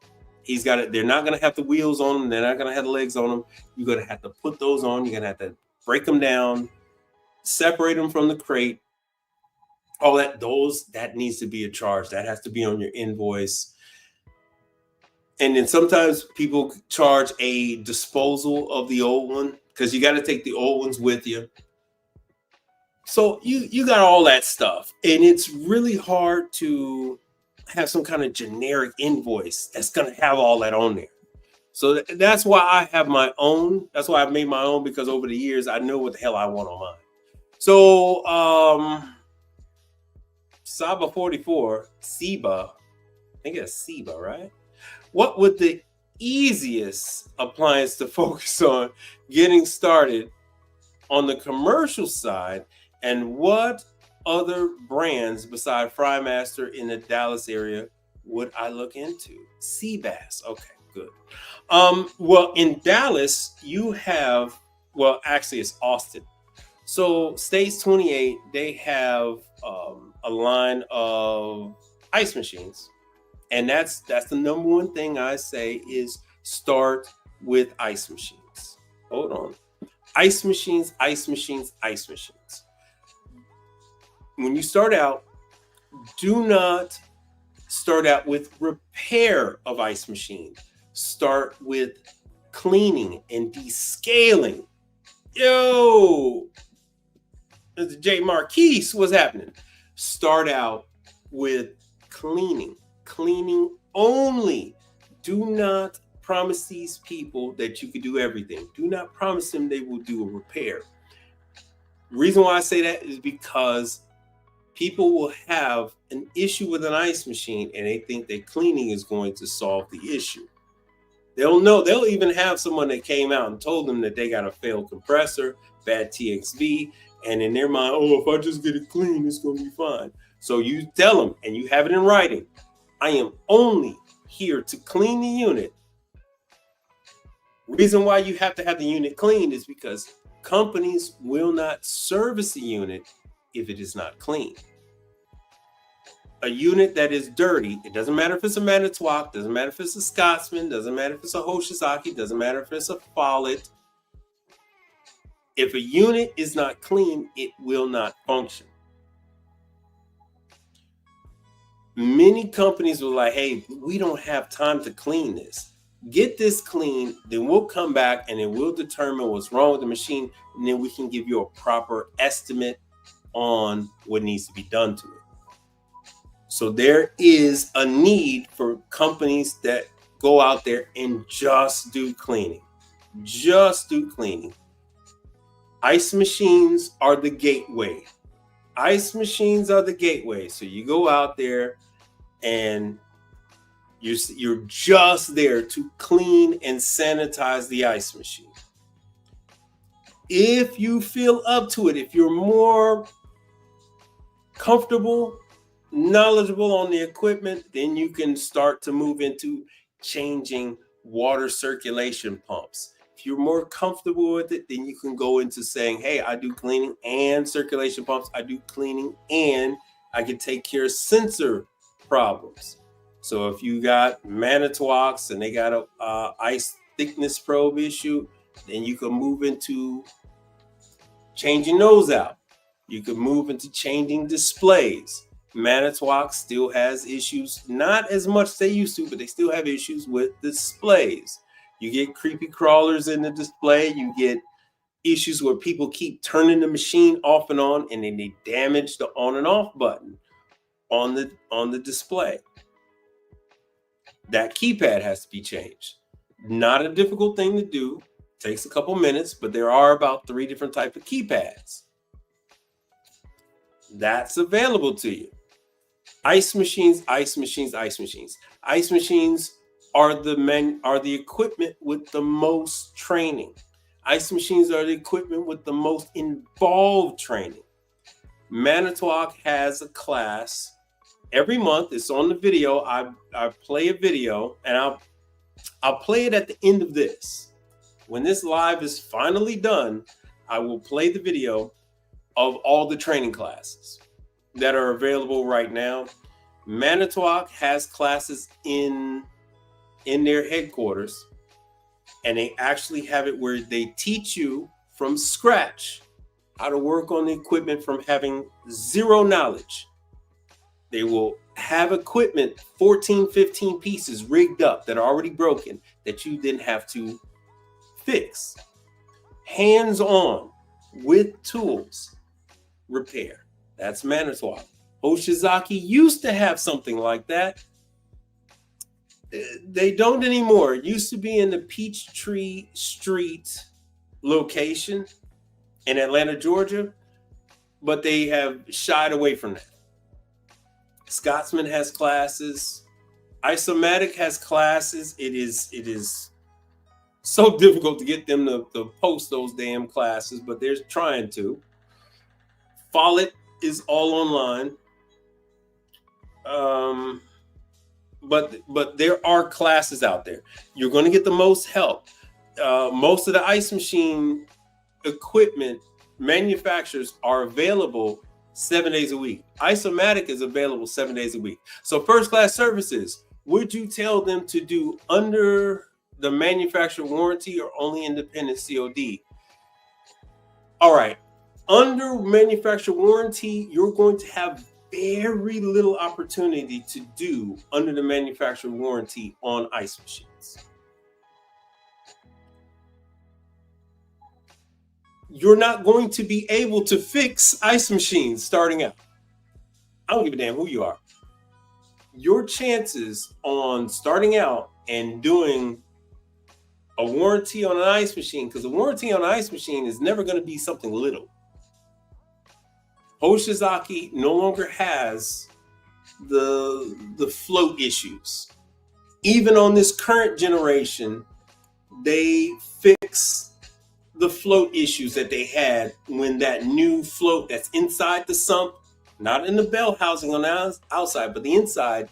They're not going to have the wheels on them. They're not going to have the legs on them. You're going to have to put those on. You're going to have to break them down, separate them from the crate. All that needs to be a charge. That has to be on your invoice. And then sometimes people charge a disposal of the old one, because you got to take the old ones with you. So you got all that stuff. And it's really hard to have some kind of generic invoice that's going to have all that on there. So that's why I have my own. That's why I've made my own, because over the years, I know what the hell I want on mine. So Saba 44, Seba, I think it's Seba, right? What would the easiest appliance to focus on getting started on the commercial side, and what other brands beside Frymaster in the Dallas area would I look into? Seabass. Okay, good. Well, in Dallas, you have, actually it's Austin. So States 28, they have a line of ice machines. And that's the number one thing I say is start with ice machines. Hold on. Ice machines, ice machines, ice machines. When you start out, do not start out with repair of ice machine. Start with cleaning and descaling. Yo, Mr. J. Marquise, what's happening? Start out with cleaning only. Do not promise these people that you can do everything. Do not promise them they will do a repair. The reason why I say that is because people will have an issue with an ice machine and they think that cleaning is going to solve the issue. They'll even have someone that came out and told them that they got a failed compressor, bad TXV, and in their mind, if I just get it clean, it's going to be fine. So you tell them, and you have it in writing, I am only here to clean the unit. Reason why you have to have the unit cleaned is because companies will not service the unit if it is not clean. A unit that is dirty, it doesn't matter if it's a Manitowoc, doesn't matter if it's a Scotsman, doesn't matter if it's a Hoshizaki, doesn't matter if it's a Follett. If a unit is not clean, it will not function. Many companies were like, hey, we don't have time to clean this. Get this clean, then we'll come back and then we'll determine what's wrong with the machine, and then we can give you a proper estimate on what needs to be done to it. So there is a need for companies that go out there and just do cleaning. Just do cleaning. Ice machines are the gateway. Ice machines are the gateway. So you go out there and You're just there to clean and sanitize the ice machine. If you feel up to it, if you're more comfortable, knowledgeable on the equipment, then you can start to move into changing water circulation pumps. If you're more comfortable with it, then you can go into saying, hey, I do cleaning and circulation pumps. I do cleaning and I can take care of sensor problems. So if you got Manitowoc's and they got a ice thickness probe issue, then you can move into changing those out. You could move into changing displays. Manitowoc still has issues, not as much as they used to, but they still have issues with displays. You get creepy crawlers in the display. You get issues where people keep turning the machine off and on, and then they damage the on and off button on the display. That keypad has to be changed. Not a difficult thing to do. Takes a couple minutes, but there are about 3 different types of keypads. That's available to you. Ice machines, ice machines, ice machines. Ice machines are the equipment with the most training. Ice machines are the equipment with the most involved training. Manitowoc has a class every month. It's on the video. I play a video, and I'll play it at the end of this. When this live is finally done, I will play the video of all the training classes that are available right now. Manitowoc has classes in their headquarters, and they actually have it where they teach you from scratch how to work on the equipment from having zero knowledge. They will have equipment, 14, 15 pieces rigged up that are already broken that you didn't have to fix. Hands-on with tools, repair. That's Manitowoc. Oshizaki used to have something like that. They don't anymore. It used to be in the Peachtree Street location in Atlanta, Georgia, but they have shied away from that. Scotsman has classes. Isomatic has classes. It is so difficult to get them to post those damn classes, but they're trying to. Follett is all online. But there are classes out there. You're going to get the most help. Most of the ice machine equipment manufacturers are available 7 days a week. Isomatic is available 7 days a week. So first class services, would you tell them to do under the manufacturer warranty or only independent COD? All right. Under manufacturer warranty, you're going to have very little opportunity to do under the manufacturer warranty on ice machines. You're not going to be able to fix ice machines starting out. I don't give a damn who you are. Your chances on starting out and doing a warranty on an ice machine, because a warranty on an ice machine is never going to be something little. Hoshizaki no longer has the float issues. Even on this current generation, they fix the float issues that they had when that new float that's inside the sump, not in the bell housing on the outside, but the inside.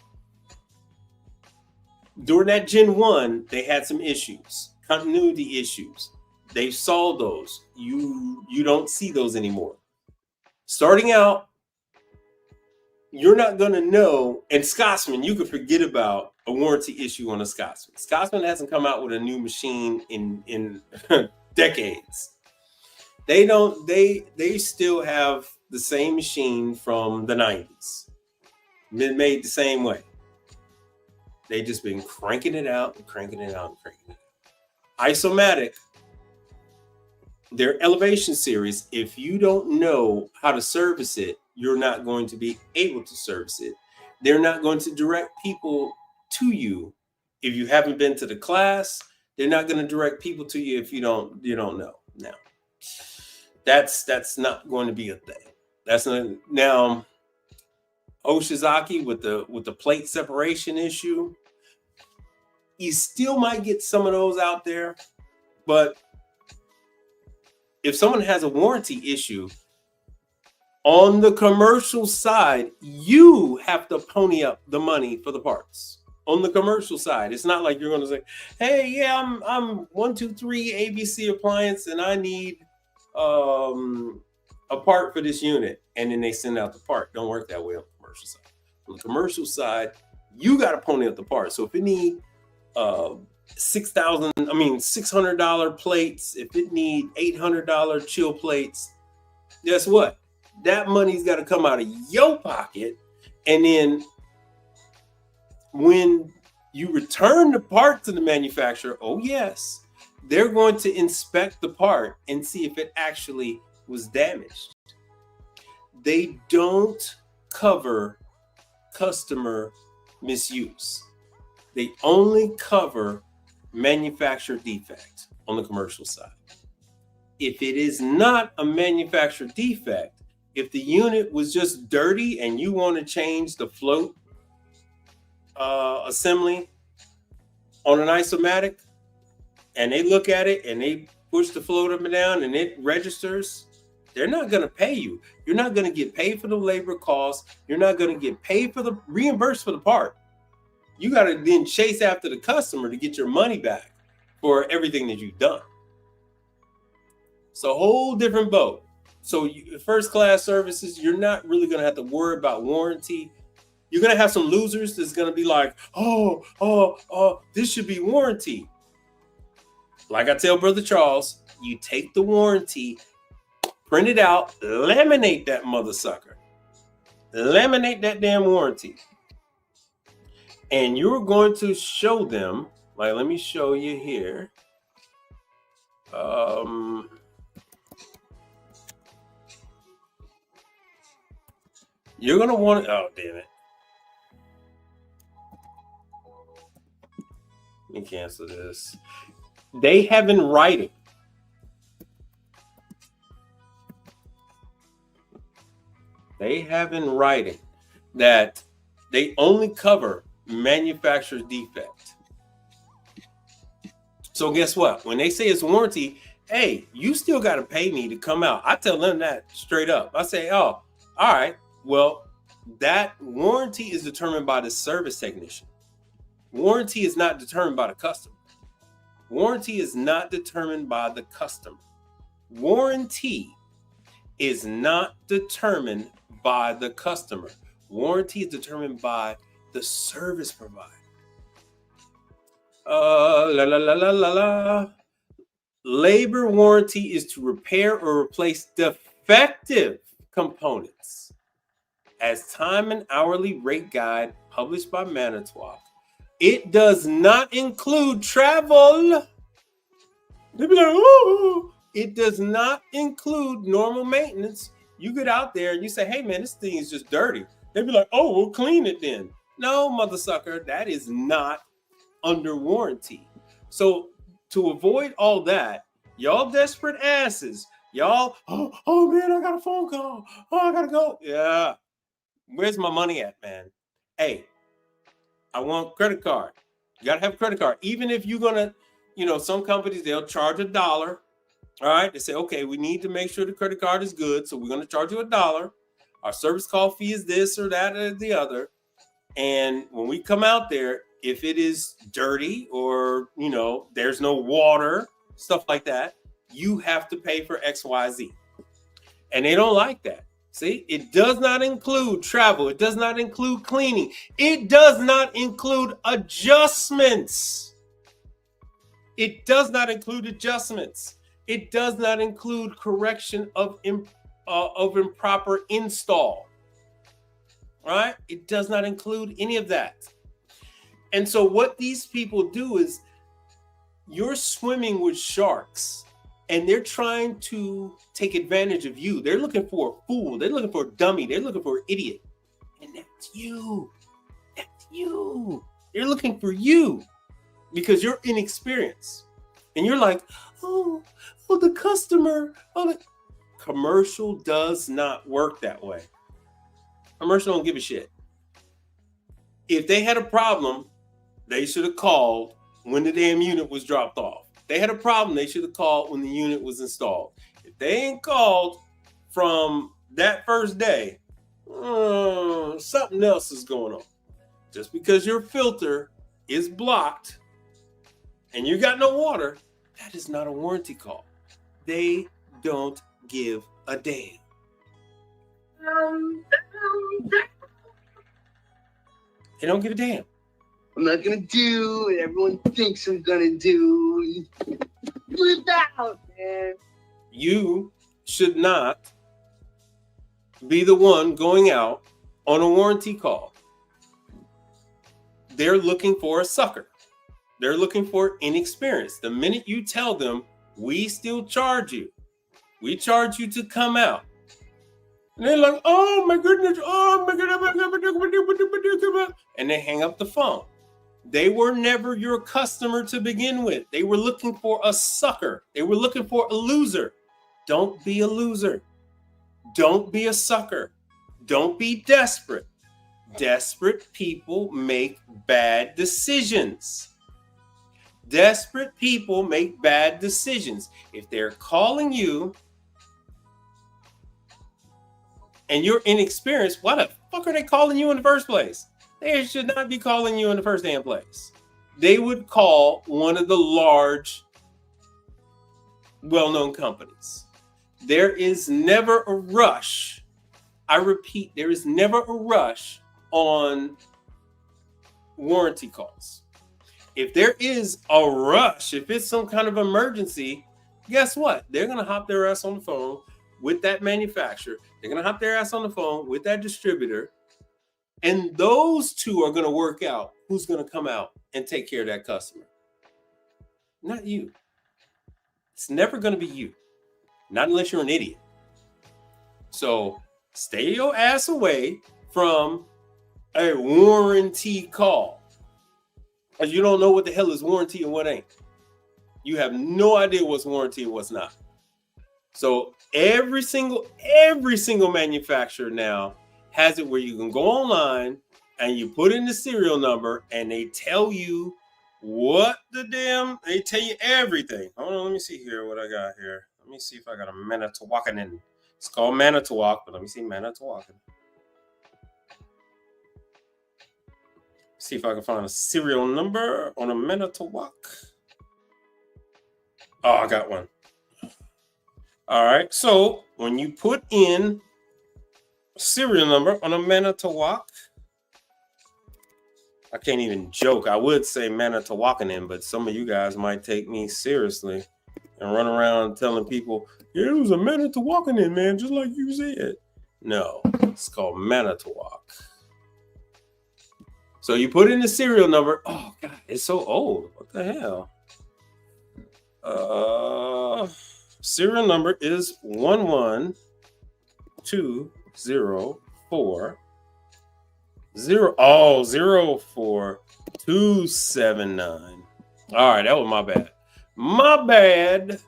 During that Gen 1, they had some issues, continuity issues. They solved those. You don't see those anymore. Starting out, you're not going to know. And Scotsman, you could forget about a warranty issue on a Scotsman. Scotsman hasn't come out with a new machine in decades. They still have the same machine from the 90s. Been made the same way. They just been cranking it out and cranking it out and cranking it out. Isomatic, their Elevation series, if you don't know how to service it, you're not going to be able to service it. They're not going to direct people to you if you haven't been to the class. They're not going to direct people to you if you don't know. Now, that's not going to be a thing. That's not now. Oshizaki with the plate separation issue, You still might get some of those out there, but if someone has a warranty issue on the commercial side, you have to pony up the money for the parts. On the commercial side, it's not like you're going to say, "Hey, yeah, I'm 123 ABC Appliance, and I need a part for this unit," and then they send out the part. Don't work that way on the commercial side. On the commercial side, you got to pony up the part. So if it need $600 plates, if it need $800 chill plates, guess what? That money's got to come out of your pocket, and then when you return the part to the manufacturer, oh yes, they're going to inspect the part and see if it actually was damaged. They don't cover customer misuse. They only cover manufacturer defect on the commercial side. If it is not a manufacturer defect, if the unit was just dirty and you want to change the float assembly on an isomatic, and they look at it and they push the float up and down and it registers, they're not going to pay you. You're not going to get paid for the labor costs. You're not going to get paid for the reimbursed for the part. You got to then chase after the customer to get your money back for everything that you've done. It's a whole different boat. So first class services, you're not really going to have to worry about warranty. You're going to have some losers that's going to be like, oh, this should be warranty. Like I tell Brother Charles, you take the warranty, print it out, laminate that mother sucker. Laminate that damn warranty. And you're going to show them, like, let me show you here. You're going to want to, oh, damn it. Let me cancel this. They have in writing. They have in writing that they only cover manufacturer's defect. So guess what? When they say it's warranty, hey, you still got to pay me to come out. I tell them that straight up. I say, oh, all right. Well, that warranty is determined by the service technician. Warranty is not determined by the customer. Warranty is not determined by the customer. Warranty is not determined by the customer. Warranty is determined by the service provider. Labor warranty is to repair or replace defective components. As time and hourly rate guide published by Manitowoc, it does not include travel. They'd be like, oh, it does not include normal maintenance. You get out there and you say, hey man, this thing is just dirty. They'd be like, oh, we'll clean it then. No, mother sucker, that is not under warranty. So to avoid all that, y'all desperate asses, y'all, oh man, I got a phone call. Oh, I gotta go. Yeah. Where's my money at, man? Hey, I want credit card. You gotta have a credit card. Even if you're gonna, some companies, they'll charge $1. All right. They say, okay, we need to make sure the credit card is good. So we're gonna charge you $1. Our service call fee is this or that or the other. And when we come out there, if it is dirty or, there's no water, stuff like that, you have to pay for XYZ. And they don't like that. See, it does not include travel. It does not include cleaning. It does not include adjustments. It does not include adjustments. It does not include correction of improper install. Right? It does not include any of that. And so what these people do is you're swimming with sharks and they're trying to take advantage of you. They're looking for a fool. They're looking for a dummy. They're looking for an idiot. And that's you. That's you. They're looking for you because you're inexperienced. And you're like, oh, the customer. Commercial does not work that way. Commercial don't give a shit. If they had a problem, they should have called when the damn unit was dropped off. They had a problem. They should have called when the unit was installed. If they ain't called from that first day, something else is going on. Just because your filter is blocked and you got no water, that is not a warranty call. They don't give a damn. They don't give a damn. I'm not gonna do what everyone thinks I'm gonna do. Flip out, man. You should not be the one going out on a warranty call. They're looking for a sucker. They're looking for inexperience. The minute you tell them, we still charge you. We charge you to come out. And they're like, oh my goodness, and they hang up the phone. They were never your customer to begin with. They were looking for a sucker. They were looking for a loser. Don't be a loser. Don't be a sucker. Don't be desperate. Desperate people make bad decisions. Desperate people make bad decisions. If they're calling you and you're inexperienced, why the fuck are they calling you in the first place? They should not be calling you in the first damn place. They would call one of the large, well-known companies. There is never a rush. I repeat, there is never a rush on warranty calls. If there is a rush, if it's some kind of emergency, guess what? They're going to hop their ass on the phone with that manufacturer. They're going to hop their ass on the phone with that distributor. And those two are going to work out who's going to come out and take care of that customer. Not you. It's never going to be you. Not unless you're an idiot. So stay your ass away from a warranty call. Because you don't know what the hell is warranty and what ain't. You have no idea what's warranty and what's not. So every single manufacturer now has it where you can go online and you put in the serial number and they tell you they tell you everything. Hold on, let me see here what I got here. Let me see if I got a Manitowoc in. It's called Manitowoc, but let me see Manitowoc. See if I can find a serial number on a Manitowoc. Oh, I got one. All right, so when you put in serial number on a Manitowoc, I can't even joke. I would say Manitowockanin, but some of you guys might take me seriously and run around telling people, yeah, it was a Manitowockanin, man, just like you said. No, it's called Manitowoc. So you put in the serial number. Oh, God, it's so old. What the hell? Serial number is 11204 04279. All right, that was my bad. My bad.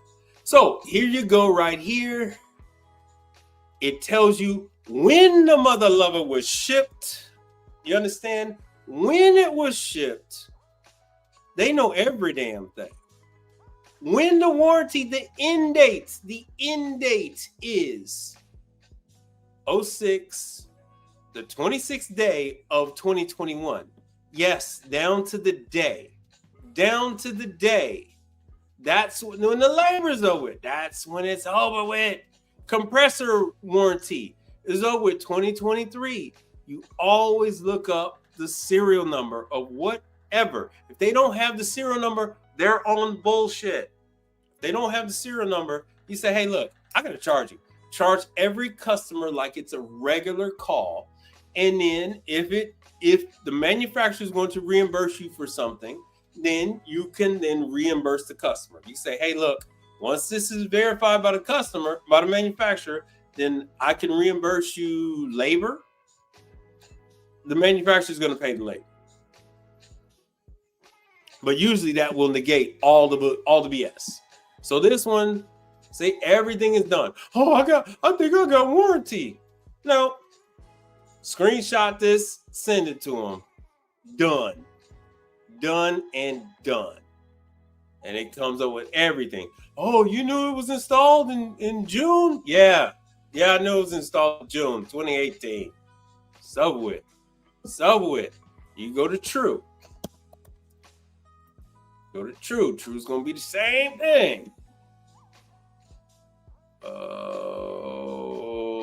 So here you go right here. It tells you when the mother lover was shipped. You understand? When it was shipped. They know every damn thing. When the warranty, the end date is 06, the 26th day of 2021. Yes, down to the day. Down to the day. That's when the labor's over. That's when it's over with. Compressor warranty is over with 2023. You always look up the serial number of whatever. If they don't have the serial number, they're on bullshit. If they don't have the serial number, you say, hey, look, I got to charge you. Charge every customer like it's a regular call. And then if the manufacturer is going to reimburse you for something, then you can then reimburse the customer. You say, hey, look, once this is verified by the customer, by the manufacturer, then I can reimburse you labor. The manufacturer is going to pay the labor. But usually that will negate all the BS. So this one, say everything is done. Oh, I think I got warranty. No. Screenshot this, send it to them. Done. Done and done. And it comes up with everything. Oh, you knew it was installed in June? Yeah. Yeah, I knew it was installed in June 2018. So with. You go to True. Go to True. True's going to be the same thing.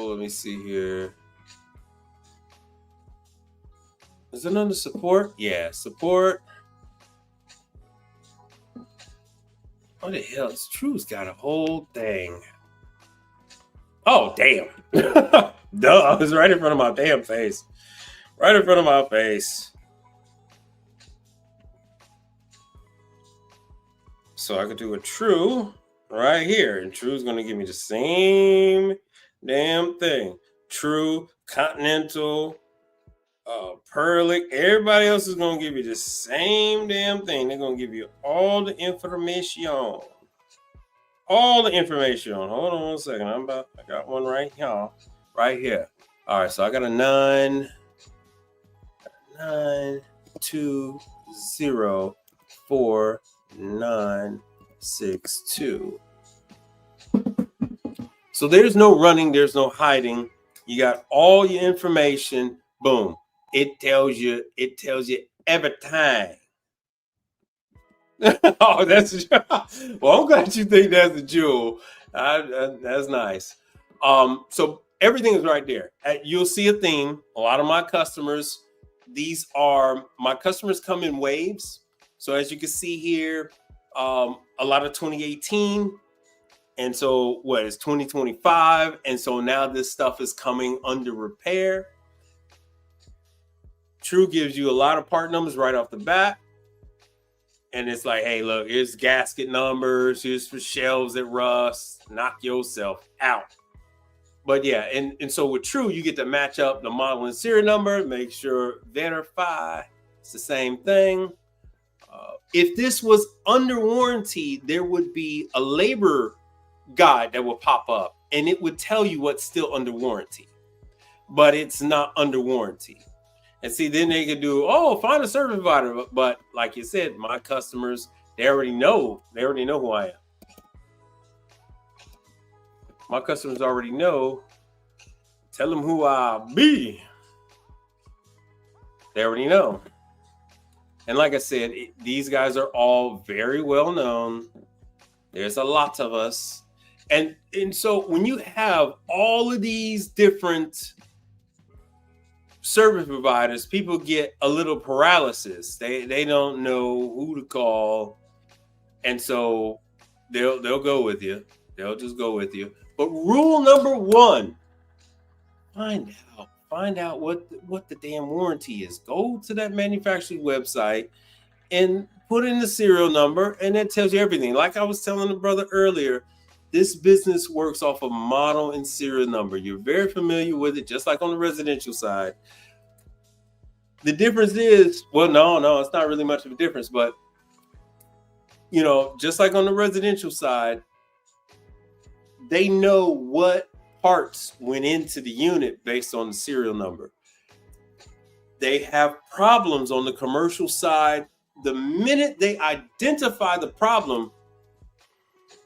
Let me see here. Is it under support? Yeah, support. What the hell? It's True's got a whole thing. Oh, damn. Duh, it's right in front of my damn face. Right in front of my face. So I could do a True right here. And True's going to give me the same damn thing. True, Continental, Perlick. Everybody else is going to give you the same damn thing. They're going to give you all the information. All the information. Hold on 1 second. I got one right here. Right here. All right, so I got a 9204962. So there's no running, there's no hiding. You got all your information. Boom. It tells you every time. Oh, that's well, I'm glad you think that's a jewel. That's nice. So everything is right there. You'll see a theme. A lot of my customers, my customers come in waves. So as you can see here, a lot of 2018. And so what is 2025? And so now this stuff is coming under repair. True gives you a lot of part numbers right off the bat. And it's like, hey, look, here's gasket numbers. Here's for shelves that rust. Knock yourself out. But yeah, and so with True, you get to match up the model and serial number, make sure verify. It's the same thing. If this was under warranty, there would be a labor guide that will pop up and it would tell you what's still under warranty, but it's not under warranty. And see, then they could do, find a service provider. But like you said, my customers, they already know who I am. My customers already know. Tell them who I be. They already know. And like I said, these guys are all very well known. There's a lot of us. And so when you have all of these different service providers, people get a little paralysis. They don't know who to call. And so they'll go with you. They'll just go with you. But rule number one, find out what the damn warranty is. Go to that manufacturer's website and put in the serial number, and that tells you everything. Like I was telling the brother earlier, this business works off of model and serial number. You're very familiar with it, just like on the residential side. The difference is, well, no, it's not really much of a difference, but just like on the residential side, they know what parts went into the unit based on the serial number. They have problems on the commercial side. The minute they identify the problem,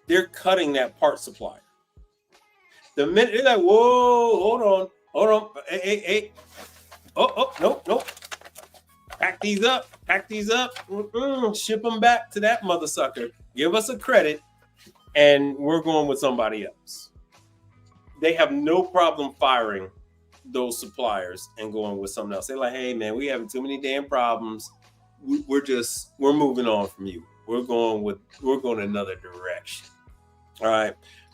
they're cutting that part supplier. The minute they're like, whoa, hold on. Hey. Nope. Pack these up. Ship them back to that mother sucker. Give us a credit, and we're going with somebody else. They have no problem firing those suppliers and going with something else. They're like, hey man, we having too many damn problems. We're moving on from you. We're going another direction. All right.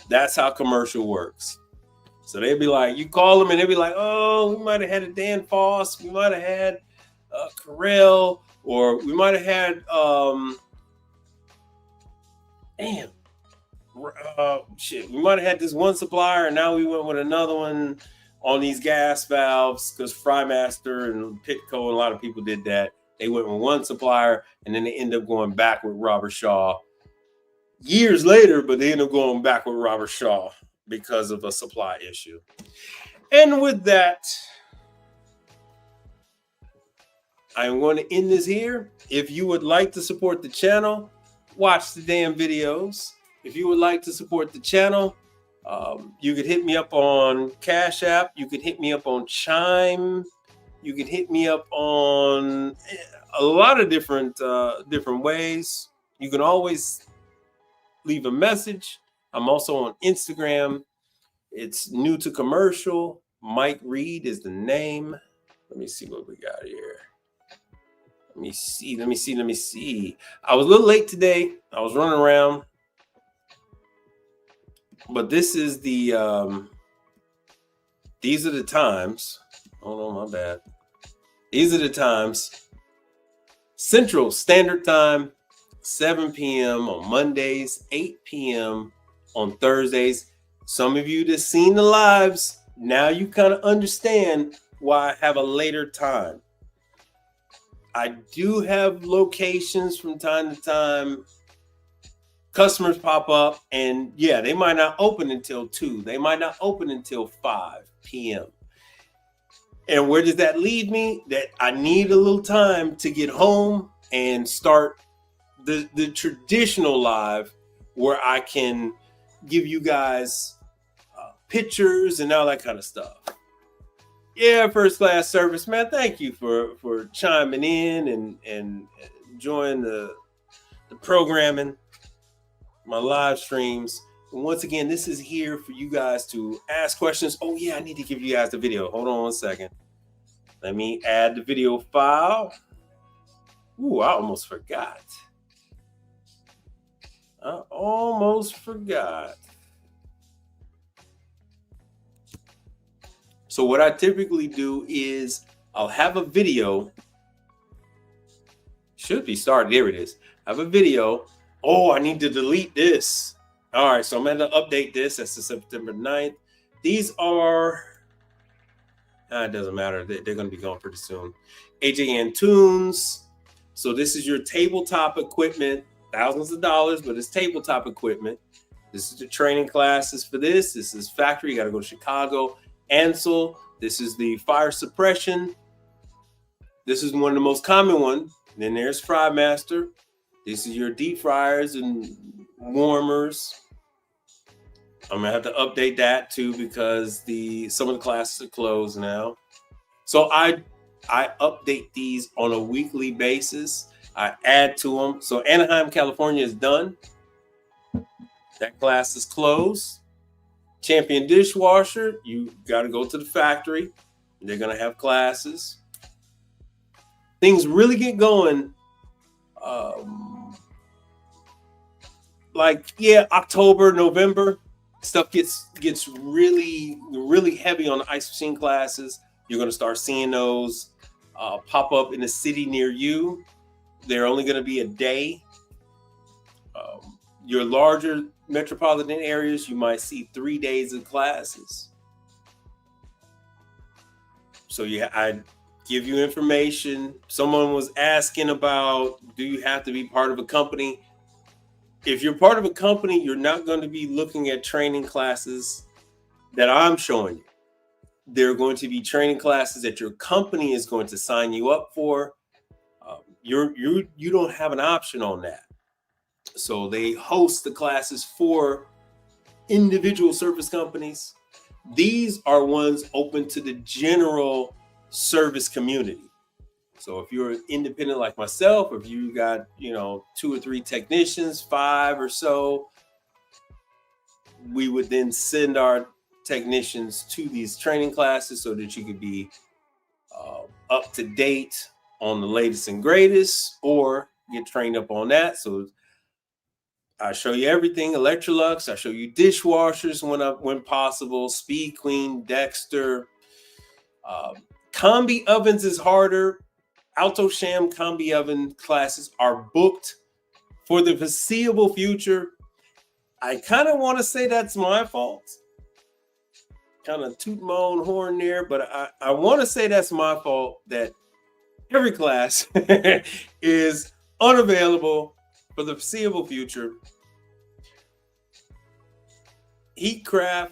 That's how commercial works. So they'd be like, you call them and they'd be like, we might have had a Dan Foss. We might have had Carell, or we might have had, we might have had this one supplier and now we went with another one on these gas valves because Frymaster and Pitco and a lot of people did that. They went with one supplier and then they end up going back with Robert Shaw years later, but they end up going back with Robert Shaw because of a supply issue. And with that, I'm going to end this here. If you would like to support the channel, watch the damn videos. If you would like to support the channel, you could hit me up on Cash App. You could hit me up on Chime. You could hit me up on a lot of different ways. You can always leave a message. I'm also on Instagram. It's New to Commercial. Mike Reed is the name. Let me see what we got here. Let me see. I was a little late today. I was running around. But this is the, these are the times. Oh, no, my bad. These are the times. Central Standard Time, 7 p.m. on Mondays, 8 p.m. on Thursdays. Some of you that's seen the lives, now you kind of understand why I have a later time. I do have locations from time to time. Customers pop up and yeah, they might not open until 2. They might not open until 5 p.m. And where does that leave me? That I need a little time to get home and start the traditional live where I can give you guys pictures and all that kind of stuff. Yeah, first class service, man. Thank you for chiming in and enjoying the programming, my live streams. And once again, this is here for you guys to ask questions. Oh yeah, I need to give you guys the video. Hold on one second. Let me add the video file. Ooh, I almost forgot. So what I typically do is I'll have a video. Should be started. There it is. I have a video. Oh, I need to delete this. All right, so I'm going to update this. That's the September 9th. These are, it doesn't matter. They're going to be gone pretty soon. AJN Tunes. So this is your tabletop equipment. Thousands of dollars, but it's tabletop equipment. This is the training classes for this. This is factory. You got to go to Chicago. Ansel. This is the fire suppression. This is one of the most common ones. Then there's Fry Master. This is your deep fryers and warmers. I'm gonna have to update that too because some of the classes are closed now. So I update these on a weekly basis. I add to them. So Anaheim, California is done. That class is closed. Champion dishwasher, you got to go to the factory. They're gonna have classes. Things really get going. Like October, November, stuff gets really heavy on the ice machine classes. You're gonna start seeing those pop up in a city near you. They're only gonna be a day. Your larger metropolitan areas, you might see 3 days of classes. So I give you information. Someone was asking about, do you have to be part of a company? If you're part of a company, you're not going to be looking at training classes that I'm showing you. There are going to be training classes that your company is going to sign you up for. You don't have an option on that. So they host the classes for individual service companies. These are ones open to the general service community. So if you're independent like myself, or if you got, 2 or 3 technicians, 5 or so, we would then send our technicians to these training classes so that you could be up to date on the latest and greatest, or get trained up on that. So I show you everything, Electrolux. I show you dishwashers when possible, Speed Queen, Dexter. Combi ovens is harder. Alto Sham combi oven classes are booked for the foreseeable future. I kind of want to say that's my fault. Kind of toot my own horn there, but I want to say that's my fault that every class is unavailable for the foreseeable future. Heatcraft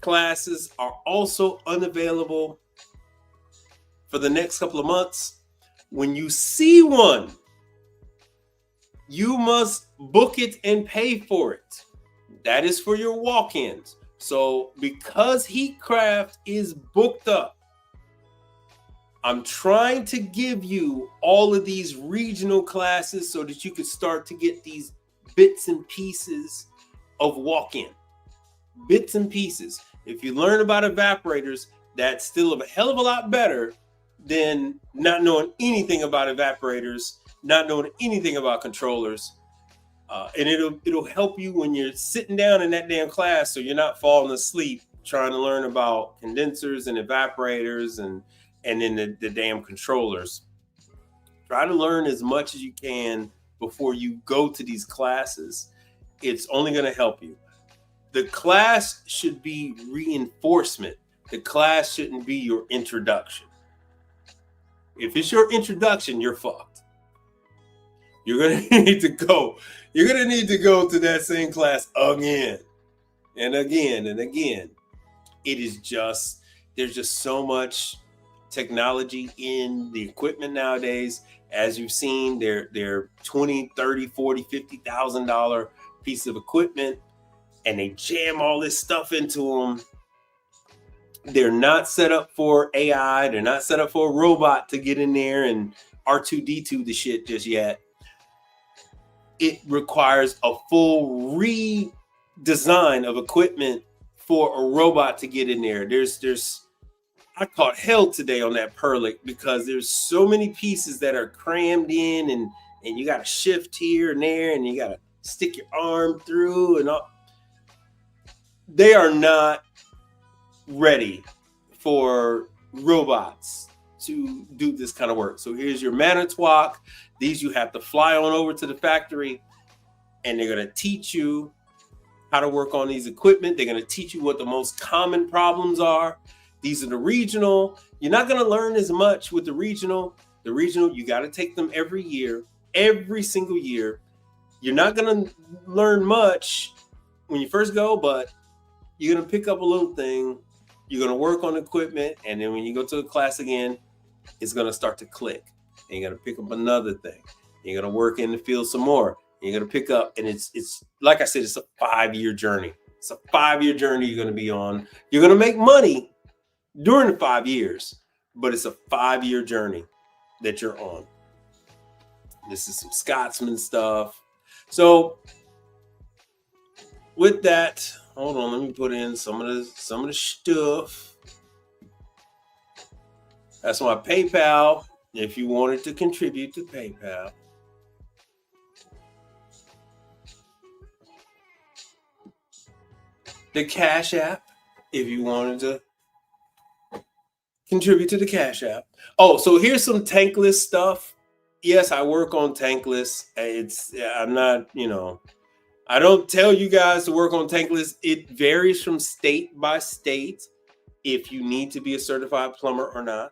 classes are also unavailable for the next couple of months. When you see one, you must book it and pay for it. That is for your walk-ins. So because Heatcraft is booked up, I'm trying to give you all of these regional classes so that you can start to get these bits and pieces of walk-in. Bits and pieces. If you learn about evaporators, that's still a hell of a lot better than not knowing anything about evaporators, not knowing anything about controllers. And it'll help you when you're sitting down in that damn class, so you're not falling asleep trying to learn about condensers and evaporators and then the damn controllers. Try to learn as much as you can before you go to these classes. It's only going to help you. The class should be reinforcement. The class shouldn't be your introduction. If it's your introduction, you're fucked. You're going to need to go. You're going to need to go to that same class again and again and again. It is just, there's just so much technology in the equipment nowadays. As you've seen, they're $20, $30, $40, $50,000 piece of equipment, and they jam all this stuff into them. They're not set up for AI. They're not set up for a robot to get in there and R2-D2 the shit just yet. It requires a full redesign of equipment for a robot to get in there. I caught hell today on that Perlick because there's so many pieces that are crammed in, and you got to shift here and there, and you got to stick your arm through and all. They are not ready for robots to do this kind of work. So here's your Manitowoc. These you have to fly on over to the factory, and they're going to teach you how to work on these equipment. They're going to teach you what the most common problems are. These are the regional. You're not going to learn as much with the regional. The regional, you got to take them every year, every single year. You're not going to learn much when you first go, but you're going to pick up a little thing. You're going to work on equipment. And then when you go to the class again, it's going to start to click. And you're going to pick up another thing. You're going to work in the field some more. You're going to pick up. And it's like I said, it's a 5-year journey. It's a 5-year journey you're going to be on. You're going to make money during the 5 years, but it's a 5-year journey that you're on. This is some Scotsman stuff. So with that, hold on, let me put in some of the stuff. That's my PayPal. If you wanted to contribute to PayPal. The Cash App, if you wanted to contribute to the Cash App. Oh, so here's some tankless stuff. Yes, I work on tankless. I'm not, I don't tell you guys to work on tankless. It varies from state by state if you need to be a certified plumber or not.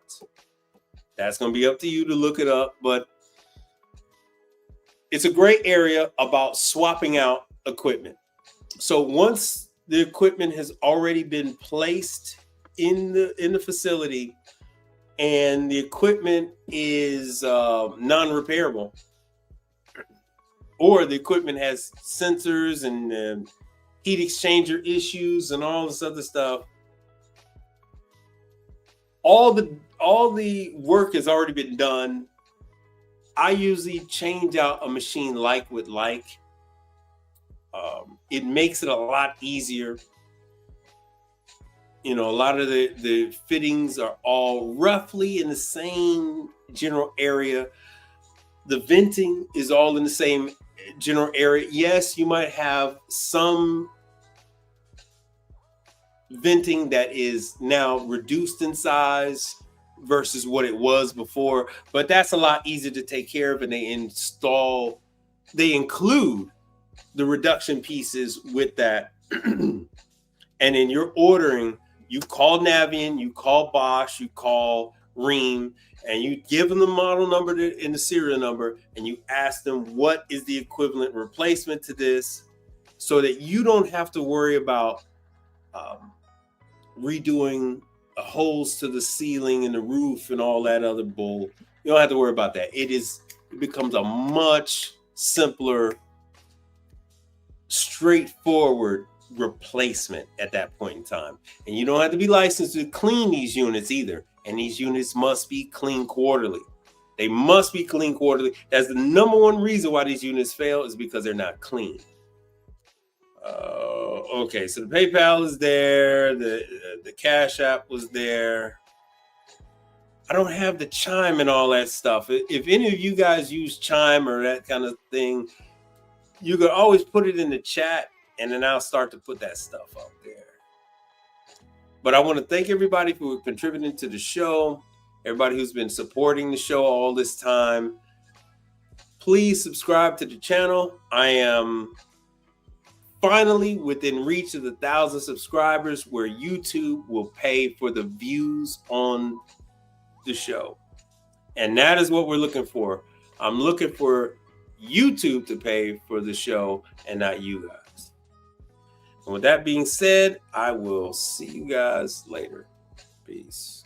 That's going to be up to you to look it up, but it's a great area about swapping out equipment. So once the equipment has already been placed in the facility and the equipment is non-repairable, or the equipment has sensors and heat exchanger issues and all this other stuff, all the work has already been done. I usually change out a machine like with like. It makes it a lot easier. A lot of the fittings are all roughly in the same general area. The venting is all in the same general area. Yes, you might have some venting that is now reduced in size versus what it was before, but that's a lot easier to take care of, and they include the reduction pieces with that. And then you're ordering, you call Navien, you call Bosch, you call Rheem, and you give them the model number and the serial number, and you ask them what is the equivalent replacement to this, so that you don't have to worry about redoing holes to the ceiling and the roof and all that other bull. You don't have to worry about that. It becomes a much simpler, straightforward replacement at that point in time. And you don't have to be licensed to clean these units either. And these units must be cleaned quarterly. They must be cleaned quarterly. That's the number one reason why these units fail, is because they're not clean. Okay, so the PayPal is there. The Cash App was there. I don't have the Chime and all that stuff. If any of you guys use Chime or that kind of thing, you could always put it in the chat, and then I'll start to put that stuff up there. But I want to thank everybody for contributing to the show, everybody who's been supporting the show all this time. Please subscribe to the channel. I am finally within reach of the 1,000 subscribers, where YouTube will pay for the views on the show. And that is what we're looking for. I'm looking for YouTube to pay for the show and not you guys. And with that being said, I will see you guys later. Peace.